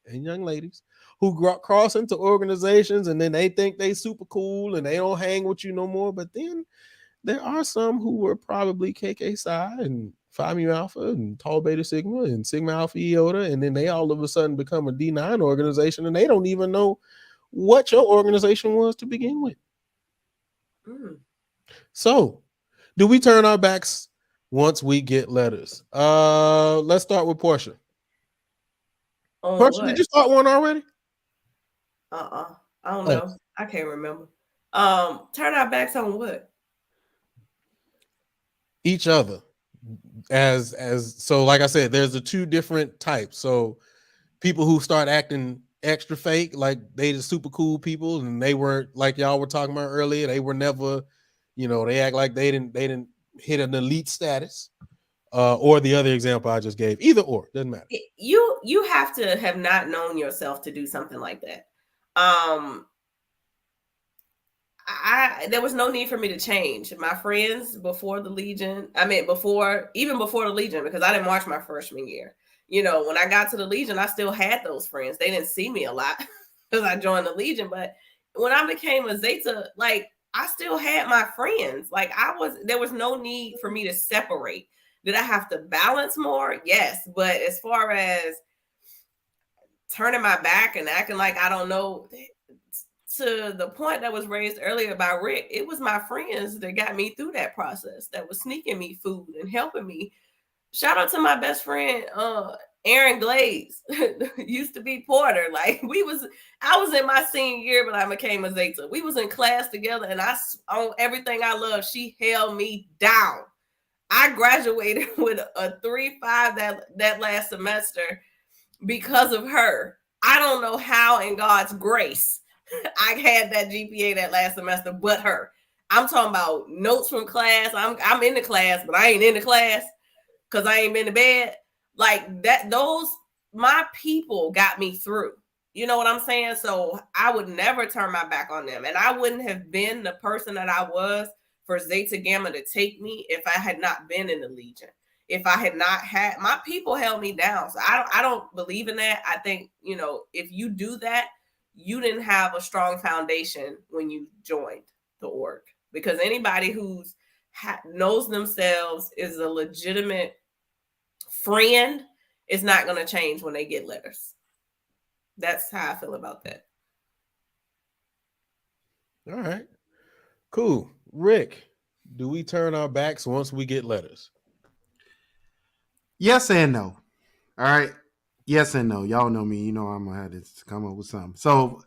Speaker 5: and young ladies who cross into organizations and then they think they super cool and they don't hang with you no more. But then there are some who were probably KK Psi and Phi Mu Alpha and Tau Beta Sigma and Sigma Alpha Iota, and then they all of a sudden become a D9 organization and they don't even know what your organization was to begin with. So, do we turn our backs once we get letters? Let's start with Portia. Portia, did you start one already?
Speaker 6: I don't know. I can't remember. Turn our backs on what?
Speaker 5: Each other. As so, like I said, there's the 2 different types. So, people who start acting extra fake, like they the super cool people, and they weren't, like y'all were talking about earlier, they were never, they act like they didn't hit an elite status. or the other example I just gave. Either or, doesn't matter.
Speaker 6: You have to have not known yourself to do something like that. There was no need for me to change. My friends before the Legion, even before the Legion, because I didn't march my freshman year. You know, when I got to the Legion, I still had those friends. They didn't see me a lot because I joined the Legion. But when I became a Zeta, like, I still had my friends. Like, there was no need for me to separate. Did I have to balance more? Yes. But as far as turning my back and acting like I don't know, to the point that was raised earlier by Rick, it was my friends that got me through that process, that was sneaking me food and helping me. Shout out to my best friend, Aaron Glaze, used to be Porter. Like, I was in my senior year, but I became a Zeta. We was in class together, and on everything I love, she held me down. I graduated with a 3.5 that last semester because of her. I don't know how, in God's grace, I had that GPA that last semester, but her. I'm talking about notes from class. I'm in the class, but I ain't in the class because I ain't been to bed. Like that, my people got me through. You know what I'm saying? So I would never turn my back on them. And I wouldn't have been the person that I was for Zeta Gamma to take me if I had not been in the Legion. If I had not had, my people held me down. So I don't believe in that. I think, you know, if you do that, you didn't have a strong foundation when you joined the org, because anybody who's knows themselves is a legitimate friend is not going to change when they get letters. That's how I feel about that.
Speaker 5: All right, cool. Rick, do we turn our backs once we get letters?
Speaker 2: Yes and no. All right. Yes and no. Y'all know me. You know I'm gonna have to come up with something. So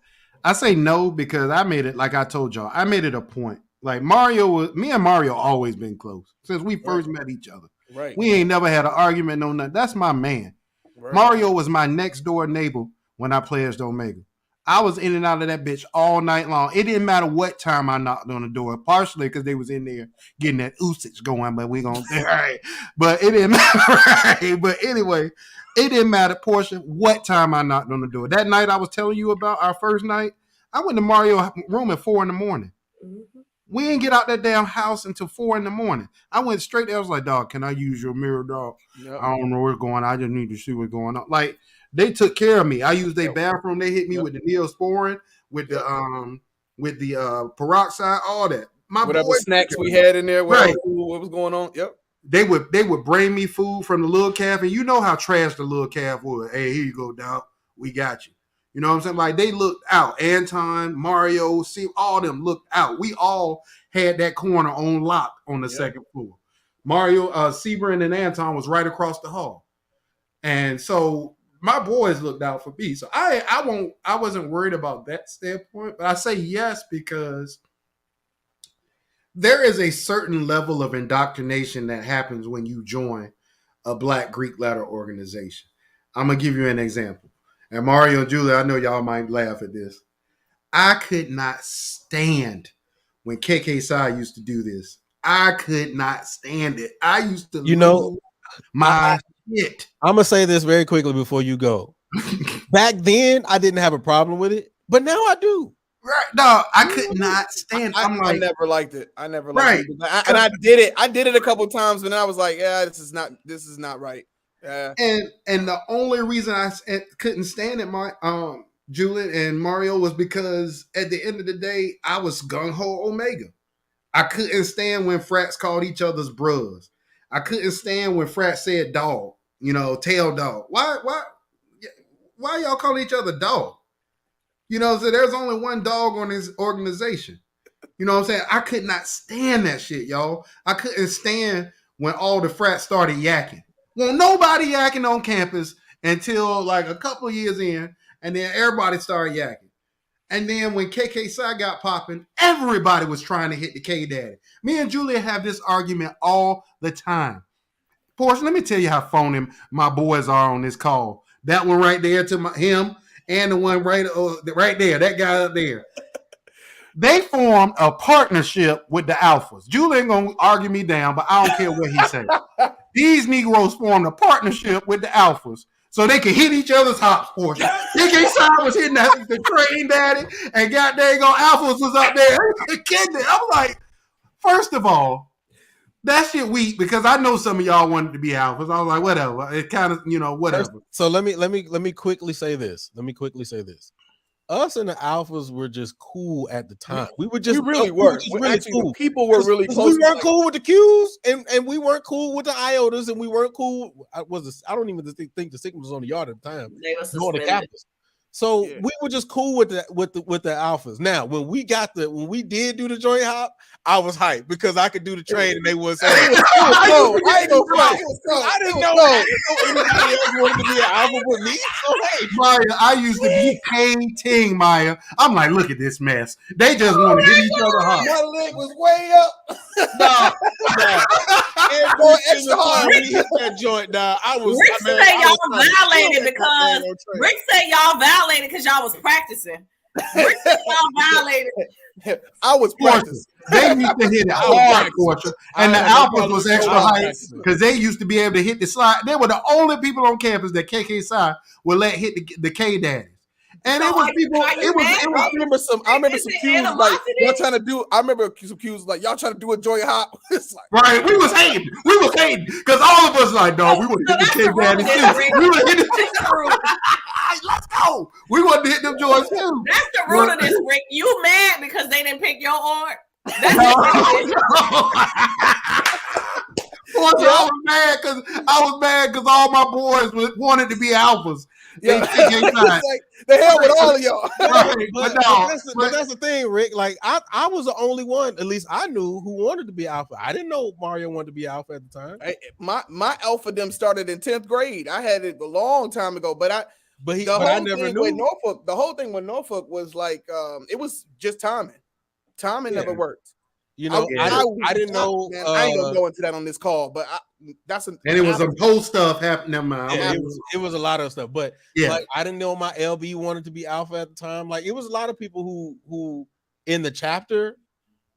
Speaker 2: I say no because I made it, like I told y'all, I made it a point. Like me and Mario always been close since we first met each other.
Speaker 9: Right.
Speaker 2: We ain't never had an argument, no nothing. That's my man. Right. Mario was my next door neighbor when I pledged Omega. I was in and out of that bitch all night long. It didn't matter what time I knocked on the door, partially because they was in there getting that usage going, but we gonna right. But it didn't matter. Right? But anyway, it didn't matter, Portia, what time I knocked on the door. That night I was telling you about, our first night, I went to Mario's room at 4 a.m. Mm-hmm. We didn't get out that damn house until 4 a.m. I went straight there. I was like, dog, can I use your mirror, dog? Yep. I don't know what's going on. I just need to see what's going on. Like, they took care of me. I used their bathroom. They hit me with the Neosporin, with the peroxide, all that.
Speaker 9: Whatever snacks we had in there, what was going on. Yep.
Speaker 2: They would bring me food from the little calf, and you know how trash the little calf was. Hey, here you go, dog. We got you. You know what I'm saying? Like, they looked out. Anton, Mario, all them looked out. We all had that corner on lock on the second floor. Mario, Sebring, and Anton was right across the hall. And so my boys looked out for me. So I wasn't worried about that standpoint. But I say yes because there is a certain level of indoctrination that happens when you join a Black Greek letter organization. I'm going to give you an example. And Mario and Julia, I know y'all might laugh at this. I could not stand when KK Sai used to do this. I could not stand it. I used to lose my shit.
Speaker 5: I'm going to say this very quickly before you go. Back then, I didn't have a problem with it, but now I do.
Speaker 2: Right. No, I could not stand it.
Speaker 9: I never liked it. I never liked it. And I did it. I did it a couple of times, and I was like, yeah, this is not right.
Speaker 2: And the only reason I couldn't stand it, Julian and Mario, was because at the end of the day, I was gung-ho Omega. I couldn't stand when frats called each other's bros. I couldn't stand when frats said dog, tail dog. Why y'all call each other dog? So there's only one dog on this organization. You know what I'm saying? I could not stand that shit, y'all. I couldn't stand when all the frats started yakking. Well, nobody yakking on campus until like a couple of years in, and then everybody started yakking. And then when KK Sai got popping, everybody was trying to hit the K Daddy. Me and Julia have this argument all the time. Portia, let me tell you how phony my boys are on this call. That one right there to him, and the one right there, that guy up there. They formed a partnership with the Alphas. Julian gonna argue me down, but I don't care what he says. These Negroes formed a partnership with the Alphas so they could hit each other's hops portion. PK Side was hitting the train daddy, and goddamn Alphas was up there kidding. I'm like, first of all, that shit weak because I know some of y'all wanted to be Alphas. I was like, whatever. It kind of, whatever.
Speaker 5: So let me quickly say this. Us and the Alphas were just cool at the time. We really were cool.
Speaker 9: People were really close.
Speaker 5: We weren't cool with the Qs, and we weren't cool with the Iotas, and we weren't cool. I don't even think the Sigma was on the yard at the time.
Speaker 6: They were
Speaker 5: the
Speaker 6: suspended.
Speaker 5: So we were just cool with the Alphas. Now, when we did do the joint hop, I was hyped because I could do the train and they was saying, I didn't know anybody else wanted to be an Alpha with me. So hey,
Speaker 2: Maya, I used to be hating Maya. I'm like, look at this mess. They just want to hit each other hard.
Speaker 9: My leg was way up.
Speaker 5: Going extra hard. We hit that joint, dog.
Speaker 6: Rick said y'all violated because y'all was practicing. Rick said y'all violated.
Speaker 9: I was practicing.
Speaker 2: They used to hit it hard, Portia, and the Alphas was extra high because they used to be able to hit the slide. They were the only people on campus that KK Psi would let hit the K daddies. And so it was people. I
Speaker 9: remember some cues like y'all trying to do. I remember some cues like y'all trying to do a joint hop. It's like,
Speaker 2: right, we was hating because all of us like, dog, we would hit the K daddies too. We would hit the let's go. We wanted to hit them joints too.
Speaker 6: That's the root of this, Rick. You mad because they didn't pick your art? That's
Speaker 2: I was mad because all my boys wanted to be Alphas.
Speaker 9: Yeah, like, the hell with all of y'all.
Speaker 5: Right, but that's the thing, Rick. Like I was the only one, at least I knew, who wanted to be Alpha. I didn't know Mario wanted to be Alpha at the time.
Speaker 9: My Alpha them started in 10th grade. I had it a long time ago, but I never knew. The whole thing with Norfolk was like it was just timing. Timing never worked.
Speaker 5: I didn't know.
Speaker 9: Man, I ain't gonna go into that on this call, but
Speaker 2: it was some whole stuff happening.
Speaker 5: It was a lot of stuff, but like I didn't know my LB wanted to be Alpha at the time. Like it was a lot of people who in the chapter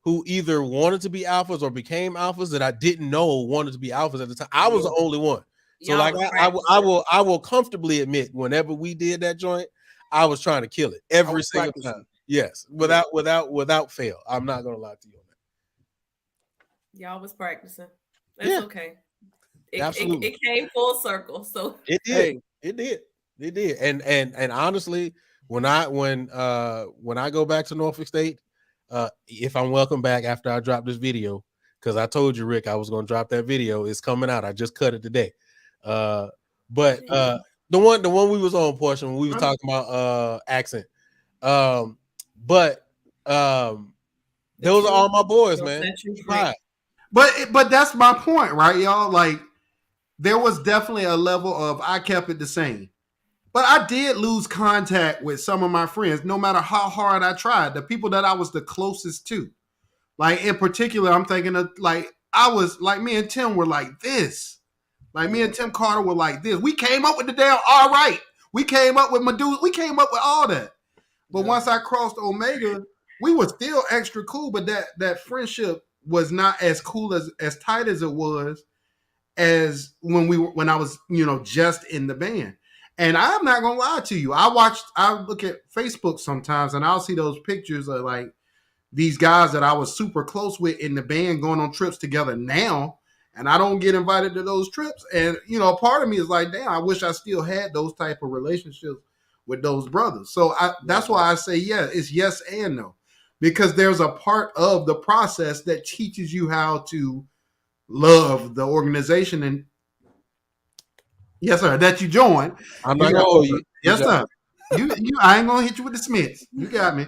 Speaker 5: who either wanted to be Alphas or became Alphas that I didn't know wanted to be Alphas at the time. I was the only one. So like I will comfortably admit, whenever we did that joint, I was trying to kill it every single time. Yes, without fail. I'm not gonna lie to you on that.
Speaker 6: Y'all was practicing. That's okay.
Speaker 5: Absolutely.
Speaker 6: It came full circle. So
Speaker 5: it did. It did. And honestly, when I go back to Norfolk State, if I'm welcome back after I drop this video, because I told you, Rick, I was gonna drop that video. It's coming out. I just cut it today. But the one we was on, portion when we was talking about accent. But those are all my boys, man.
Speaker 2: But that's my point, right, y'all? Like there was definitely a level of I kept it the same. But I did lose contact with some of my friends, no matter how hard I tried. The people that I was the closest to. Like in particular, I'm thinking of like I was like me and Tim were like this. Like me and Tim Carter were like this. We came up with the damn all right. We came up with Medusa. We came up with all that. But once I crossed Omega, we were still extra cool. But that friendship was not as cool as tight as it was when I was just in the band. And I'm not gonna lie to you. I look at Facebook sometimes and I'll see those pictures of like these guys that I was super close with in the band going on trips together now. And I don't get invited to those trips. And, part of me is like, damn, I wish I still had those type of relationships with those brothers. So that's why I say, it's yes and no. Because there's a part of the process that teaches you how to love the organization. And yes, sir, that you join.
Speaker 5: I'm not going to hold you.
Speaker 2: Yes, sir. I ain't going to hit you with the Smiths. You got me.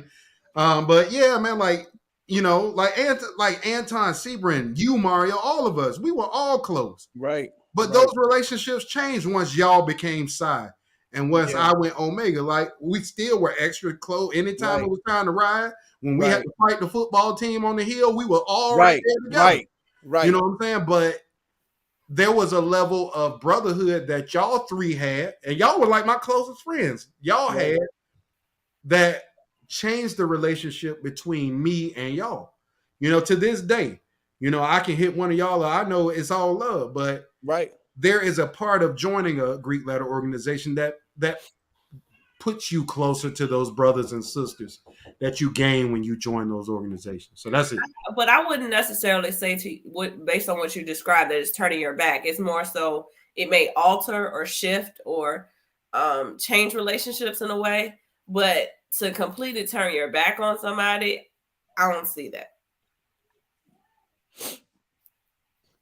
Speaker 2: But yeah, man, like Anton Sebring, you, Mario, all of us, we were all close.
Speaker 9: Right.
Speaker 2: But those relationships changed once y'all became Psi. And once I went Omega, like we still were extra close. Anytime it was time to ride, when we had to fight the football team on the hill, we were all right there together. Right. You know what I'm saying? But there was a level of brotherhood that y'all three had, and y'all were like my closest friends. Y'all had that changed the relationship between me and y'all. You know, to this day, you know, I can hit one of y'all. I know it's all love, but
Speaker 9: Right.
Speaker 2: there is a part of joining a Greek letter organization that puts you closer to those brothers and sisters that you gain when you join those organizations. So that's it.
Speaker 6: But I wouldn't necessarily say to what, based on what you described, that it's turning your back. It's more so it may alter or shift or change relationships in a way, but to completely turn your back on somebody, I don't see that.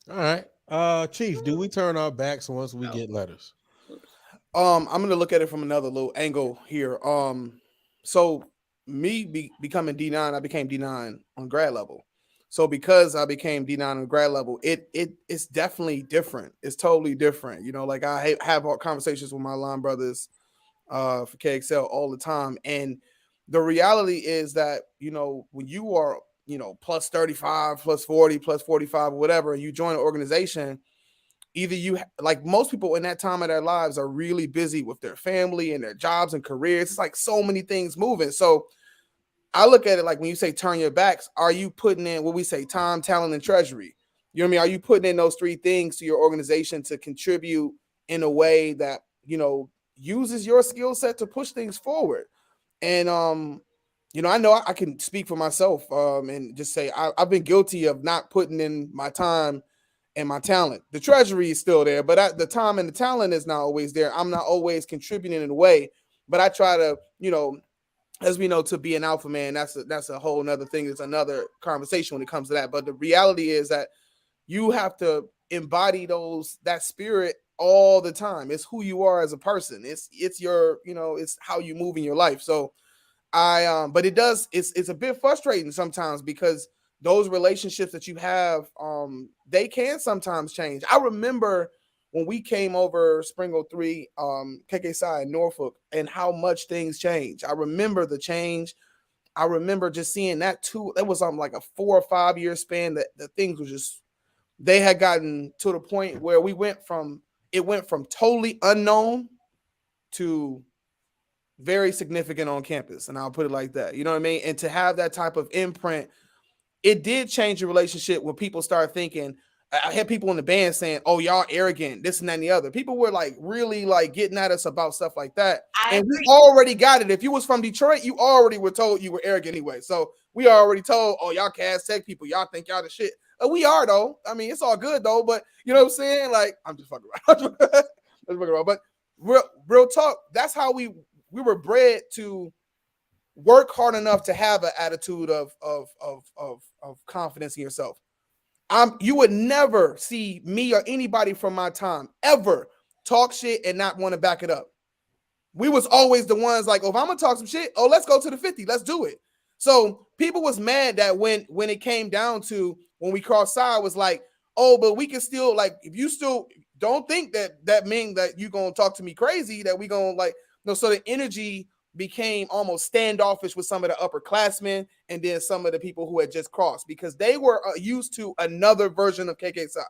Speaker 5: All right. Chief, do we turn our backs once we get letters?
Speaker 9: I'm gonna look at it from another little angle here. So me becoming D9, I became D9 on grad level. So because I became D9 on grad level, it's definitely different. It's totally different. You know, like I have conversations with my line brothers for KXL all the time, and the reality is that, you know, when you are, you know, plus 35, plus 40, plus 45, whatever, and you join an organization, either you, like most people in that time of their lives, are really busy with their family and their jobs and careers. It's like so many things moving. So I look at it like, when you say turn your backs, are you putting in what we say time, talent, and treasury? You know what I mean? Are you putting in those three things to your organization to contribute in a way that, you know, uses your skill set to push things forward? And you know I can speak for myself and just say I've been guilty of not putting in my time and my talent. The treasury is still there, but the time and the talent is not always there. I'm not always contributing in a way, but I try to, you know, as we know, to be an alpha man, that's a whole nother thing. It's another conversation when it comes to that. But the reality is that you have to embody that spirit all the time. It's who you are as a person. It's your, you know, it's how you move in your life. So but it's a bit frustrating sometimes, because those relationships that you have, they can sometimes change. I remember when we came over Spring 03, KKSI in Norfolk, and how much things changed. I remember the change. I remember just seeing that too. That was like a 4 or 5 year span that the things were just, they had gotten to the point where it went from totally unknown to very significant on campus. And I'll put it like that. You know what I mean? And to have that type of imprint, it did change your relationship when people start thinking. I had people in the band saying, "Oh, y'all arrogant, this and that and the other." People were like really like getting at us about stuff like that. And we already got it. If you was from Detroit, you already were told you were arrogant anyway. So we already told, "Oh, y'all Cass Tech people, y'all think y'all the shit." We are though. I mean, it's all good though. But you know what I'm saying? Like, I'm just fucking around. But real talk. That's how we were bred to work hard enough to have an attitude of confidence in yourself. You would never see me or anybody from my time ever talk shit and not want to back it up. We was always the ones like, oh, if I'm gonna talk some shit, oh, let's go to the 50, let's do it. So people was mad that when it came down to when we crossed side, was like, oh, but we can still, like, if you still don't think that mean that you gonna talk to me crazy, that we gonna like, no. So the energy became almost standoffish with some of the upperclassmen and then some of the people who had just crossed, because they were used to another version of KKSI.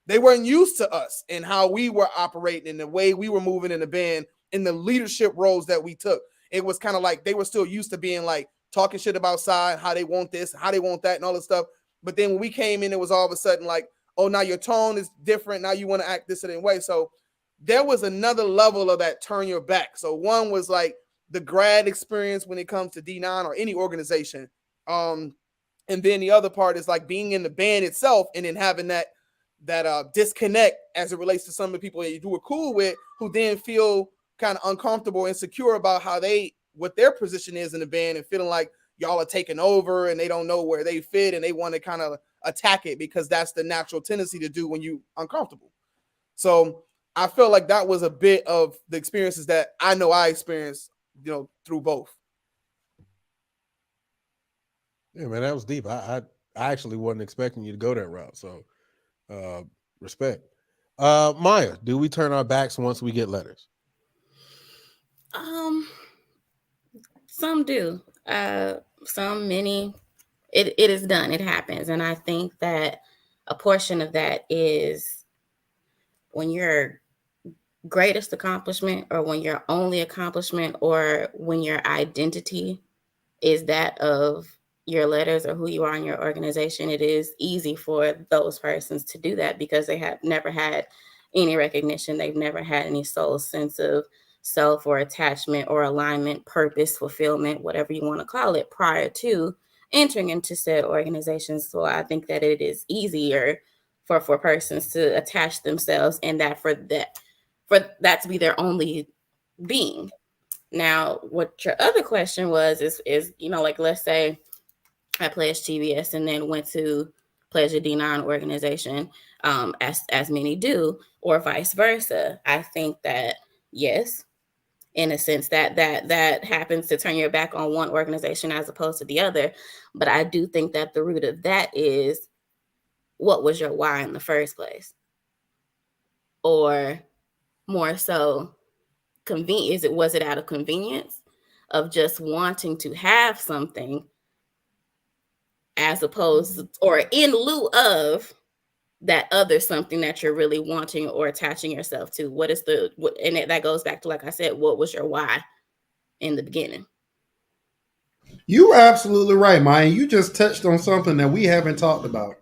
Speaker 9: They weren't used to us and how we were operating and the way we were moving in the band in the leadership roles that we took. It was kind of like they were still used to being like talking shit about side, how they want this, how they want that, and all this stuff. But then when we came in, it was all of a sudden like, oh, now your tone is different. Now you want to act this certain way. So there was another level of that turn your back. So one was like the grad experience when it comes to D9 or any organization. And then the other part is like being in the band itself and then having that disconnect as it relates to some of the people that you were cool with, who then feel kind of uncomfortable, insecure about what their position is in the band, and feeling like y'all are taking over and they don't know where they fit and they want to kind of attack it because that's the natural tendency to do when you uncomfortable. So I feel like that was a bit of the experiences that I know I experienced, you know, through both.
Speaker 5: Yeah, man, that was deep. I actually wasn't expecting you to go that route. So respect. Maya, do we turn our backs once we get letters?
Speaker 4: Some do. Many. It is done. It happens. And I think that a portion of that is when your greatest accomplishment, or when your only accomplishment, or when your identity is that of your letters or who you are in your organization, it is easy for those persons to do that because they have never had any recognition. They've never had any soul sense of self or attachment or alignment, purpose, fulfillment, whatever you want to call it, prior to entering into said organizations. So I think that it is easier for persons to attach themselves and that for that to be their only being. Now, what your other question was is like, let's say I pledged TBS and then went to pledge a D9 organization, as many do, or vice versa. I think that yes, in a sense that happens to turn your back on one organization as opposed to the other. But I do think that the root of that is, what was your why in the first place? Or more so, was it out of convenience of just wanting to have something as opposed to, or in lieu of that other something that you're really wanting or attaching yourself to? That goes back to, like I said, what was your why in the beginning?
Speaker 2: You were absolutely right, Maya. You just touched on something that we haven't talked about.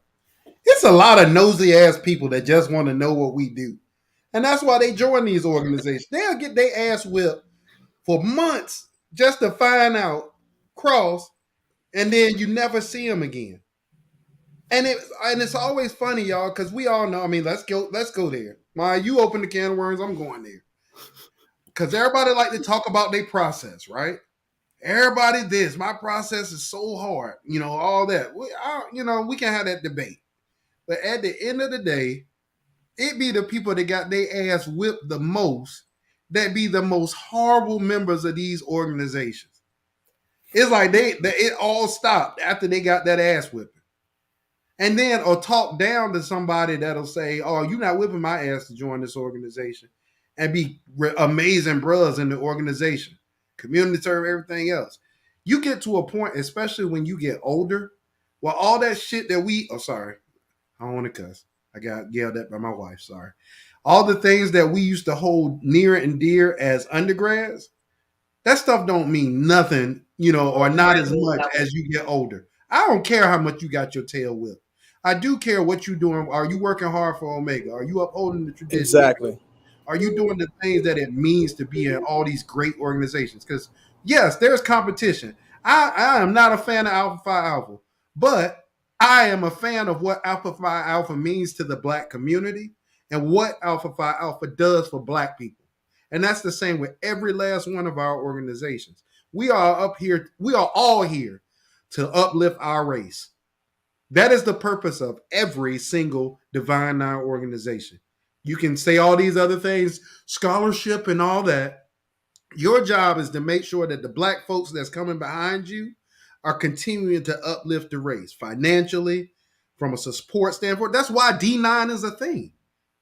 Speaker 2: It's a lot of nosy ass people that just want to know what we do. And that's why they join these organizations. They'll get their ass whipped for months just to find out, cross, and then you never see them again. And it's always funny, y'all, because we all know. I mean, let's go there. Maya, you open the can of worms, I'm going there. Because everybody like to talk about their process, right? Everybody, my process is so hard, all that. We can have that debate. But at the end of the day, it be the people that got their ass whipped the most that be the most horrible members of these organizations. It's like it all stopped after they got that ass whipping. And then, or talk down to somebody that'll say, oh, you're not whipping my ass to join this organization, and be amazing bros in the organization, community serve, everything else. You get to a point, especially when you get older, well, all that shit that I don't want to cuss. I got yelled at by my wife. Sorry. All the things that we used to hold near and dear as undergrads, that stuff don't mean nothing, or not as much as you get older. I don't care how much you got your tail whipped. I do care what you're doing. Are you working hard for Omega? Are you upholding the tradition?
Speaker 9: Exactly.
Speaker 2: Are you doing the things that it means to be in all these great organizations? Because yes, there's competition. I am not a fan of Alpha Phi Alpha, but I am a fan of what Alpha Phi Alpha means to the Black community and what Alpha Phi Alpha does for Black people. And that's the same with every last one of our organizations. We are all here to uplift our race. That is the purpose of every single Divine Nine organization. You can say all these other things, scholarship and all that. Your job is to make sure that the Black folks that's coming behind you are continuing to uplift the race financially, from a support standpoint. That's why D9 is a thing.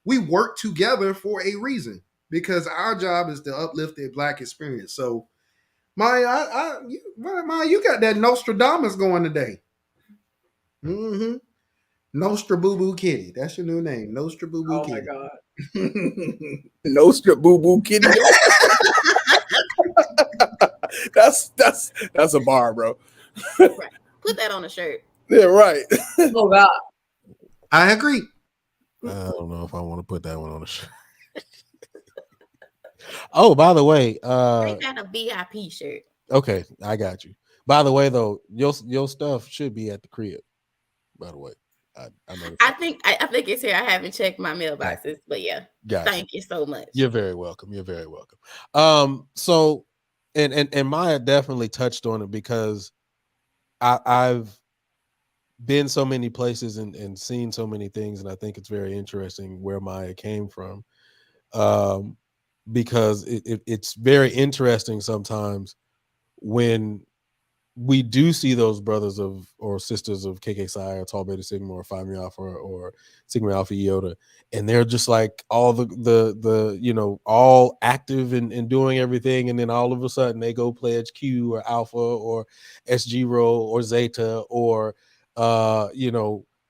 Speaker 2: We work together for a reason, because our job is to uplift the Black experience. So, Maya, you got that Nostradamus going today. Mm-hmm. Nostra Boo Boo Kitty. That's your new name. Nostra Boo Boo Kitty.
Speaker 9: Oh my God. Nostra Boo Boo Kitty. That's a bar, bro.
Speaker 4: Right. Put that on a shirt.
Speaker 9: Yeah, right.
Speaker 6: Oh God.
Speaker 2: I agree.
Speaker 5: I don't know if I want to put that one on the shirt. Oh, by the way,
Speaker 4: They got a VIP shirt.
Speaker 5: Okay, I got you. By the way, though, your stuff should be at the crib. By the way,
Speaker 4: I think it's here. I haven't checked my mailboxes, but yeah. Thank you so much.
Speaker 5: You're very welcome. You're very welcome. So, and Maya definitely touched on it, because I've been so many places and seen so many things, and I think it's very interesting where Maya came from, because it's very interesting sometimes when we do see those brothers or sisters of KK Psi or Tau Beta Sigma or Phi Mu Alpha or Sigma Alpha Iota, and they're just like all the all active and doing everything, and then all of a sudden they go pledge Q or Alpha or SG Rho or Zeta or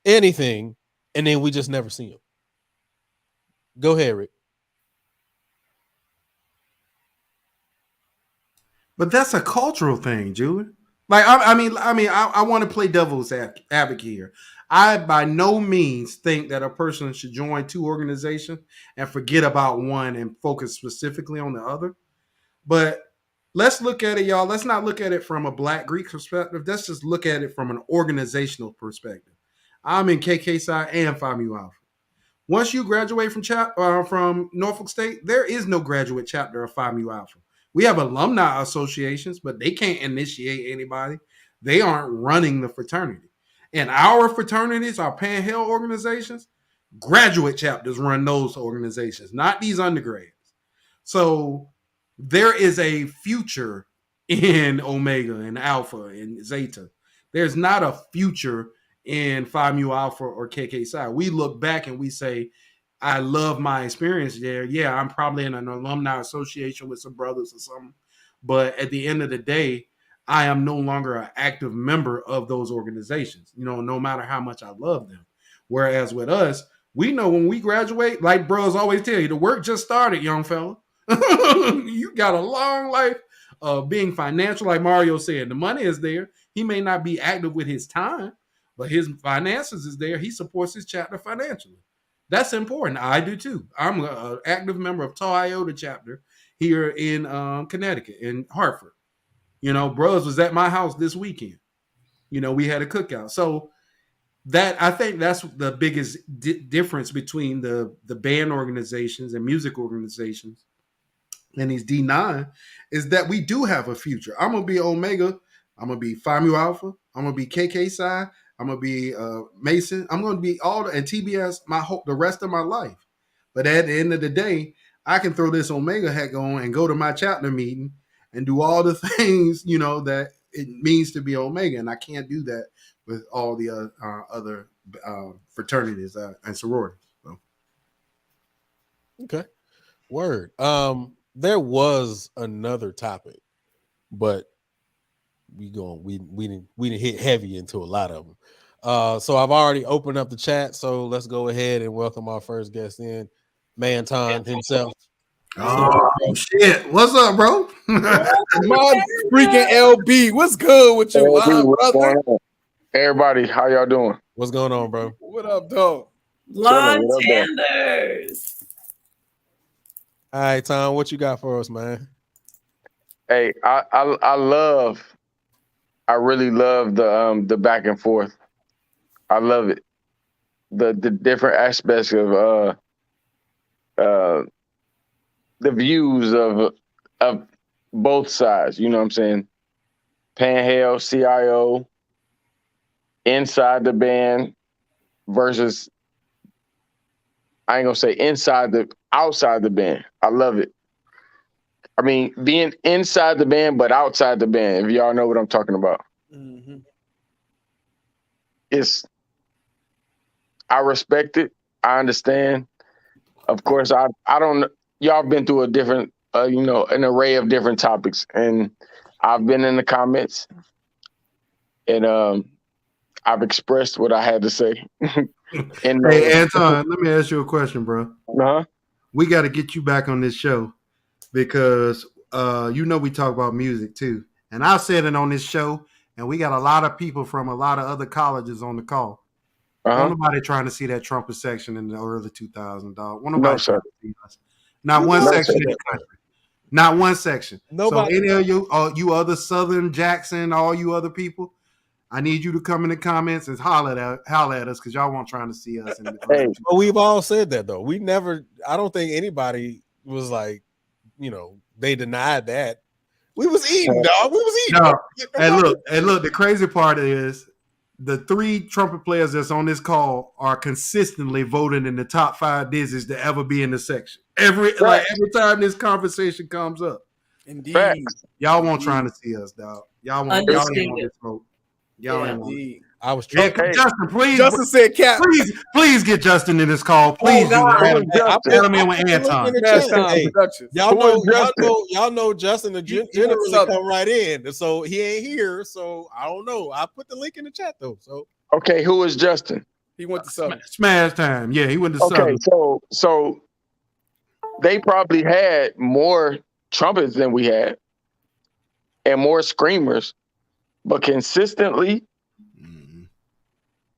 Speaker 5: anything, and then we just never see them. Go ahead, Rick.
Speaker 2: But that's a cultural thing, Julie. Like I want to play devil's advocate here. I by no means think that a person should join two organizations and forget about one and focus specifically on the other. But let's look at it, y'all. Let's not look at it from a Black Greek perspective. Let's just look at it from an organizational perspective. I'm in KK Psi and Phi Mu Alpha. Once you graduate from Norfolk State, there is no graduate chapter of Phi Mu Alpha. We have alumni associations, but they can't initiate anybody. They aren't running the fraternity. And our fraternities, our panhandle organizations, graduate chapters run those organizations, not these undergrads. So there is a future in Omega and Alpha and Zeta. There's not a future in Phi Mu Alpha or KK Psi. We look back and we say, I love my experience there. Yeah, I'm probably in an alumni association with some brothers or something. But at the end of the day, I am no longer an active member of those organizations, no matter how much I love them. Whereas with us, we know when we graduate, like bros always tell you, the work just started, young fella. You got a long life of being financial. Like Mario said, the money is there. He may not be active with his time, but his finances is there. He supports his chapter financially. That's important. I do too. I'm an active member of Tau Iota chapter here in Connecticut, in Hartford. Bros was at my house this weekend. We had a cookout. So that I think that's the biggest difference between the band organizations and music organizations and these D9 is that we do have a future. I'm gonna be Omega. I'm gonna be Phi Mu Alpha. I'm gonna be KK Psi. I'm gonna be Mason. I'm gonna be and TBS the rest of my life. But at the end of the day, I can throw this Omega hat on and go to my chapter meeting and do all the things that it means to be Omega, and I can't do that with all the other fraternities and sororities. So.
Speaker 5: Okay, word. There was another topic, but we didn't hit heavy into a lot of them. So I've already opened up the chat, so let's go ahead and welcome our first guest in, Manton himself.
Speaker 2: Oh shit! What's up, bro?
Speaker 9: My freaking LB, what's good with you, brother?
Speaker 10: Everybody, how y'all doing?
Speaker 5: What's going on, bro?
Speaker 9: What up, dog?
Speaker 6: Lon Tanders.
Speaker 5: All right, Tom, what you got for us, man?
Speaker 10: Hey, I really love the back and forth. I love it. The different aspects of the views of both sides. You know what I'm saying? Panhandle, CIO, inside the band versus, I ain't gonna say outside the band. I love it. I mean, being inside the band, but outside the band, if y'all know what I'm talking about.
Speaker 9: Mm-hmm.
Speaker 10: I respect it. I understand. Of course, I don't, y'all been through a different, an array of different topics, and I've been in the comments, and I've expressed what I had to say.
Speaker 2: Hey, Anton, let me ask you a question, bro.
Speaker 10: Uh-huh.
Speaker 2: We got to get you back on this show because we talk about music too. And I said it on this show, and we got a lot of people from a lot of other colleges on the call.
Speaker 10: Uh-huh.
Speaker 2: Nobody trying to see that trumpet section in the early 2000s, dog.
Speaker 10: No, sir.
Speaker 2: Not one section in the country. Not one section.
Speaker 5: Nobody.
Speaker 2: So any of you other Southern Jackson, all you other people, I need you to come in the comments and holler at us because y'all weren't trying to see us.
Speaker 10: Hey,
Speaker 5: well, we've all said that though. I don't think anybody was like, they denied that. We was eating, dog. We was eating.
Speaker 2: No. And look, the crazy part is the 3 trumpet players that's on this call are consistently voted in the top 5 dizzies to ever be in the section. Every time this conversation comes up.
Speaker 9: Indeed.
Speaker 10: Facts.
Speaker 2: Y'all won't trying to see us, dog. Y'all ain't on this smoke. Y'all ain't on.
Speaker 5: I was
Speaker 2: trying.
Speaker 5: trying.
Speaker 2: Justin, please.
Speaker 9: Justin said, "Cap,
Speaker 2: please get Justin in this call. Please do. Add him in with Anton.
Speaker 5: Hey, y'all know Justin generally come right in, so he ain't here. So I don't know. I put the link in the chat though. So
Speaker 10: okay, who is Justin?
Speaker 9: He went to Southern.
Speaker 2: Smash Time. Yeah, he went to Southern.
Speaker 10: Okay, so they probably had more trumpets than we had, and more screamers. but consistently,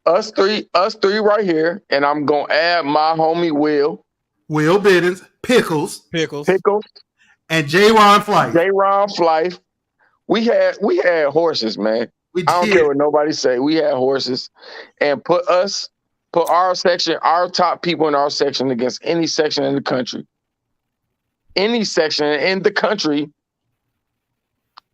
Speaker 10: us three right here, and I'm gonna add my homie Will
Speaker 2: Biddens, Pickles, and J-Ron
Speaker 10: Flife. We had horses, man. I don't care what nobody say. We had horses, and put our section, our top people in our section against any section in the country,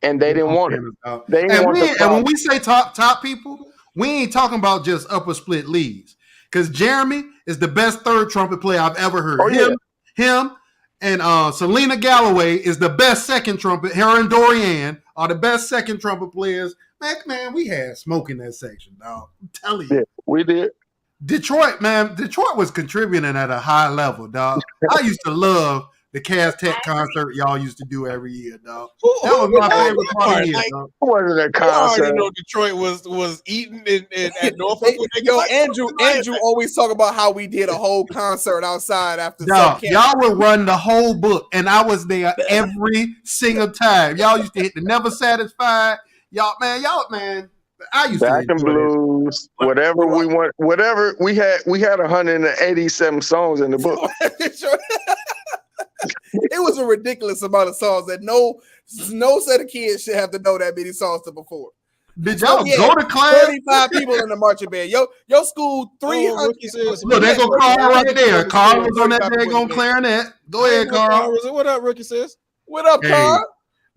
Speaker 10: and they didn't want it. They didn't want the
Speaker 2: and when we say top people, we ain't talking about just upper split leagues. Because Jeremy is the best third trumpet player I've ever heard. Him and Selena Galloway is the best second trumpet. Her and Dorian are the best second trumpet players. Man, we had smoke in that section, dog. I'm telling you.
Speaker 10: Yeah, we did.
Speaker 2: Detroit was contributing at a high level, dog. I used to love the Cast Tech concert y'all used to do every year, dog. That was my favorite part of the year, dog.
Speaker 10: Wasn't that concert?
Speaker 5: I already know Detroit was eating at Norfolk.
Speaker 9: Andrew always talk about how we did a whole concert outside after.
Speaker 2: Dog, y'all would run the whole book, and I was there every single time. Y'all used to hit the Never Satisfied. Y'all, man. I used
Speaker 10: Back
Speaker 2: to
Speaker 10: and Blues, whatever we want, whatever we had 187 songs in the book.
Speaker 9: It was a ridiculous amount of songs that no set of kids should have to know that many songs to perform.
Speaker 2: Did y'all go to class?
Speaker 9: 35 people in the marching band. Your school 300.
Speaker 2: Look, there go Carl right there. Carl was on that daggone clarinet. Go ahead, Carl.
Speaker 5: What up, Rookie sis?
Speaker 9: What up, Carl?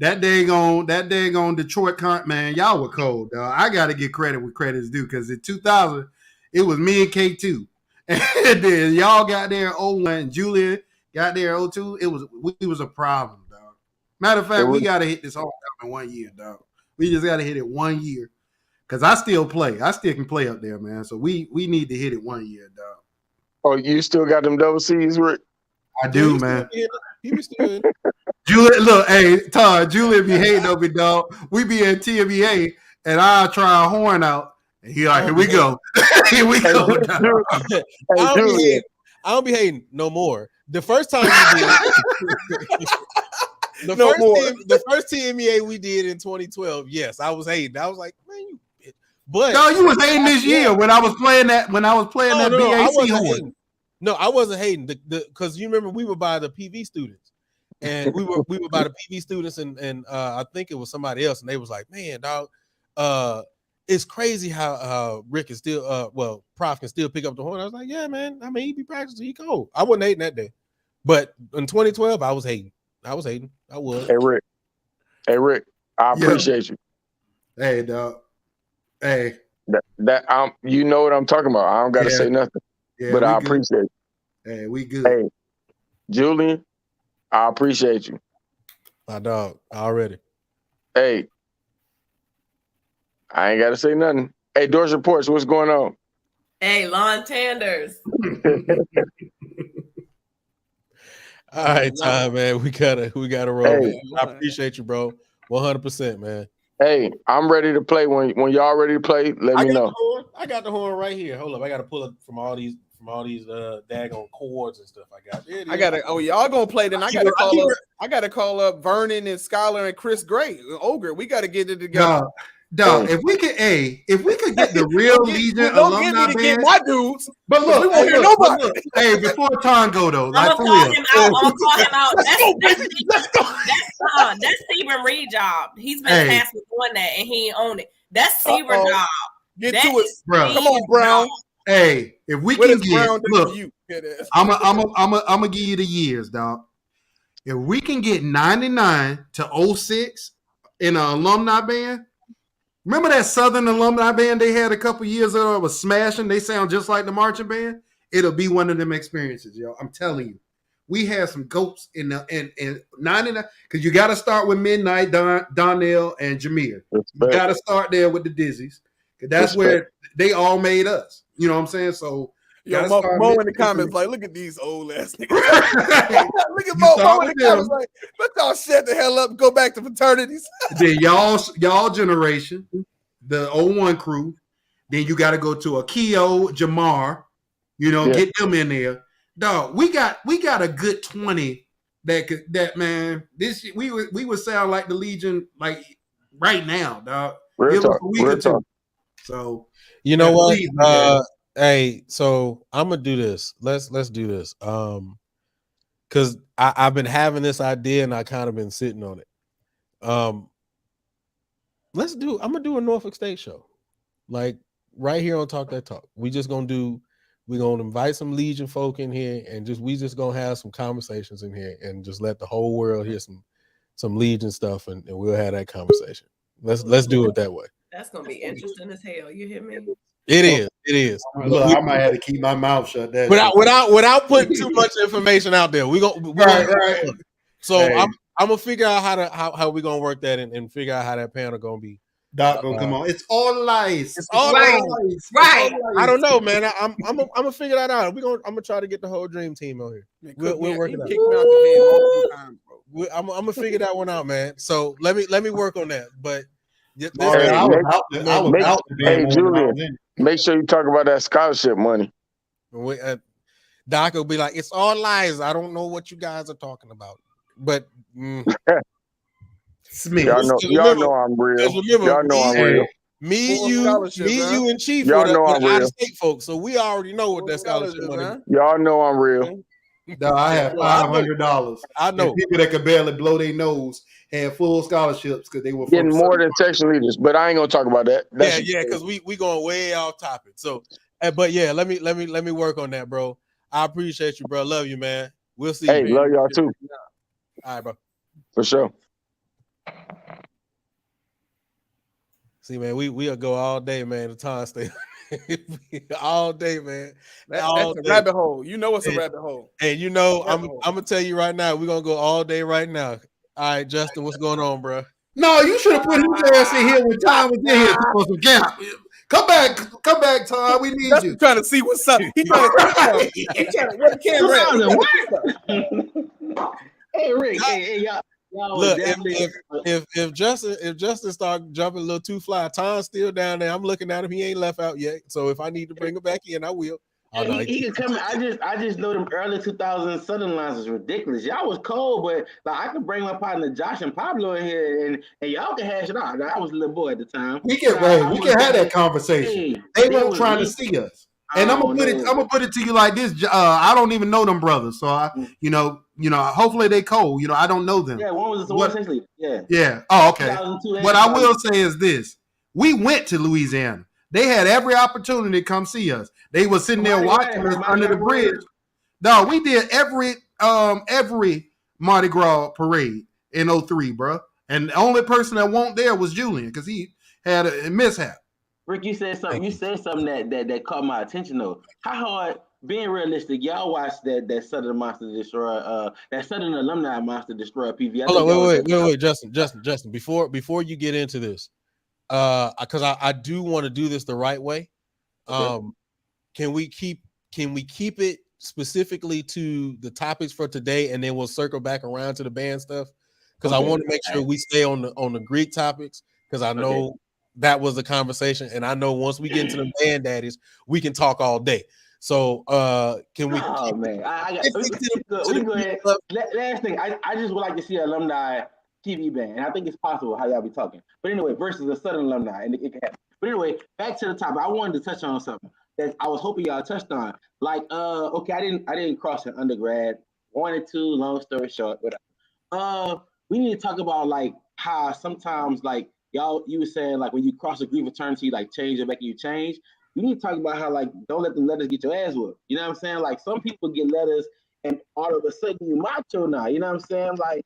Speaker 2: That daggone Detroit man, y'all were cold, dog. I got to give credit where credit's due because in 2000, it was me and K2. And then y'all got there in 01 and Julian got there in 02. We was a problem, dog. Matter of fact, we got to hit this whole time in 1 year, dog. We just got to hit it 1 year because I still play. I still can play up there, man. So we need to hit it 1 year, dog.
Speaker 10: Oh, you still got them double C's, Rick?
Speaker 2: I do, man.
Speaker 5: He was still
Speaker 2: Julian, look, hey, Todd, Julian be hating on me, dog. We be in TMBA, and I try a horn out, and he like, here we go. Here we go.
Speaker 5: I don't be hating no more. The first time we did the first TMBA we did in 2012, yes, I was hating. I was like, man, you bitch. But
Speaker 2: no, you was hating this year when I was playing that BAC horn.
Speaker 5: No, I wasn't hating because you remember we were by the PV students. And we were by the PV students and I think it was somebody else, and they was like, man, dog, it's crazy how Rick is still Prof can still pick up the horn. I was like, yeah, man. I mean, he be practicing, he cold. I wasn't hating that day. But in 2012, I was hating. I was.
Speaker 10: Hey Rick, I appreciate you.
Speaker 2: Hey, dog. Hey.
Speaker 10: That you know what I'm talking about. I don't gotta say nothing. Yeah, but I appreciate it.
Speaker 2: Hey, we good.
Speaker 10: Hey, Julian, I appreciate you.
Speaker 5: My dog, already.
Speaker 10: Hey, I ain't got to say nothing. Hey, Doors Reports, what's going on?
Speaker 6: Hey, Lon Tanders.
Speaker 5: All right, Tom, man, we gotta roll. Hey, I appreciate you, bro. 100%, man.
Speaker 10: Hey, I'm ready to play. When y'all ready to play, let me know.
Speaker 5: I got the horn right here. Hold up, I gotta pull it from all these daggone chords and stuff. I got.
Speaker 9: Y'all gonna play? Then I gotta call up Vernon and Scholar and Chris Gray, Ogre. We gotta get it together.
Speaker 2: Dog, if we could get the real Legion alumni
Speaker 9: get me to get my dudes.
Speaker 2: But look,
Speaker 9: we won't hear nobody.
Speaker 2: Hey, before Tom go though,
Speaker 4: I'm gonna call him out. That's Stephen Reed job. He's been tasked with doing that, and he ain't own it. That's Stephen job.
Speaker 9: Get to it, bro. Come on, Brown.
Speaker 2: Hey, if we can get look, I'm gonna give you the years, dog. If we can get 99 to 06 in an alumni band. Remember that Southern alumni band they had a couple years ago? It was smashing. They sound just like the marching band. It'll be one of them experiences, yo. I'm telling you. We had some goats in 99 because you got to start with Midnight, Donnell, and Jameer. You got to start there with the Dizzies because that's where they all made us. You know what I'm saying? So
Speaker 9: Mo in the comments like, look at these old ass niggas. Look at Mo in the comments like, let y'all shut the hell up and go back to fraternities.
Speaker 2: Then y'all generation, the 01 crew. Then you got to go to a Keo, Jamar. Get them in there. Dog, we got a good 20 that man. This we would sound like the Legion like right now, dog.
Speaker 10: Real
Speaker 2: Give us
Speaker 10: talk.
Speaker 2: a week
Speaker 10: Real
Speaker 2: or two.
Speaker 10: talk.
Speaker 2: So
Speaker 5: You know what?
Speaker 2: please, okay.
Speaker 5: Hey, so I'm gonna do this. Let's do this. Because I've been having this idea and I kind of been sitting on it. I'm gonna do a Norfolk State show, like right here on Talk That Talk. We're gonna invite some Legion folk in here and we just gonna have some conversations in here and just let the whole world hear some Legion stuff and we'll have that conversation. Let's do it that way.
Speaker 6: That's gonna be interesting as hell. You hear me?
Speaker 5: It is.
Speaker 2: Look, I might have to keep my mouth shut. That
Speaker 5: Without putting too much information out there. We
Speaker 2: right.
Speaker 5: So
Speaker 2: Hey.
Speaker 5: I'm gonna figure out how we gonna work that and figure out how that panel gonna be.
Speaker 2: Doc gonna come on. It's all lies.
Speaker 5: It's all
Speaker 6: Right.
Speaker 5: lies.
Speaker 6: Right.
Speaker 5: I don't know, man. I'm gonna figure that out. I'm gonna try to get the whole dream team on here. We'll work it out.
Speaker 9: Kicked me out the bed multiple times, bro.
Speaker 5: I'm gonna figure that one out, man. So let me work on that. But
Speaker 2: I was out the
Speaker 10: Hey,
Speaker 2: damn
Speaker 10: Julian, make sure you talk about that scholarship money.
Speaker 5: Doc will be like, it's all lies. I don't know what you guys are talking about. But
Speaker 2: Smith.
Speaker 10: Y'all know I'm real. Y'all know I'm real.
Speaker 5: Me, you, and Chief
Speaker 10: y'all
Speaker 5: were
Speaker 10: know I'm
Speaker 5: out
Speaker 10: real.
Speaker 5: of state folks, so we already know what that scholarship money is.
Speaker 10: Y'all know I'm real.
Speaker 2: No, I had $500.
Speaker 5: I know.
Speaker 2: And people that could barely blow their nose had full scholarships because they were
Speaker 10: Getting more than section leaders, but I ain't gonna talk about that.
Speaker 5: Because we going way off topic. So, but yeah, let me work on that, bro. I appreciate you, bro. Love you, man. We'll see.
Speaker 10: Hey,
Speaker 5: you,
Speaker 10: love y'all too.
Speaker 5: All right, bro.
Speaker 10: For sure.
Speaker 5: See, man, we'll go all day, man. The time stay all day, man.
Speaker 9: That's a rabbit hole. You know it's a rabbit hole.
Speaker 5: And you know, I'm gonna tell you right now, we're gonna go all day right now. All right, Justin, what's going on, bro?
Speaker 2: No, you should have put his ass in here when Tom was in here. Some gap. Come back, Tom. We need you.
Speaker 9: Trying to see what's up. He trying to where the camera at?
Speaker 11: Hey, Rick. Hey, y'all.
Speaker 5: Look, if Justin start jumping a little too fly, Tom's still down there. I'm looking at him. He ain't left out yet. So if I need to bring him back in, I will.
Speaker 11: He can come. I just know them early 2000 Southern lines is ridiculous. Y'all was cold, but like I could bring my partner Josh and Pablo in here, and y'all can hash it out. I was a little boy at the time.
Speaker 2: We can have that conversation. They weren't trying to see us. And I'm gonna put it to you like this. I don't even know them brothers, so hopefully they cold. I don't know them.
Speaker 11: Yeah, one was essentially. Yeah.
Speaker 2: Yeah. Oh, okay. What I will say is this: we went to Louisiana. They had every opportunity to come see us. They were sitting there watching us under the bridge. No, we did every Mardi Gras parade in 03, bro. And the only person that wasn't there was Julian because he had a mishap.
Speaker 11: Rick, you said something. You said something that caught my attention though. How hard, being realistic, y'all watched that Southern Monster Destroyer, that Southern Alumni Monster Destroyer PV.
Speaker 5: Hold on, wait, Justin. Before you get into this, because I do want to do this the right way.
Speaker 11: Okay.
Speaker 5: Can we keep it specifically to the topics for today, and then we'll circle back around to the band stuff? Because I want to make sure we stay on the Greek topics, because I know that was the conversation, and I know once we get into the band daddies, we can talk all day. So can we?
Speaker 11: Oh man, we go ahead. Last thing, I just would like to see an alumni TV band, and I think it's possible how y'all be talking. But anyway, versus a Southern alumni, and it can happen. But anyway, back to the topic. I wanted to touch on something that I was hoping y'all touched on. Like, okay, I didn't cross an undergrad. Wanted to. Long story short, whatever. We need to talk about like how sometimes like you were saying like when you cross a Greek fraternity, like change it back and you change. We need to talk about how like don't let them letters get your ass whooped. You know what I'm saying? Like some people get letters and all of a sudden you macho now. You know what I'm saying? Like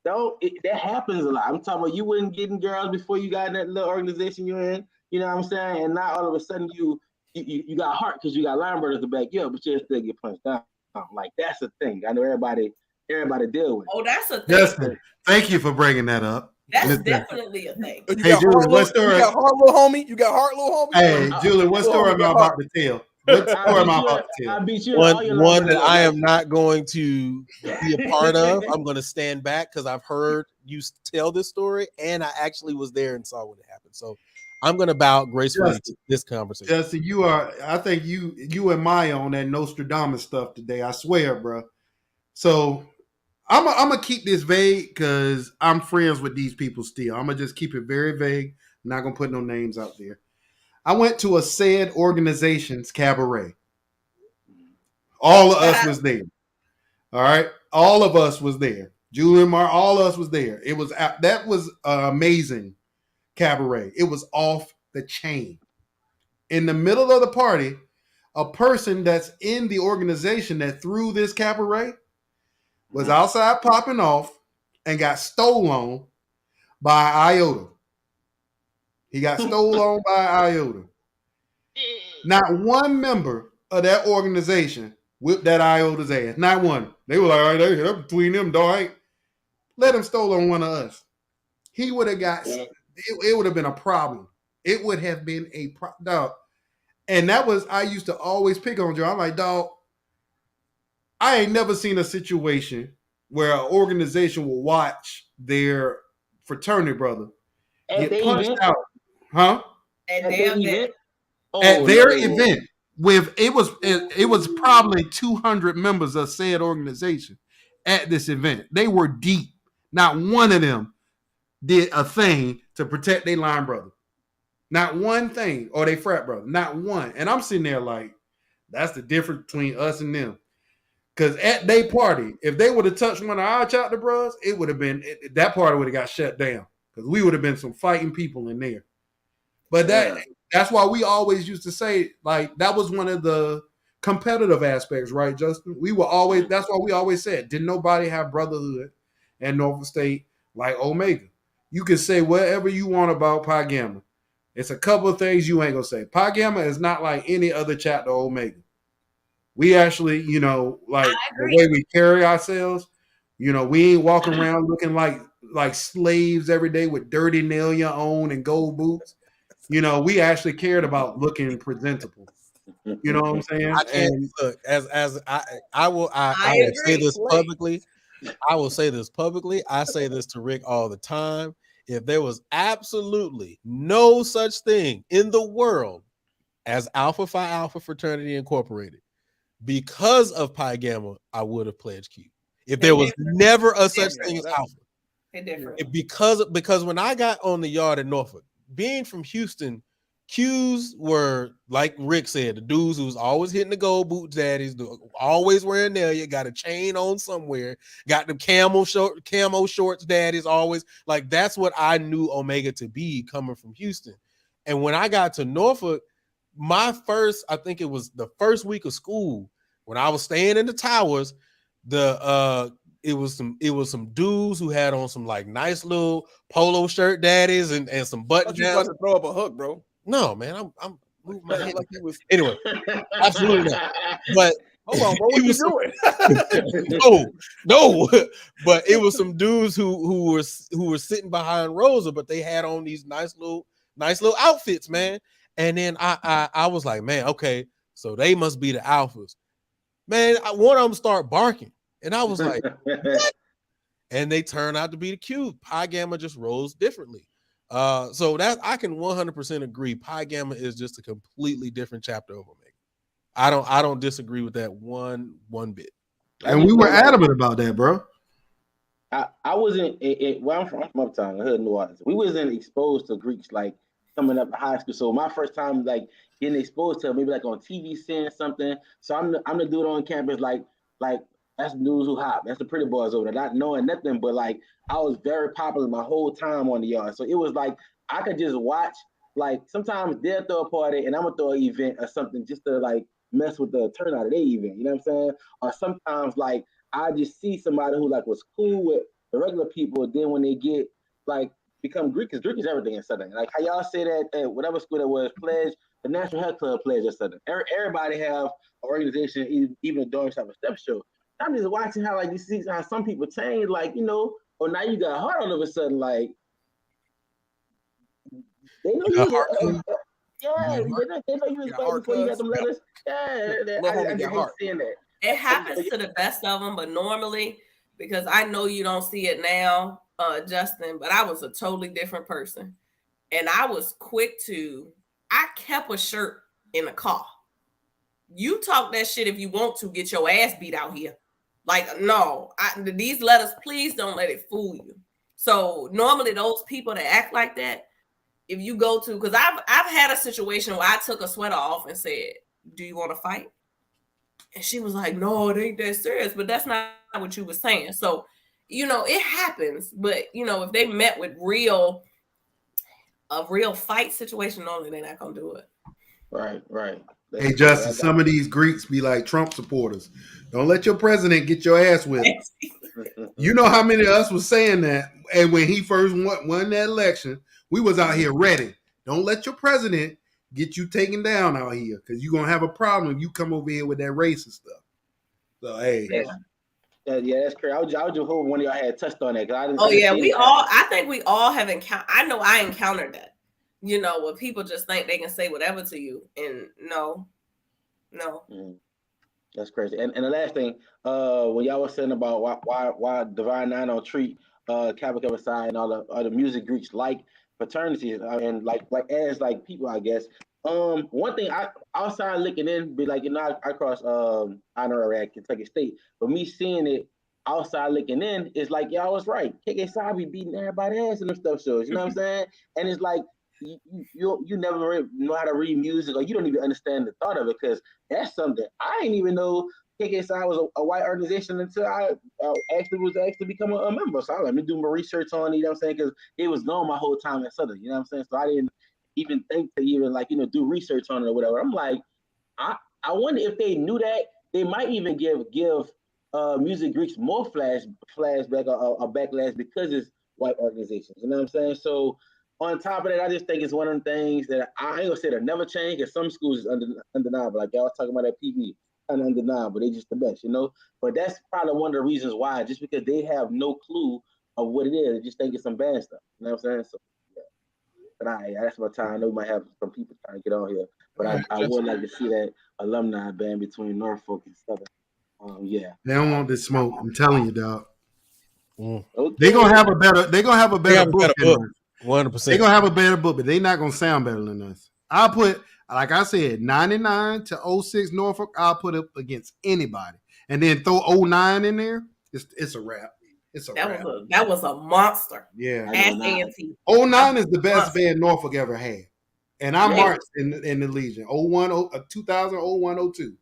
Speaker 11: that happens a lot. I'm talking about you wasn't getting girls before you got in that little organization you're in. You know what I'm saying? And now all of a sudden you got heart because you got line brothers to back you up, but you still get punched down. Like that's a thing. I know everybody deal with.
Speaker 6: Oh, that's a thing.
Speaker 2: Justin, thank you for bringing that up.
Speaker 6: That's definitely a thing.
Speaker 2: Hey, Julie, what story?
Speaker 9: You got heart, little homie. You got heart, little homie.
Speaker 2: Hey, Julie, what story am I about to tell? What story am I about to tell?
Speaker 11: I beat you.
Speaker 5: One that I am not going to be a part of. I'm going to stand back because I've heard you tell this story, and I actually was there and saw what happened. So I'm going to bow gracefully to this conversation.
Speaker 2: Justin, I think you and Maya on that Nostradamus stuff today. I swear, bro. So I'm gonna keep this vague because I'm friends with these people still. I'm gonna just keep it very vague. I'm not gonna put no names out there. I went to a said organization's cabaret. All of us was there. All right, all of us was there. Julian Marr, all of us was there. It was that was amazing cabaret. It was off the chain. In the middle of the party, a person that's in the organization that threw this cabaret was outside popping off and got stolen by IOTA. He got stolen by IOTA. Not one member of that organization whipped that IOTA's ass. Not one. They were like, all right, they're between them, dog. Let him stole on one of us. He would have got, it would have been a problem. It would have been a problem. Dog. And that was, I used to always pick on Joe. I'm like, dog, I ain't never seen a situation where an organization will watch their fraternity brother get punched out. Huh?
Speaker 11: At their event?
Speaker 2: At their event. With it was probably 200 members of said organization at this event. They were deep. Not one of them did a thing to protect their line brother. Not one thing, or they frat brother. Not one. And I'm sitting there like, that's the difference between us and them. Because at their party, if they would have touched one of our chapter bros, it would have been, that party would have got shut down. Because we would have been some fighting people in there. But that's why we always used to say, like, that was one of the competitive aspects, right, Justin? We were always, that's why we always said, didn't nobody have brotherhood at Norfolk State like Omega? You can say whatever you want about Pi Gamma. It's a couple of things you ain't gonna say. Pi Gamma is not like any other chapter of Omega. We actually, you know, like the way we carry ourselves, you know, we ain't walking around looking like slaves every day with dirty nail your own and gold boots. You know, we actually cared about looking presentable. You know what I'm saying?
Speaker 5: I can't look as I will say this publicly. I will say this publicly. I say this to Rick all the time. If there was absolutely no such thing in the world as Alpha Phi Alpha Fraternity Incorporated, because of Pi Gamma, I would have pledged Q. If there was never a such thing as Alpha, because when I got on the yard in Norfolk, being from Houston, Qs were, like Rick said, the dudes who's always hitting the gold boot daddies, always wearing nail, you got a chain on somewhere, got the camo shorts daddies, always. Like, that's what I knew Omega to be coming from Houston. And when I got to Norfolk, I think it was the first week of school, when I was staying in the towers, it was some dudes who had on some like nice little polo shirt daddies and some button downs.
Speaker 9: You about to throw up a hook, bro?
Speaker 5: No, man, I'm moving my head like he was. Anyway, absolutely not. But
Speaker 9: hold on, what was you
Speaker 5: doing? no. But it was some dudes who were sitting behind Rosa, but they had on these nice little outfits, man. And then I was like, man, okay, so they must be the alphas. Man, one of them start barking. And I was like, what? And they turned out to be the Q. Pi Gamma just rolls differently. So that I can 100% agree. Pi Gamma is just a completely different chapter of Omega. I don't disagree with that one bit.
Speaker 2: And we were adamant about that, bro.
Speaker 11: I wasn't where I'm from uptown, I heard New Orleans. We wasn't exposed to Greeks like coming up in high school. So my first time like getting exposed to maybe like on TV seeing something. So I'm the dude on campus like that's the dudes who hop. That's the pretty boys over there. Not knowing nothing, but like I was very popular my whole time on the yard. So it was like I could just watch. Like sometimes they'll throw a party and I'm gonna throw an event or something just to like mess with the turnout of their event. You know what I'm saying? Or sometimes like I just see somebody who like was cool with the regular people. Then when they get like become Greek, because Greek is everything in Southern. Like how y'all say that at whatever school that was pledge, the National Health Club pledge at Southern. Everybody have an organization, even a dorm type of step show. I'm just watching how like you see how some people change, like, you know, or now you got heart all of a sudden, like they know you was they know you was fighting before you got them letters. I just hate seeing that.
Speaker 6: It happens to the best of them, but normally, because I know you don't see it now, Justin, but I was a totally different person. And I was I kept a shirt in the car. You talk that shit if you want to, get your ass beat out here. Like, no, these letters, please don't let it fool you. So normally those people that act like that, if you go to, because I've had a situation where I took a sweater off and said, "Do you want to fight?" And she was like, "No, it ain't that serious." But that's not what you were saying. So, it happens. But if they met with a real fight situation, normally they're not gonna do it.
Speaker 11: Right.
Speaker 2: Hey, Justice, some of these Greeks be like Trump supporters. Don't let your president get your ass whipped. You know how many of us was saying that, and when he first won that election, we was out here ready. Don't let your president get you taken down out here, because you're gonna have a problem if you come over here with that racist stuff. So hey,
Speaker 11: that's crazy. I was just hoping one of y'all had touched on that.
Speaker 6: I think we all have encountered. I know I encountered that. Where people just think they can say whatever to you, and no.
Speaker 11: That's crazy. And the last thing, when y'all was saying about why Divine Nine don't treat Kappa Kappa Psi and all the music Greeks like fraternities and like as like people, I guess. One thing I outside looking in, be like, I cross honorary at Kentucky State, but me seeing it outside looking in is like, y'all was right. KK Psi be beating everybody's ass in them stuff shows. You know what I'm saying? And it's like you never really know how to read music, or you don't even understand the thought of it, because that's something I didn't even know KK Psi was a white organization until I actually become a member. So I let me do my research on it, you know what I'm saying? Because it was known my whole time at Southern, you know what I'm saying? So I didn't even think to even do research on it or whatever. I'm like, I wonder if they knew that, they might even give music Greeks more flashback or backlash because it's white organizations, you know what I'm saying? So on top of that, I just think it's one of them things that I ain't gonna say they'll never change, because some schools is undeniable. Like y'all was talking about that PV, kind of undeniable. They just the best, But that's probably one of the reasons why, just because they have no clue of what it is. They just think it's some bad stuff. You know what I'm saying? So yeah. But that's my time. I know we might have some people trying to get on here, but I would like to see that alumni band between Norfolk and Southern. Yeah.
Speaker 2: They don't want this smoke. I'm telling you, dog.
Speaker 5: Okay.
Speaker 2: They're gonna have a better book than us.
Speaker 5: 100%.
Speaker 2: They're gonna have a better book, but they're not gonna sound better than us. I'll put, like I said, 99 to 06 Norfolk, I'll put up against anybody. And then throw 09 in there, it's a wrap. It's a wrap.
Speaker 6: That was a monster.
Speaker 2: Yeah.
Speaker 6: Ask A&T.
Speaker 2: 09 is the best band Norfolk ever had. And I marched in the Legion. 2000, 01, 02.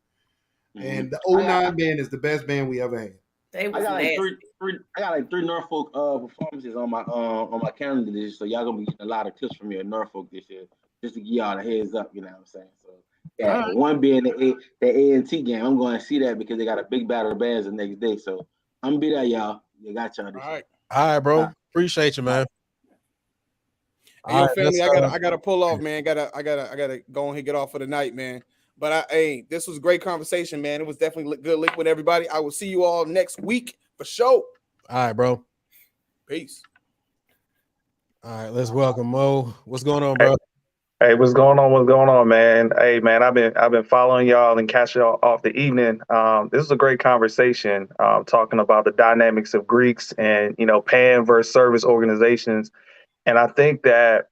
Speaker 2: And the 09 band is the best band we ever had.
Speaker 11: I got like three Norfolk performances on my calendar this year, so y'all gonna be getting a lot of clips from me at Norfolk this year, just to give y'all a heads up, you know what I'm saying? So yeah, one being the A&T game, I'm going to see that because they got a big battle of bands the next day, so I'm gonna be there, y'all. They got y'all this year.
Speaker 5: All right, bro. Appreciate you, man.
Speaker 9: Hey, yo, family, I gotta pull off, man. I gotta go and get off for the night, man. But this was a great conversation, man. It was definitely good link with everybody. I will see you all next week for sure.
Speaker 5: All right, bro.
Speaker 9: Peace.
Speaker 5: All right, let's welcome Mo. What's going on, bro?
Speaker 12: Hey, what's going on, man? Hey, man, I've been following y'all and catching y'all off the evening. This is a great conversation, talking about the dynamics of Greeks and pan versus service organizations. And I think that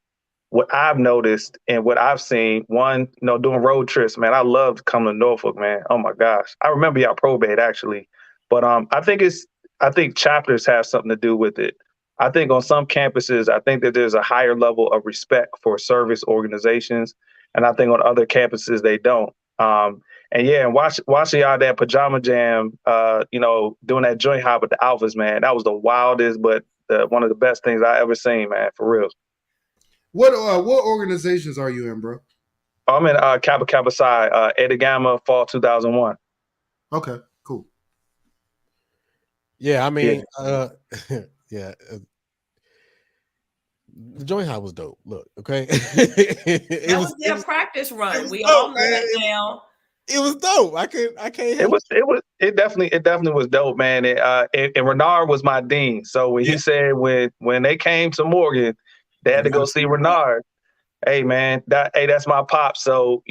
Speaker 12: what I've noticed and what I've seen, one, doing road trips, man, I loved coming to Norfolk, man. Oh my gosh. I remember y'all probate actually. But I think chapters have something to do with it. I think on some campuses, I think that there's a higher level of respect for service organizations. And I think on other campuses, they don't. And watching y'all that pajama jam, doing that joint hop with the Alphas, man, that was the wildest, but one of the best things I ever seen, man, for real.
Speaker 2: What organizations are you in, bro?
Speaker 12: I'm in Kappa Kappa Psi, Eta Gamma, fall 2001.
Speaker 2: Okay, cool.
Speaker 5: Yeah, I mean, yeah. The joint high was dope. Look, okay.
Speaker 6: It was their practice run. We all know that now.
Speaker 5: It was dope. I can't help
Speaker 12: it definitely was dope, man. And Renard was my dean. So when he said when they came to Morgan, they had to go see Renard. Hey man, that's my pop. So,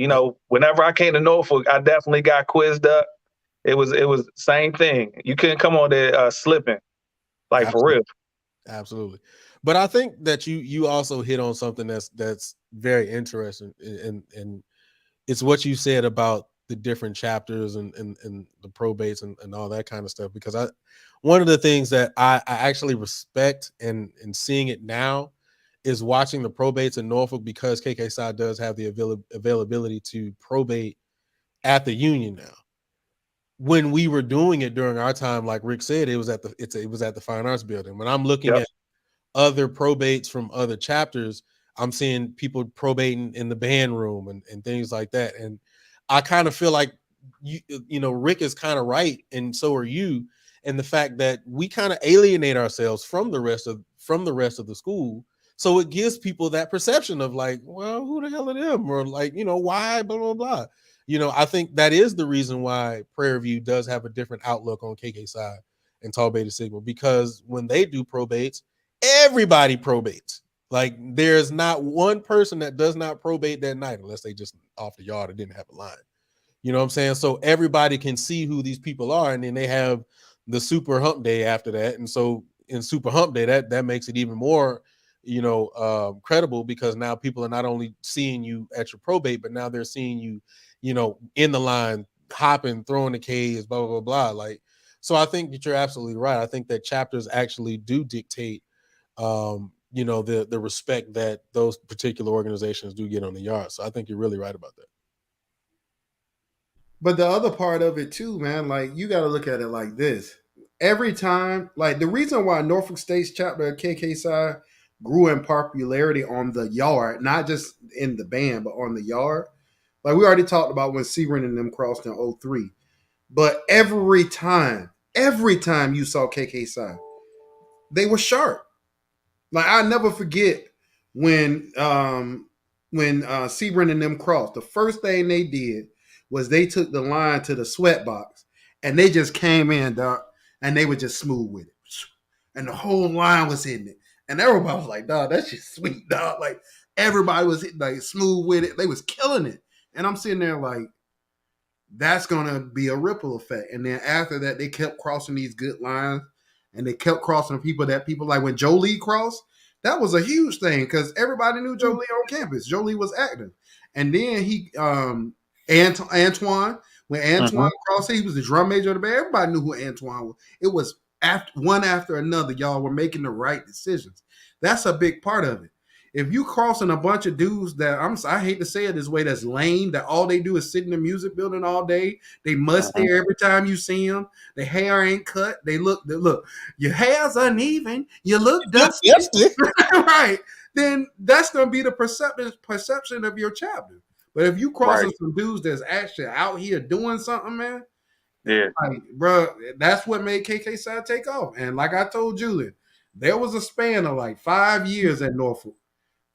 Speaker 12: whenever I came to Norfolk, I definitely got quizzed up. It was same thing. You couldn't come on there slipping. Like
Speaker 5: Absolutely.
Speaker 12: For real.
Speaker 5: Absolutely. But I think that you also hit on something that's very interesting, and it's what you said about the different chapters and the probates and all that kind of stuff. Because one of the things that I actually respect and seeing it now is watching the probates in Norfolk, because KK Psi does have the availability to probate at the union now. When we were doing it during our time, like Rick said, it was at the Fine Arts Building. When I'm looking at other probates from other chapters, I'm seeing people probating in the band room and things like that. And I kind of feel like Rick is kind of right, and so are you, and the fact that we kind of alienate ourselves from the rest of the school. So it gives people that perception of like, well, who the hell are them? Or like, why, blah, blah, blah. I think that is the reason why Prairie View does have a different outlook on KK Psi and Tau Beta Sigma, because when they do probates, everybody probates. Like, there's not one person that does not probate that night, unless they just off the yard or didn't have a line. You know what I'm saying? So everybody can see who these people are, and then they have the Super Hump Day after that. And so in Super Hump Day, that makes it even more, credible, because now people are not only seeing you at your probate, but now they're seeing you, in the line, hopping, throwing the K's, blah, blah, blah, blah. Like, so I think that you're absolutely right. I think that chapters actually do dictate, the respect that those particular organizations do get on the yard. So I think you're really right about that.
Speaker 2: But the other part of it too, man, like, you got to look at it like this. Every time, like, the reason why Norfolk State's chapter of KK Psi grew in popularity on the yard, not just in the band, but on the yard. Like, we already talked about when Sebring and them crossed in 03. But every time you saw KK Psi, they were sharp. Like, I never forget when Sebring and them crossed. The first thing they did was they took the line to the sweat box, and they just came in, dog, and they were just smooth with it. And the whole line was hitting it. And everybody was like, dog, that's just sweet, dog. Like, everybody was like smooth with it. They was killing it. And I'm sitting there like, that's going to be a ripple effect. And then after that, they kept crossing these good lines, and they kept crossing people like when Joe Lee crossed, that was a huge thing because everybody knew Joe Lee on campus. Joe Lee was active. And then Antoine, when Antoine crossed, he was the drum major of the band. Everybody knew who Antoine was. It was one after another, y'all were making the right decisions. That's a big part of it. If you crossing a bunch of dudes that I hate to say it this way, that's lame, that all they do is sit in the music building all day. They must hair every time you see them. Their hair ain't cut. They look. Your hair's uneven. You look dusty. Right. Then that's gonna be the perception of your chapter. But if you crossing some dudes that's actually out here doing something, man, like, bro, that's what made KK Psi take off. And like I told Julian, there was a span of like 5 years at Norfolk.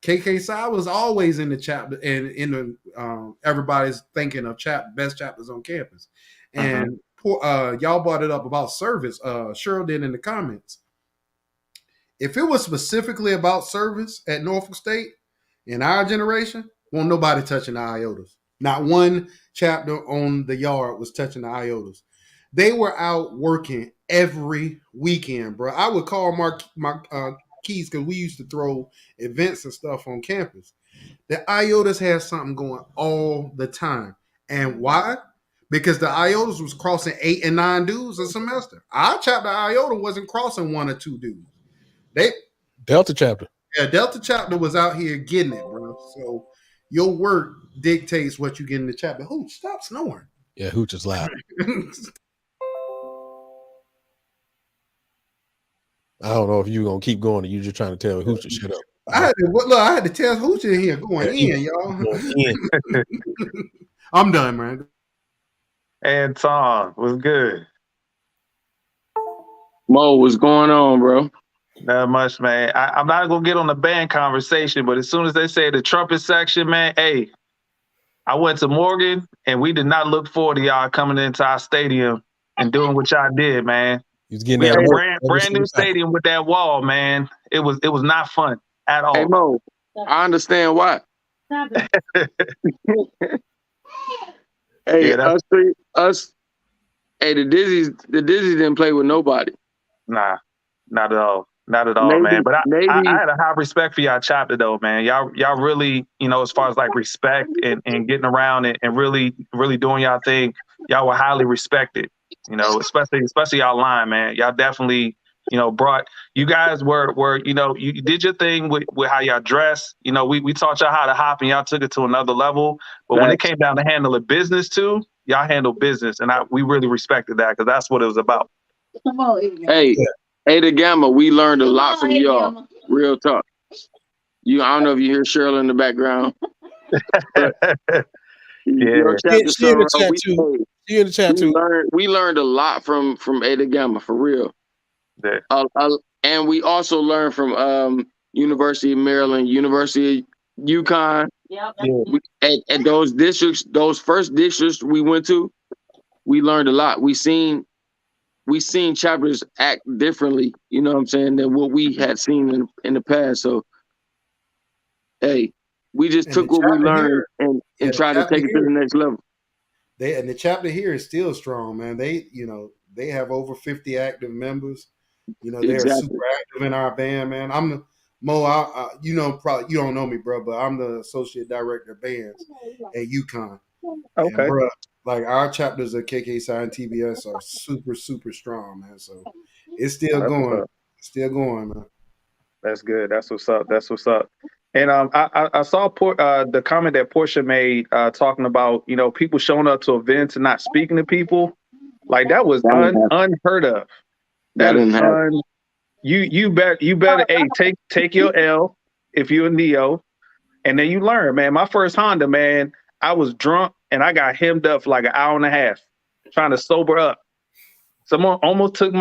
Speaker 2: KK Psi was always in the chapter and in the everybody's thinking of best chapters on campus. And y'all brought it up about service. Cheryl did in the comments. If it was specifically about service at Norfolk State in our generation, won't nobody touching the IOTAs. Not one chapter on the yard was touching the IOTAs. They were out working every weekend, bro. I would call Mark Keys because we used to throw events and stuff on campus. The IOTAs had something going all the time. And why? Because the IOTAs was crossing 8 and 9 dudes a semester. Our chapter IOTA wasn't crossing 1 or 2 dudes.
Speaker 5: Delta chapter.
Speaker 2: Yeah, Delta chapter was out here getting it, bro. So your work dictates what you get in the chapter. Hooch, stop snoring.
Speaker 5: Yeah, Hooch is loud. I don't know if you're gonna keep going or you just trying to tell Hooch to shut up.
Speaker 2: I had to tell Hooch in here going in, y'all. I'm done, man.
Speaker 12: And Tom, what's good?
Speaker 10: Mo, what's going on, bro?
Speaker 12: Not much, man. I'm not gonna get on the band conversation, but as soon as they say the trumpet section, man, hey, I went to Morgan and we did not look forward to y'all coming into our stadium and doing what y'all did, man.
Speaker 5: He's getting
Speaker 12: we had a brand new stadium with that wall, man. It was not fun at all.
Speaker 10: Hey Mo, I understand why. Hey,
Speaker 12: Yeah,
Speaker 10: hey, the Dizzies didn't play with nobody.
Speaker 12: Nah, not at all. Not at all, man. But I had a high respect for y'all chapter though, man. Y'all really, as far as like respect and getting around and really doing y'all thing, y'all were highly respected. Especially y'all line, man. Y'all definitely brought you guys were you did your thing with how y'all dress. We taught y'all how to hop and y'all took it to another level. But when it came down to handling business too, y'all handled business, and we really respected that because that's what it was about.
Speaker 10: Come on, hey, Ada Gamma, we learned a lot from y'all. Real talk. I don't know if you hear Cheryl in the background.
Speaker 12: Yeah,
Speaker 5: she in the chat too. She in the chat too.
Speaker 10: We learned a lot from Ada Gamma for real.
Speaker 12: Yeah.
Speaker 10: And we also learned from University of Maryland, University of UConn.
Speaker 4: Yep.
Speaker 10: At those districts, those first districts we went to, we learned a lot. We seen chapters act differently, you know what I'm saying, than what we had seen in the past. So, hey, we just took what we learned and tried to take it to the next level.
Speaker 2: And the chapter here is still strong, man. They have over 50 active members. They're super active in our band, man. I'm Mo. Probably you don't know me, bro, but I'm the associate director of bands at UConn.
Speaker 12: Okay,
Speaker 2: and, bro, like our chapters at KK Sci and TBS are super, super strong, man. So it's still going. It's still going, man.
Speaker 12: That's good. That's what's up. And I saw the comment that Portia made talking about people showing up to events and not speaking to people. Like that was unheard of. That is you better take your L if you're a Neo, and then you learn, man. My first Honda, man, I was drunk and I got hemmed up for like an hour and a half trying to sober up. Someone almost took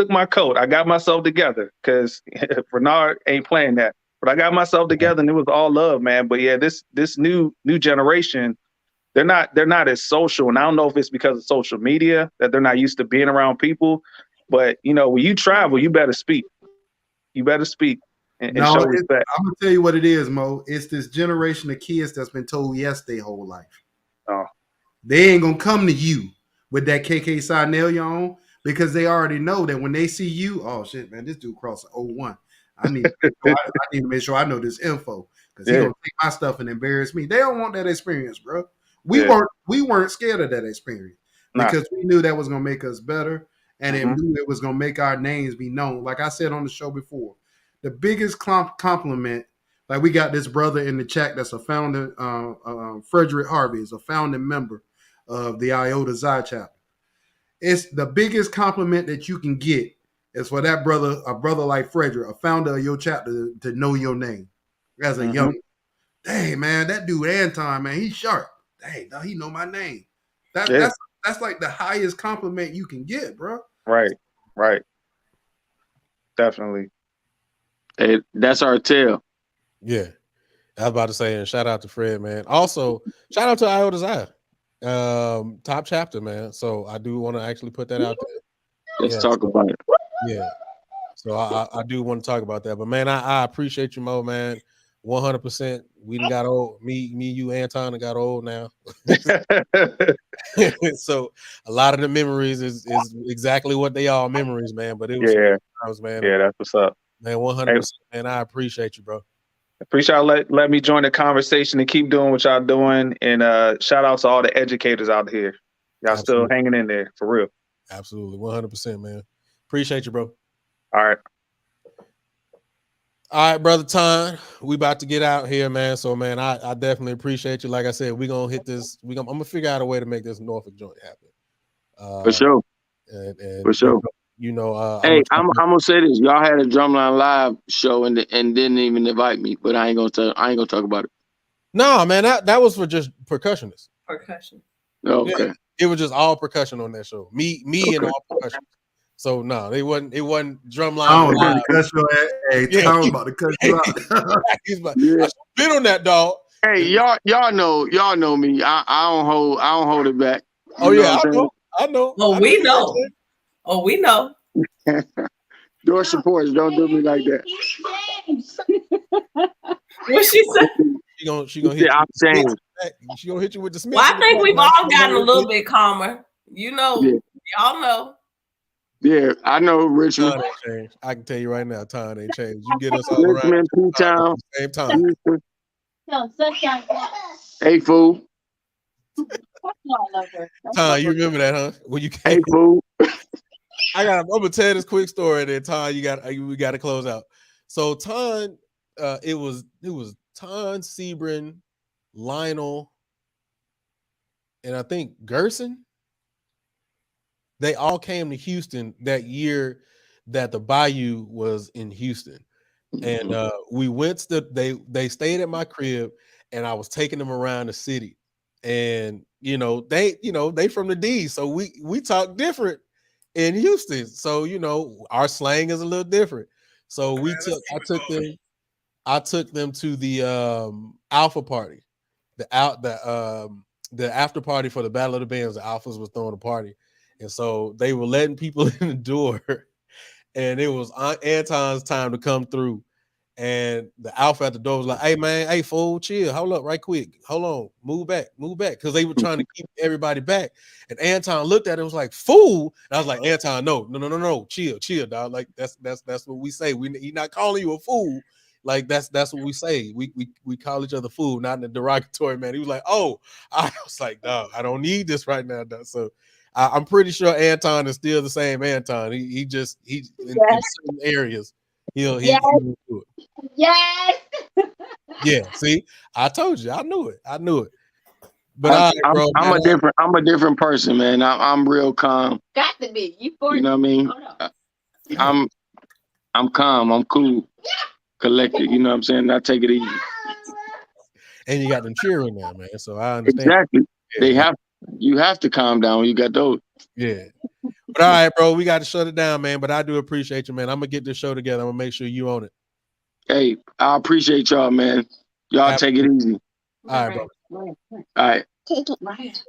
Speaker 12: my coat. I got myself together because Bernard ain't playing that. But I got myself together and it was all love, man. But yeah, this new generation, they're not as social. And I don't know if it's because of social media that they're not used to being around people. But when you travel, you better speak. You better speak and show respect.
Speaker 2: I'm gonna tell you what it is, Mo. It's this generation of kids that's been told yes their whole life.
Speaker 12: Oh.
Speaker 2: They ain't gonna come to you with that KK Sci nail you on because they already know that when they see you, oh shit, man, this dude crossed 01. I need to make sure I know this info because he's gonna take my stuff and embarrass me. They don't want that experience, bro. We weren't scared of that experience because we knew that was gonna make us better. And it knew it was going to make our names be known. Like I said on the show before, the biggest compliment, like we got this brother in the chat that's a founder, Frederick Harvey is a founding member of the Iota Xi chapter. It's the biggest compliment that you can get is for that brother, a brother like Frederick, a founder of your chapter, to know your name as a young. Dang, man, that dude Anton, man, he's sharp. Dang, he know my name. That's like the highest compliment you can get, bro.
Speaker 12: Right. Definitely.
Speaker 10: Hey, that's our tale.
Speaker 5: Yeah. I was about to say, and shout out to Fred, man. Also, shout out to Iota Xi. Top chapter, man. So I do want to actually put that out there.
Speaker 10: Let's talk about it.
Speaker 5: Yeah. So I do want to talk about that. But man, I appreciate you, Mo, man. 100%. We done got old. Me, you, Anton, got old now. So a lot of the memories is exactly what they are, memories, man. But it was man.
Speaker 12: Yeah, that's what's up.
Speaker 5: Man, 100%, man. I appreciate you, bro.
Speaker 12: Appreciate y'all let me join the conversation and keep doing what y'all doing. And shout out to all the educators out here. Y'all still hanging in there for real.
Speaker 5: Absolutely. 100%, man. Appreciate you, bro.
Speaker 12: All right.
Speaker 5: All right, brother Ton, we about to get out here, man. So, man, I definitely appreciate you. Like I said, we're going to hit this. I'm going to figure out a way to make this Norfolk joint happen.
Speaker 10: For sure.
Speaker 5: And
Speaker 10: for sure. Hey, I'm going to say this. Y'all had a Drumline Live show and didn't even invite me, but I ain't going to talk about it.
Speaker 5: No, man, that was for just percussionists.
Speaker 6: Percussion.
Speaker 10: Oh, okay.
Speaker 5: It was just all percussion on that show. Me and all percussion. So no, it wasn't Drumline.
Speaker 2: I was about to cut your ass. Hey, I was about to cut you out.
Speaker 5: I spit on that dog.
Speaker 10: Hey, y'all know me. I don't hold it back.
Speaker 5: Oh yeah, I know.
Speaker 6: Oh, we know. Oh, we know.
Speaker 10: Door supports, don't do me like that.
Speaker 6: What she said?
Speaker 5: She gonna hit you. She gonna hit you with the Smith.
Speaker 6: Well, I think we've all gotten a little bit calmer. Y'all know.
Speaker 10: Yeah, I know, Richmond.
Speaker 5: I can tell you right now, time ain't changed. You get us all around
Speaker 10: at the
Speaker 5: same time.
Speaker 10: Hey, fool.
Speaker 5: Tom, you remember that, huh? When you came.
Speaker 10: Hey, fool.
Speaker 5: I'm gonna tell this quick story, and then Ton, we got to close out. So Ton, it was Ton, Sebring, Lionel, and I think Gerson. They all came to Houston that year that the Bayou was in Houston, and we went to they stayed at my crib, and I was taking them around the city, and they from the D, so we talk different in Houston, so our slang is a little different. So I took them to the Alpha party, the after party for the Battle of the Bands. The Alphas was throwing a party, and so they were letting people in the door, and it was Anton's time to come through. And the Alpha at the door was like, "Hey man, hey fool, chill, hold up, right quick, hold on, move back," because they were trying to keep everybody back. And Anton looked at it and was like, "Fool," and I was like, "Anton, no, chill, dog. Like that's what we say. He's not calling you a fool. Like that's what we say. We call each other fool, not in a derogatory manner." He was like, "Oh," I was like, "Dog, I don't need this right now, dog." So I'm pretty sure Anton is still the same Anton. He in certain areas. He'll do it.
Speaker 4: Yes.
Speaker 5: Yeah, see, I told you, I knew it. But
Speaker 10: I'm a different person, man. I'm real calm.
Speaker 4: Got to be. You
Speaker 10: know what I mean? I'm calm. I'm cool, collected. You know what I'm saying? I take it easy.
Speaker 5: And you got them cheering now, man. So I understand.
Speaker 10: Exactly. Yeah, you have to calm down when you got those.
Speaker 5: Yeah. But all right, bro, we got to shut it down, man. But I do appreciate you, man. I'm gonna get this show together. I'm gonna make sure you own it.
Speaker 10: Hey, I appreciate y'all, man. Y'all take it easy.
Speaker 5: All right, bro.
Speaker 10: All right.
Speaker 4: Take it right.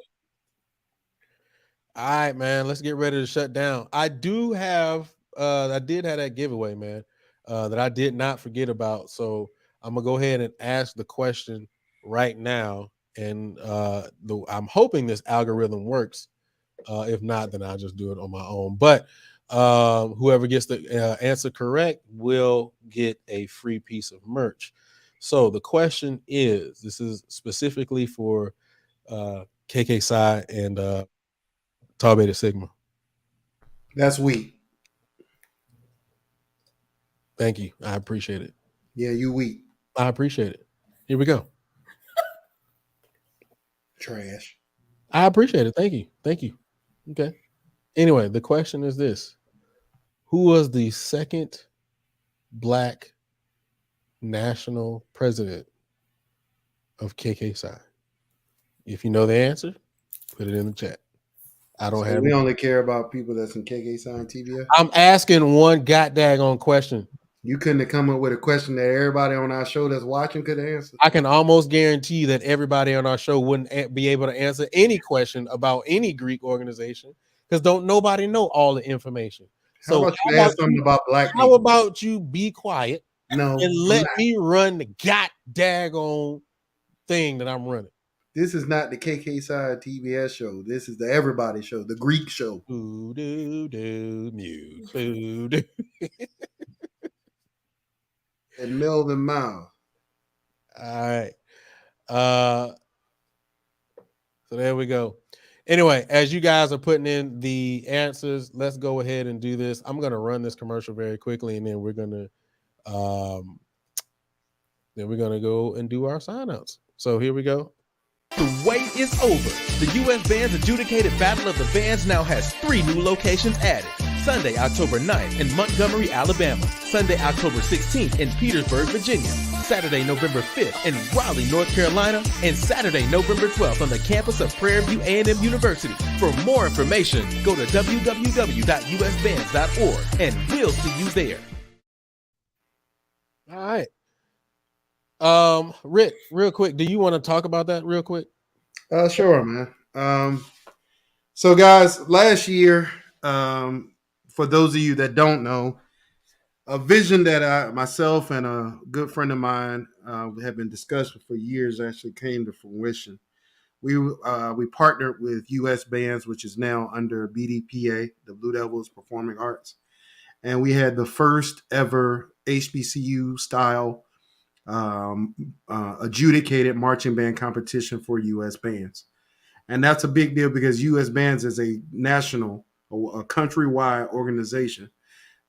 Speaker 5: All right, man. Let's get ready to shut down. I did have that giveaway, man, that I did not forget about. So I'm gonna go ahead and ask the question right now. And I'm hoping this algorithm works. If not, then I'll just do it on my own. But whoever gets the answer correct will get a free piece of merch. So the question is, this is specifically for KK Psi and Tau Beta Sigma.
Speaker 2: That's weak.
Speaker 5: Thank you. I appreciate it.
Speaker 2: Yeah, you weak.
Speaker 5: I appreciate it. Here we go.
Speaker 2: Trash.
Speaker 5: I appreciate it. Thank you. Okay. Anyway, the question is this: who was the second Black national president of KK Psi? If you know the answer, put it in the chat.
Speaker 2: We only care about people that's in KK Psi and TBS.
Speaker 5: I'm asking one goddamn question.
Speaker 2: You couldn't have come up with a question that everybody on our show that's watching could answer.
Speaker 5: I can almost guarantee that everybody on our show wouldn't be able to answer any question about any Greek organization because nobody know all the information.
Speaker 2: How about you ask something about Black people?
Speaker 5: How about you be quiet
Speaker 2: and
Speaker 5: let me run the goddamn thing that I'm running?
Speaker 2: This is not the KK Psi TBS show. This is the everybody show, the Greek show.
Speaker 5: Mute.
Speaker 2: And Melvin Miles.
Speaker 5: All right. So there we go. Anyway, as you guys are putting in the answers, let's go ahead and do this. I'm going to run this commercial very quickly, and then we're going to go and do our sign-outs. So here we go.
Speaker 1: The wait is over. The U.S. Bands Adjudicated Battle of the Bands now has 3 new locations added. Sunday, October 9th in Montgomery, Alabama. Sunday, October 16th in Petersburg, Virginia. Saturday, November 5th in Raleigh, North Carolina. And Saturday, November 12th on the campus of Prairie View A&M University. For more information, go to www.usbands.org and we'll see you there.
Speaker 5: All right. Rick, real quick, do you want to talk about that real quick?
Speaker 2: Sure, man. So guys, last year, for those of you that don't know, a vision that myself and a good friend of mine have been discussing for years actually came to fruition. We partnered with U.S. Bands, which is now under BDPA, the Blue Devils Performing Arts, and we had the first ever HBCU style adjudicated marching band competition for U.S. Bands. And that's a big deal because U.S. Bands is a national a countrywide organization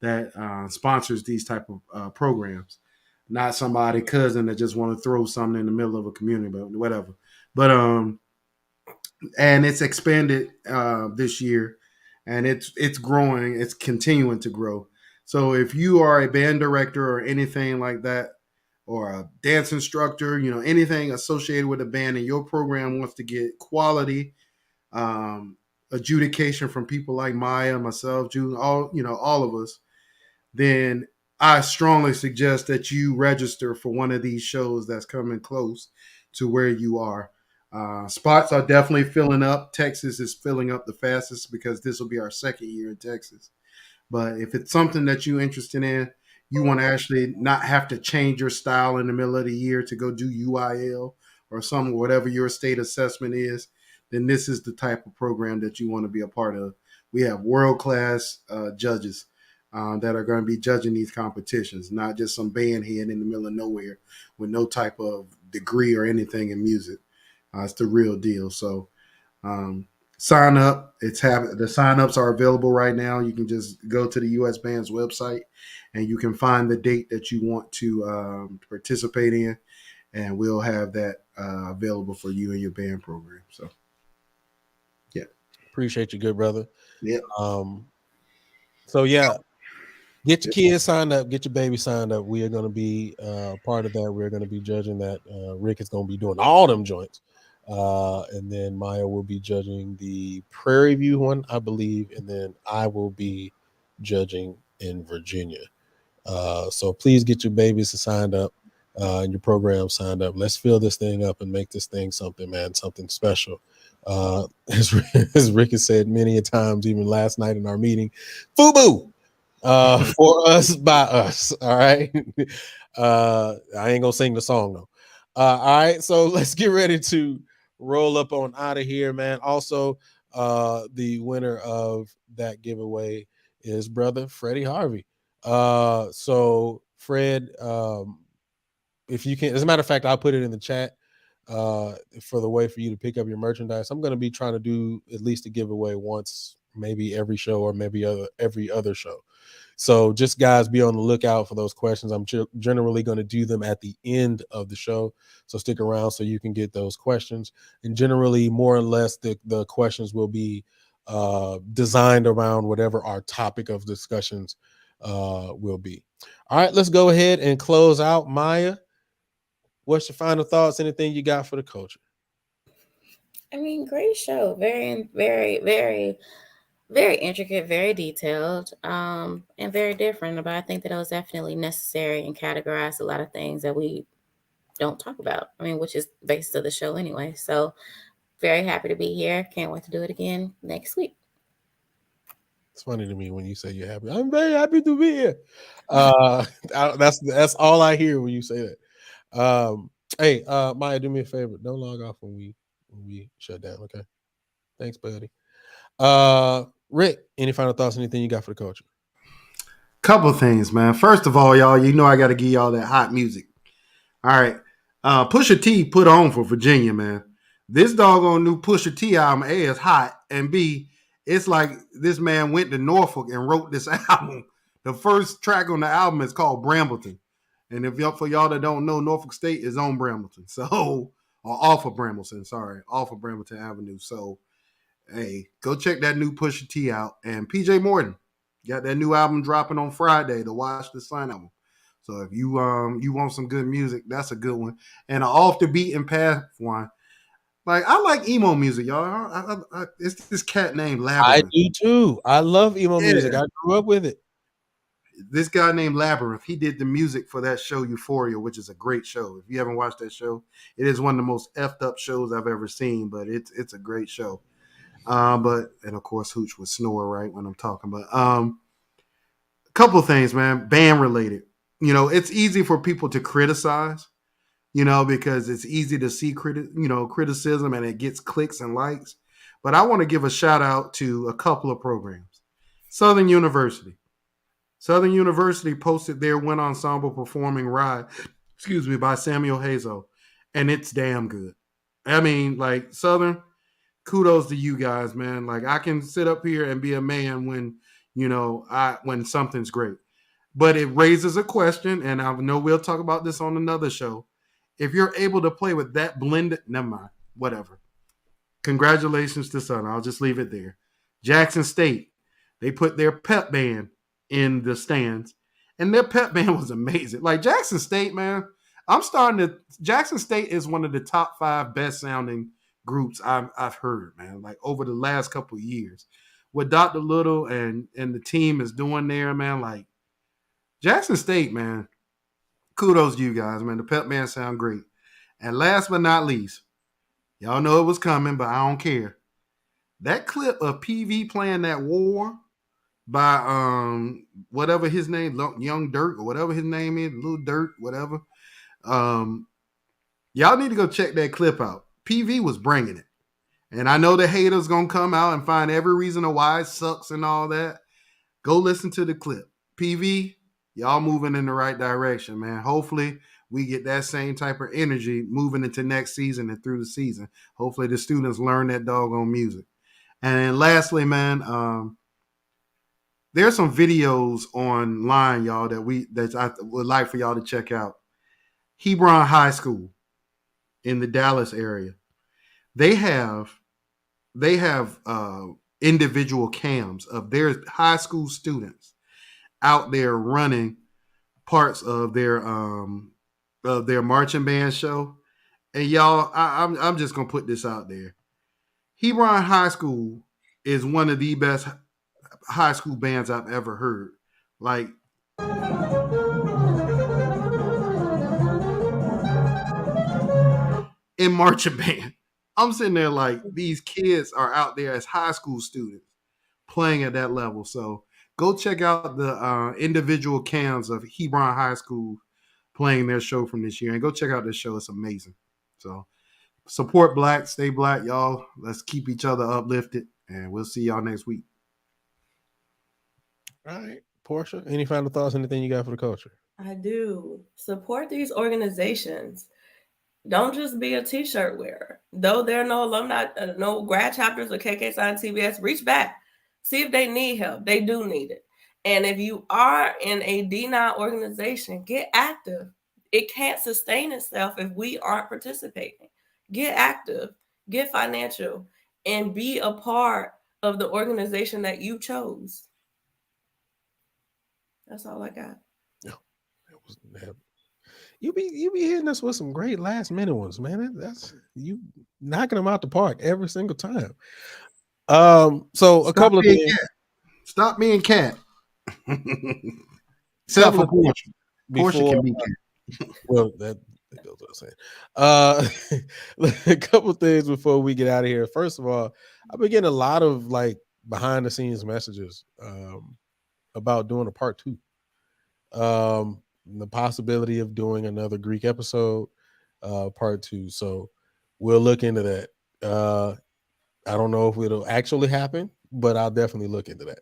Speaker 2: that sponsors these type of programs. Not somebody cousin that just want to throw something in the middle of a community, but whatever. But and it's expanded this year, and it's growing. It's continuing to grow. So if you are a band director or anything like that, or a dance instructor, anything associated with a band, and your program wants to get quality adjudication from people like Maya, myself, Jude, all of us, then I strongly suggest that you register for one of these shows that's coming close to where you are. Spots are definitely filling up. Texas is filling up the fastest because this will be our second year in Texas. But if it's something that you're interested in, you want to actually not have to change your style in the middle of the year to go do UIL or something, whatever your state assessment is, then this is the type of program that you want to be a part of. We have world-class judges that are going to be judging these competitions, not just some band head in the middle of nowhere with no type of degree or anything in music. It's the real deal. So sign up. The sign-ups are available right now. You can just go to the U.S. Band's website and you can find the date that you want to participate in, and we'll have that available for you and your band program. So, yeah.
Speaker 5: Appreciate you, good brother.
Speaker 2: Yeah.
Speaker 5: So, yeah, get your kids signed up. Get your baby signed up. We are going to be part of that. We're going to be judging that. Rick is going to be doing all them joints. And then Maya will be judging the Prairie View one, I believe. And then I will be judging in Virginia. So please get your babies signed up and your program signed up. Let's fill this thing up and make this thing something, man, something special. As Rick has said many a times, even last night in our meeting, FUBU for us, by us. All right. I ain't gonna sing the song though. All right, so let's get ready to roll up on out of here, man. Also, the winner of that giveaway is brother Freddie Harvey. So Fred, if you can, as a matter of fact, I'll put it in the chat for the way for you to pick up your merchandise. I'm going to be trying to do at least a giveaway once, maybe every show or maybe every other show. So just guys, be on the lookout for those questions. I'm generally going to do them at the end of the show. So stick around so you can get those questions. And generally, more or less, the questions will be designed around whatever our topic of discussions will be. All right, let's go ahead and close out. Maya, what's your final thoughts? Anything you got for the culture?
Speaker 4: I mean, great show. Very, very, very, very intricate, very detailed, and very different. But I think that it was definitely necessary and categorized a lot of things that we don't talk about. I mean, which is the basis of the show anyway. So very happy to be here. Can't wait to do it again next week.
Speaker 5: It's funny to me when you say you're happy. I'm very happy to be here. That's all I hear when you say that. Hey, Maya, do me a favor. Don't log off when we shut down. Okay. Thanks, buddy. Rick, any final thoughts? Anything you got for the culture?
Speaker 2: Couple things, man. First of all, y'all, I got to give y'all that hot music. All right. Pusha T put on for Virginia, man. This doggone new Pusha T album, A, is hot, and B, it's like this man went to Norfolk and wrote this album. The first track on the album is called Brambleton. And for y'all that don't know, Norfolk State is on Brambleton. So, or off of Brambleton, off of Brambleton Avenue. So, hey, go check that new Pusha T out. And PJ Morton got that new album dropping on Friday, the Watch the Sun album. So if you want some good music, that's a good one. And an off the beaten path one. Like, I like emo music, y'all. It's this cat named Labyrinth.
Speaker 5: I do too. I love emo music. I grew up with it.
Speaker 2: This guy named Labyrinth, he did the music for that show Euphoria, which is a great show. If you haven't watched that show, it is one of the most effed up shows I've ever seen, but it's a great show. And of course, Hooch would snore right when I'm talking. But a couple of things, man, band related. It's easy for people to criticize, because it's easy to see criticism and it gets clicks and likes. But I want to give a shout out to a couple of programs. Southern University. Southern University posted their Wind Ensemble performing Ride, by Samuel Hazo, and it's damn good. I mean, like, Southern, kudos to you guys, man. Like I can sit up here and be a man when, when something's great. But it raises a question, and I know we'll talk about this on another show. If you're able to play with that blended, never mind, whatever. Congratulations to Sun. I'll just leave it there. Jackson State, they put their pep band in the stands, and their pep band was amazing. Like Jackson State, man, Jackson State is one of the top 5 best sounding groups I've heard, man, like over the last couple of years. What Dr. Little and the team is doing there, man, like Jackson State, man, kudos to you guys, man. The pep band sound great. And last but not least, y'all know it was coming, but I don't care. That clip of PV playing that War by whatever his name, Young Dirt or whatever his name is, Little Dirt, whatever. Y'all need to go check that clip out. PV was bringing it. And I know the haters gonna come out and find every reason why it sucks and all that. Go listen to the clip. PV, y'all moving in the right direction, man. Hopefully we get that same type of energy moving into next season and through the season. Hopefully the students learn that doggone music. And then lastly, man, there's some videos online, y'all, that I would like for y'all to check out. Hebron High School in the Dallas area. They have individual cams of their high school students out there running parts of their marching band show. And y'all, I'm just gonna put this out there. Hebron High School is one of the best high school bands I've ever heard. Like in marching band. I'm sitting there like these kids are out there as high school students playing at that level. So go check out the individual cams of Hebron High School playing their show from this year, and go check out this show. It's amazing. So support Black, stay Black, y'all. Let's keep each other uplifted, and we'll see y'all next week.
Speaker 5: All right, Portia, any final thoughts? Anything you got for the culture?
Speaker 6: I do. Support these organizations. Don't just be a t-shirt wearer. Though there are no alumni, no grad chapters or KK Sign TBS, reach back. See if they need help. They do need it. And if you are in a D9 organization, get active. It can't sustain itself if we aren't participating. Get active, get financial, and be a part of the organization that you chose. That's all I got.
Speaker 5: You be hitting us with some great last minute ones, man. That's you knocking them out the park every single time. So a couple of things.
Speaker 2: Stop being cat. Except for Portia. Portia can be cat.
Speaker 5: Well, that goes without saying. A couple of things before we get out of here. First of all, I've been getting a lot of like behind the scenes messages about doing a part 2. The possibility of doing another Greek episode, part 2. So we'll look into that. I don't know if it'll actually happen, but I'll definitely look into that.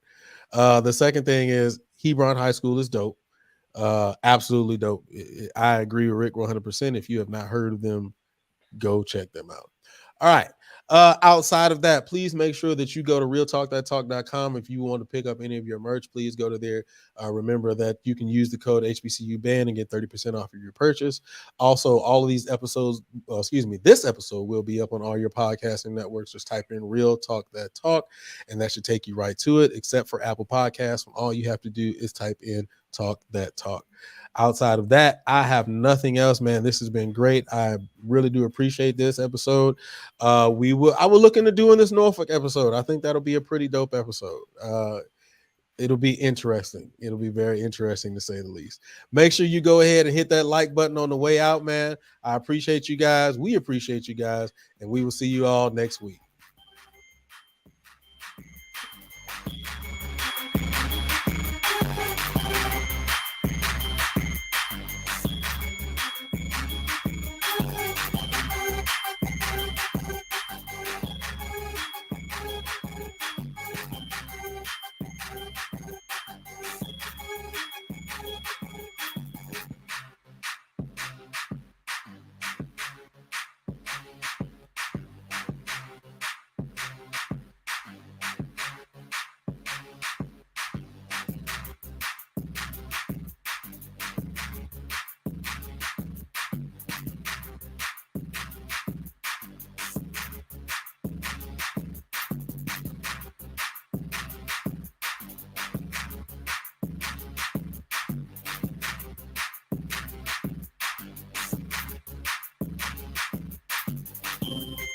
Speaker 5: The second thing is Hebron High School is dope. Absolutely dope. I agree with Rick 100%. If you have not heard of them, go check them out. All right. Outside of that, please make sure that you go to realtalkthattalk.com. If you want to pick up any of your merch, please go to there. Remember that you can use the code HBCU band and get 30% off of your purchase. Also, all of these episodes, this episode will be up on all your podcasting networks. Just type in Real Talk That Talk, and that should take you right to it, except for Apple Podcasts. All you have to do is type in Talk That Talk. Outside of that, I have nothing else, man. This has been great. I really do appreciate this episode. I will look into doing this Norfolk episode. I think that'll be a pretty dope episode. It'll be interesting. It'll be very interesting to say the least. Make sure you go ahead and hit that like button on the way out, man. I appreciate you guys. We appreciate you guys, and we will see you all next week.